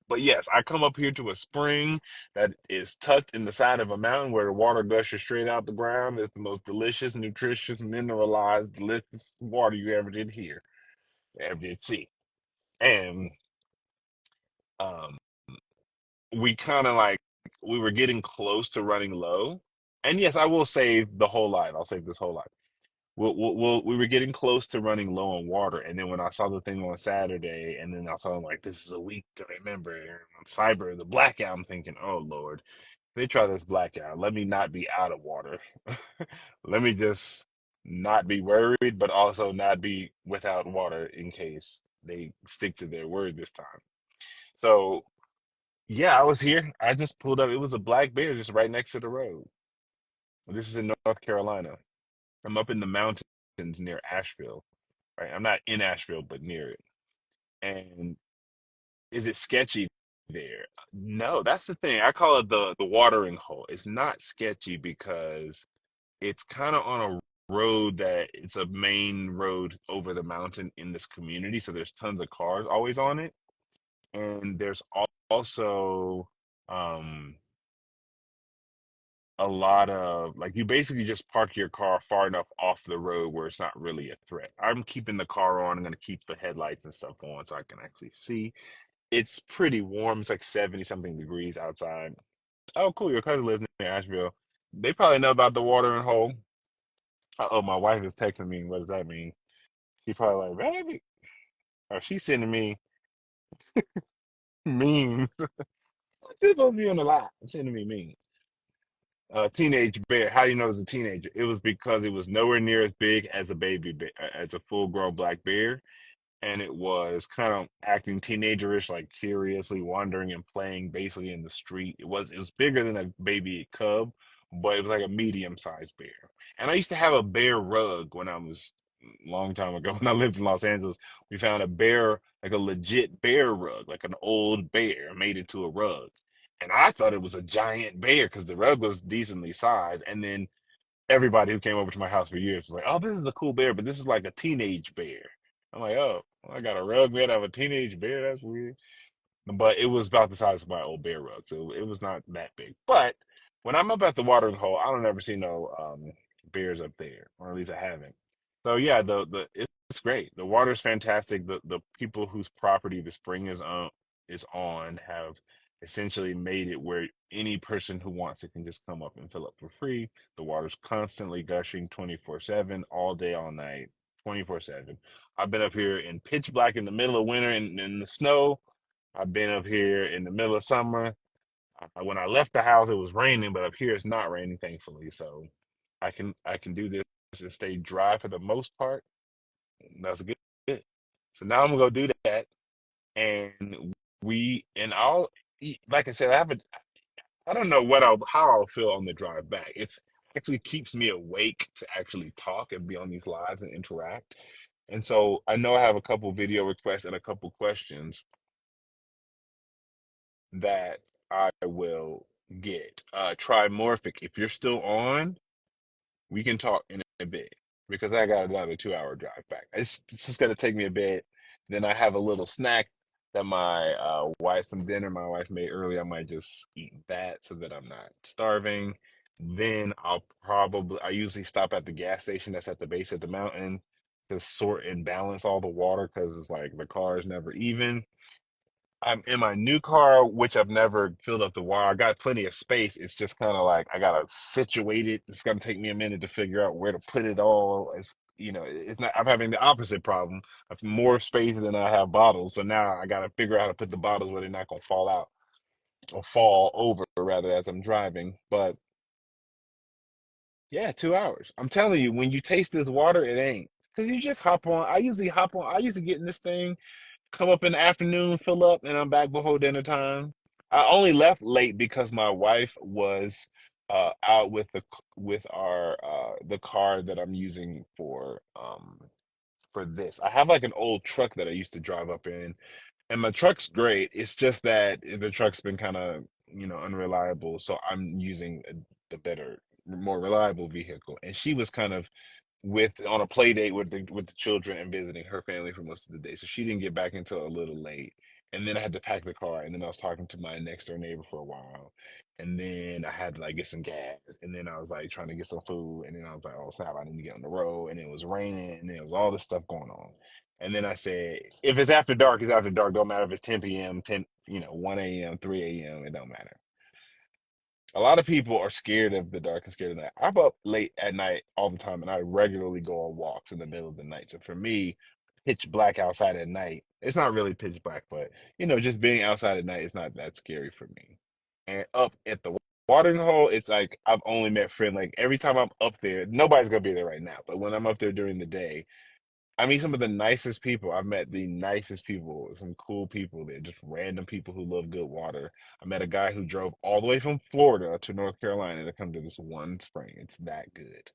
But yes, I come up here to a spring that is tucked in the side of a mountain where the water gushes straight out the ground. It's the most delicious, nutritious, mineralized, delicious water you ever did hear, ever did see. And um, we kind of like we were getting close to running low. And yes, I will save the whole line. I'll save this whole line. We were getting close to running low on water, and then when I saw the thing on Saturday, and then I saw like this is a week to remember on Cyber the blackout. I'm thinking, oh Lord, they try this blackout. Let me not be out of water. Let me just not be worried, but also not be without water in case they stick to their word this time. So yeah, I was here. I just pulled up. It was a black bear just right next to the road. This is in North Carolina. I'm up in the mountains near Asheville, right? I'm not in Asheville, but near it. And is it sketchy there? No, that's the thing. I call it the watering hole. It's not sketchy because it's kind of on a road that it's a main road over the mountain in this community. So there's tons of cars always on it. And there's also um a lot of like you basically just park your car far enough off the road where it's not really a threat. I'm keeping the car on. I'm going to keep the headlights and stuff on so I can actually see. It's pretty warm. It's like 70 something degrees outside. Oh, cool. Your cousin lives near Asheville. They probably know about the watering hole. Oh, my wife is texting me. What does that mean? She probably like, Rabbit. Or she's sending me memes. She's supposed to be on the live. Sending me memes. Teenage bear. How do you know it was a teenager? It was because it was nowhere near as big as a baby bear, as a full-grown black bear, and it was kind of acting teenagerish, like curiously wandering and playing basically in the street. It was bigger than a baby cub, but it was like a medium-sized bear. And I used to have a bear rug when I was a long time ago when I lived in Los Angeles. We found a bear, like a legit bear rug, like an old bear made into a rug. And I thought it was a giant bear because the rug was decently sized. And then everybody who came over to my house for years was like, "Oh, this is a cool bear, but this is like a teenage bear." I'm like, "Oh, I got a rug made out of a teenage bear. That's weird." But it was about the size of my old bear rug, so it was not that big. But when I'm up at the watering hole, I don't ever see no bears up there, or at least I haven't. So yeah, the it's great. The water's fantastic. The people whose property the spring is on have essentially made it where any person who wants it can just come up and fill up for free. The water's constantly gushing 24/7, all day, all night, 24/7. I've been up here in pitch black in the middle of winter in the snow. I've been up here in the middle of summer. When I left the house, it was raining, but up here it's not raining, thankfully. So I can do this and stay dry for the most part. That's good. So now I'm gonna go do that, and I'll like I said, I don't know how I'll feel on the drive back. It's actually keeps me awake to actually talk and be on these lives and interact. And so I know I have a couple video requests and a couple questions that I will get. Trimorphic, if you're still on, we can talk in a bit because I got another 2 hour drive back. It's just gonna take me a bit. Then I have a little snack that my wife some dinner my wife made earlier. I might just eat that so that I'm not starving. Then I usually stop at the gas station that's at the base of the mountain to sort and balance all the water because it's like the car is never even. I'm in my new car, which I've never filled up the water. I got plenty of space. It's just kind of like I gotta situate it. It's gonna take me a minute to figure out where to put it all. It's not. I'm having the opposite problem. I have more space than I have bottles, so now I gotta figure out how to put the bottles where they're not gonna fall out or fall over, rather, as I'm driving. But yeah, 2 hours. I'm telling you, when you taste this water, it ain't. Because you just hop on. I usually hop on. I used to get in this thing, come up in the afternoon, fill up, and I'm back before dinner time. I only left late because my wife was out with our the car that I'm using for this. I have like an old truck that I used to drive up in, and my truck's great. It's just that the truck's been kind of, unreliable, so I'm using the better, more reliable vehicle. And she was kind of with on a play date with the children and visiting her family for most of the day. So she didn't get back until a little late. And then I had to pack the car. And then I was talking to my next door neighbor for a while. And then I had to like get some gas. And then I was like trying to get some food. And then I was like, oh snap, I need to get on the road. And it was raining and there was all this stuff going on. And then I said, if it's after dark, it's after dark. Don't matter if it's 10 p.m., 10, 1 a.m., 3 a.m. It don't matter. A lot of people are scared of the dark and scared of the night. I'm up late at night all the time, and I regularly go on walks in the middle of the night. So for me, pitch black outside at night, it's not really pitch black, but just being outside at night is not that scary for me. And up at the watering hole, it's like I've only met friends. Like every time I'm up there, nobody's gonna be there right now, but when I'm up there during the day, I meet some of the nicest people. I've met the nicest people, some cool people there, just random people who love good water. I met a guy who drove all the way from Florida to North Carolina to come to this one spring. It's that good.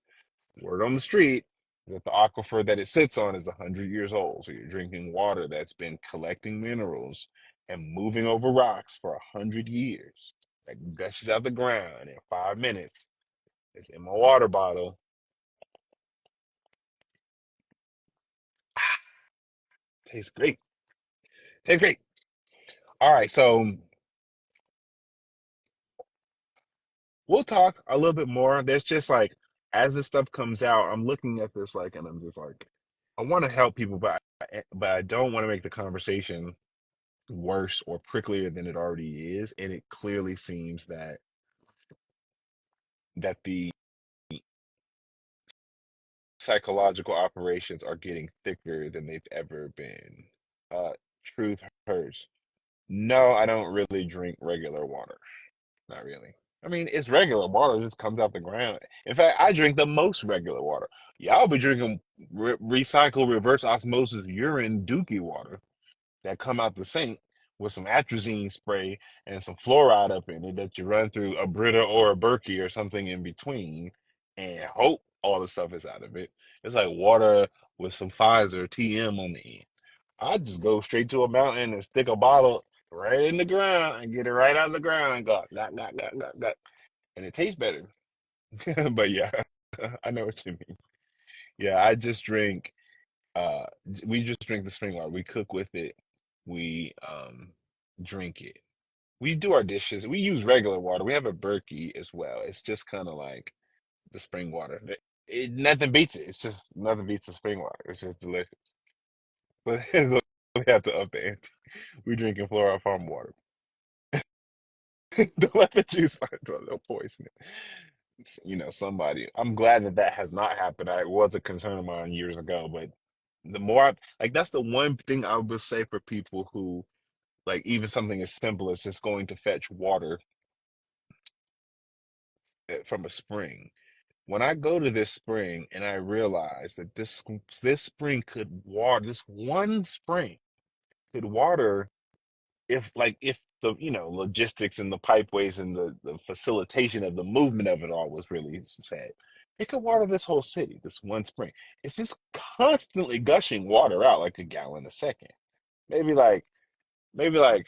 Word on the street is that the aquifer that it sits on is 100 years old. So you're drinking water that's been collecting minerals and moving over rocks for 100 years. That gushes out the ground in 5 minutes. It's in my water bottle. Tastes great. Tastes great. All right, so we'll talk a little bit more. There's just like as this stuff comes out, I'm looking at this like, and I'm just like, I want to help people, but I don't want to make the conversation worse or pricklier than it already is. And it clearly seems that the psychological operations are getting thicker than they've ever been. Truth hurts. No, I don't really drink regular water. Not really. I mean, it's regular water, it just comes out the ground. In fact, I drink the most regular water. Y'all be drinking recycled reverse osmosis urine dookie water that come out the sink with some atrazine spray and some fluoride up in it that you run through a Brita or a Berkey or something in between and hope all the stuff is out of it. It's like water with some Pfizer TM on the end. I just go straight to a mountain and stick a bottle right in the ground and get it right out of the ground and go, got, and it tastes better. But yeah, I know what you mean. Yeah, I just drink. Uh, we just drink the spring water. We cook with it. We drink it. We do our dishes. We use regular water. We have a Berkey as well. It's just kind of like the spring water. Nothing beats it. It's just nothing beats the spring water. It's just delicious. But we have to up the ante. We drinking Flora Farm water. Don't let the juice find they'll poison it. Somebody. I'm glad that has not happened. I was a concern of mine years ago, but the more like that's the one thing I would say for people who like even something as simple as just going to fetch water from a spring. When I go to this spring and I realize that this spring could water this one spring could water if the logistics and the pipeways and the facilitation of the movement of it all was really said, it could water this whole city, this one spring. It's just constantly gushing water out like a gallon a second. Maybe like maybe like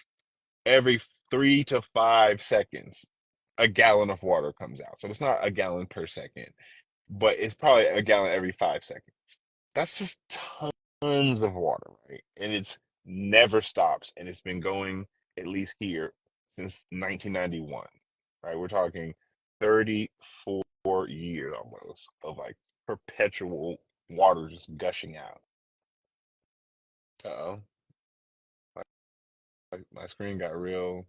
every 3 to 5 seconds, a gallon of water comes out. So it's not a gallon per second, but it's probably a gallon every 5 seconds. That's just tons of water, right? And it's never stops, and it's been going at least here since 1991. Right, we're talking 34 years almost of like perpetual water just gushing out. Uh-oh, my screen got real.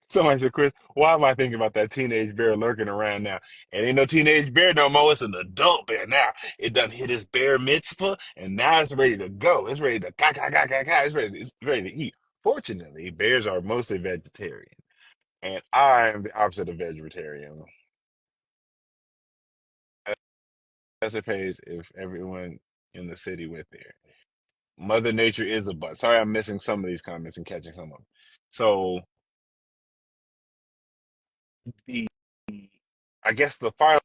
Somebody said, Chris, why am I thinking about that teenage bear lurking around now? It ain't no teenage bear no more. It's an adult bear now. It done hit its bear mitzvah, and now it's ready to go. It's ready to ka ka ka ka ka. It's ready to eat. Fortunately, bears are mostly vegetarian, and I'm the opposite of vegetarian. That's a page if everyone in the city went there. Mother Nature is a butt. Sorry, I'm missing some of these comments and catching some of them. So the I guess the final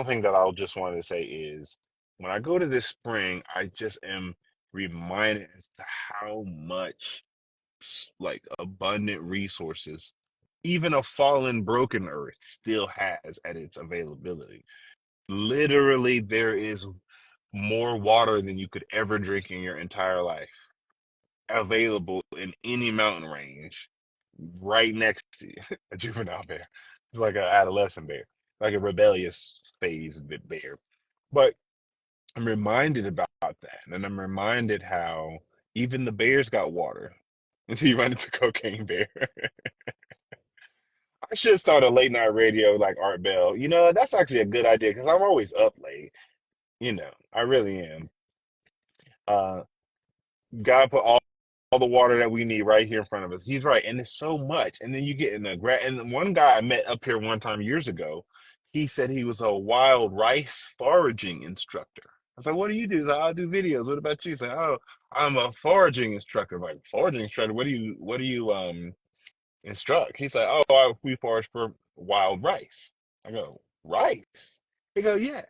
thing that I'll just want to say is when I go to this spring, I just am reminded as to how much like abundant resources even a fallen broken earth still has at its availability. Literally, there is more water than you could ever drink in your entire life available in any mountain range right next to you. A juvenile bear. It's like an adolescent bear, like a rebellious phase bear. But I'm reminded about that. And I'm reminded how even the bears got water until you run into Cocaine Bear. I should start a late night radio like Art Bell. That's actually a good idea because I'm always up late. I really am. Uh, God put all the water that we need right here in front of us. He's right, and it's so much. And then you get in the and one guy I met up here one time years ago, he said he was a wild rice foraging instructor. I was like, "What do you do?" He's like, "I do videos. What about you?" He's like, "Oh, I'm a foraging instructor." I'm like, foraging instructor? What do you instruct? He's like, "Oh, we forage for wild rice." I go, "Rice?" He go, "Yeah."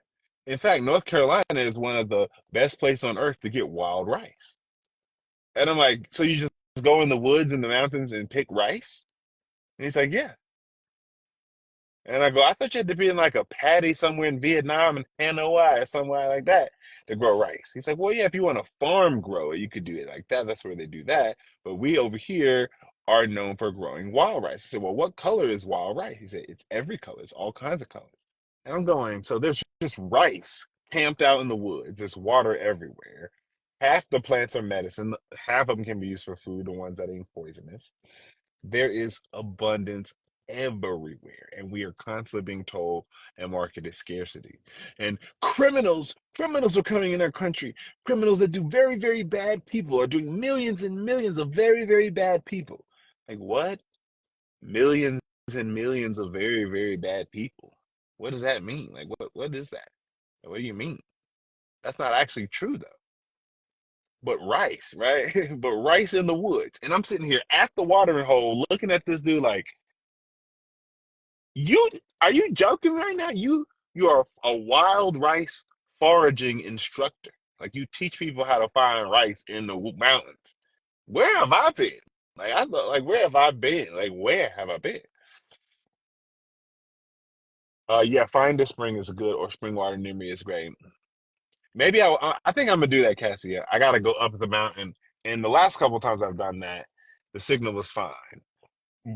In fact, North Carolina is one of the best places on earth to get wild rice. And I'm like, so you just go in the woods and the mountains and pick rice? And he's like, yeah. And I go, I thought you had to be in like a paddy somewhere in Vietnam and Hanoi or somewhere like that to grow rice. He's like, well, yeah, if you want to farm grow it, you could do it like that. That's where they do that. But we over here are known for growing wild rice. I said, well, what color is wild rice? He said, it's every color. It's all kinds of colors. And I'm going, so there's just rice camped out in the woods. There's water everywhere. Half the plants are medicine. Half of them can be used for food, the ones that ain't poisonous. There is abundance everywhere, and we are constantly being told and marketed scarcity. And criminals are coming in our country. Criminals that do very, very bad people are doing millions and millions of very, very bad people. Like what? Millions and millions of very, very bad people. What does that mean? Like what is that? What do you mean? That's not actually true though. But rice, right? But rice in the woods. And I'm sitting here at the watering hole looking at this dude like, you are you joking right now? You are a wild rice foraging instructor. Like you teach people how to find rice in the mountains. Where have I been? Like I thought, like where have I been? Like where have I been? Yeah, Find a Spring is good, or Spring Water Near Me is great. Maybe I think I'm gonna do that, Cassia. I gotta go up the mountain, and the last couple times I've done that, the signal was fine.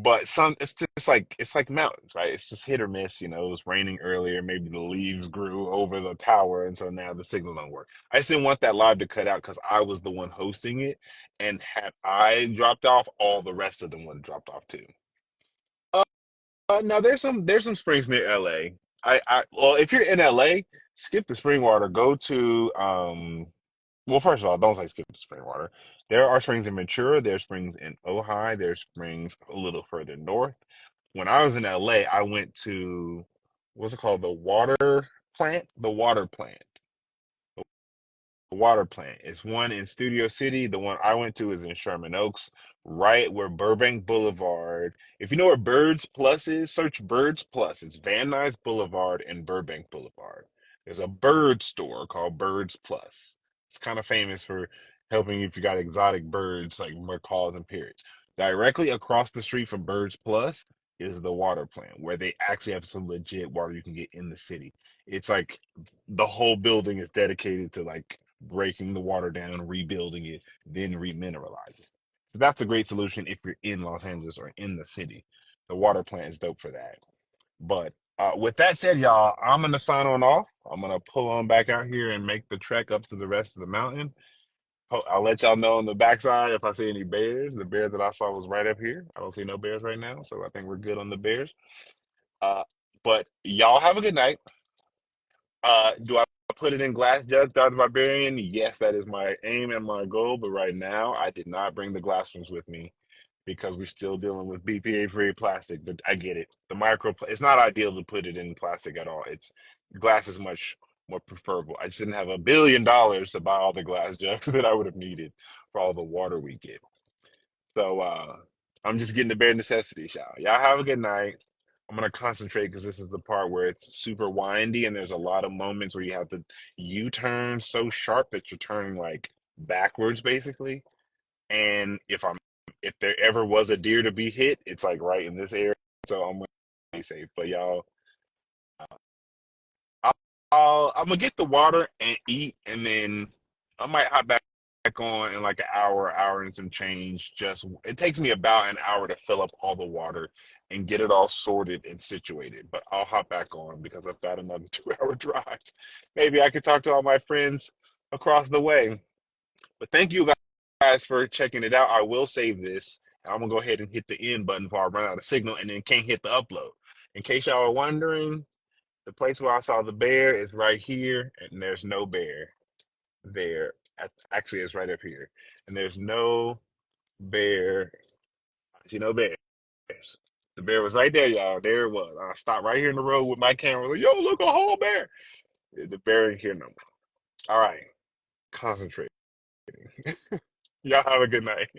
But some, it's like mountains, right? It's just hit or miss. It was raining earlier. Maybe the leaves grew over the tower, and so now the signal don't work. I just didn't want that live to cut out because I was the one hosting it, and had I dropped off, all the rest of them would have dropped off too. Uh, Now there's some springs near LA. Well, if you're in LA, skip the spring water. Go to well, first of all, don't say skip the spring water. There are springs in Ventura. There's springs in Ojai. There's springs a little further north. When I was in LA, I went to what's it called? The water plant. Water plant. It's one in Studio City. The one I went to is in Sherman Oaks, right where Burbank Boulevard. If you know where Birds Plus is, search Birds Plus. It's Van Nuys Boulevard and Burbank Boulevard. There's a bird store called Birds Plus. It's kind of famous for helping if you got exotic birds like macaws and parrots. Directly across the street from Birds Plus is the water plant where they actually have some legit water you can get in the city. It's like the whole building is dedicated to like breaking the water down, rebuilding it, then remineralizing. So that's a great solution if you're in Los Angeles or in the city. The water plant is dope for that. But with that said, y'all, I'm gonna sign on off. I'm gonna pull on back out here and make the trek up to the rest of the mountain. I'll let y'all know on the backside if I see any bears. The bear that I saw was right up here. I don't see no bears right now, so I think we're good on the bears. Uh, but y'all have a good night. Do I put it in glass jugs, Dr. Barbarian? Yes, that is my aim and my goal. But right now, I did not bring the glass ones with me because we're still dealing with BPA-free plastic. But I get it. It's not ideal to put it in plastic at all. It's glass is much more preferable. I just didn't have $1 billion to buy all the glass jugs that I would have needed for all the water we get. So I'm just getting the bare necessities, y'all. Y'all have a good night. I'm gonna concentrate because this is the part where it's super windy and there's a lot of moments where you have to U-turn so sharp that you're turning like backwards basically. And if there ever was a deer to be hit, it's like right in this area. So I'm gonna be safe. But y'all, I'll, I'm gonna get the water and eat, and then I might hop back on in like an hour and some change. Just it takes me about an hour to fill up all the water and get it all sorted and situated. But I'll hop back on because I've got another 2 hour drive. Maybe I could talk to all my friends across the way. But thank you guys for checking it out. I will save this. I'm gonna go ahead and hit the end button before I run out of signal and then can't hit the upload. In case y'all are wondering, the place where I saw the bear is right here, and there's no bear there. Actually, it's right up here, and there's no bear. I see no bears. The bear was right there, y'all. There it was. I stopped right here in the road with my camera. Like, yo, look, a whole bear. The bear ain't here no more. All right, concentrate. Y'all have a good night.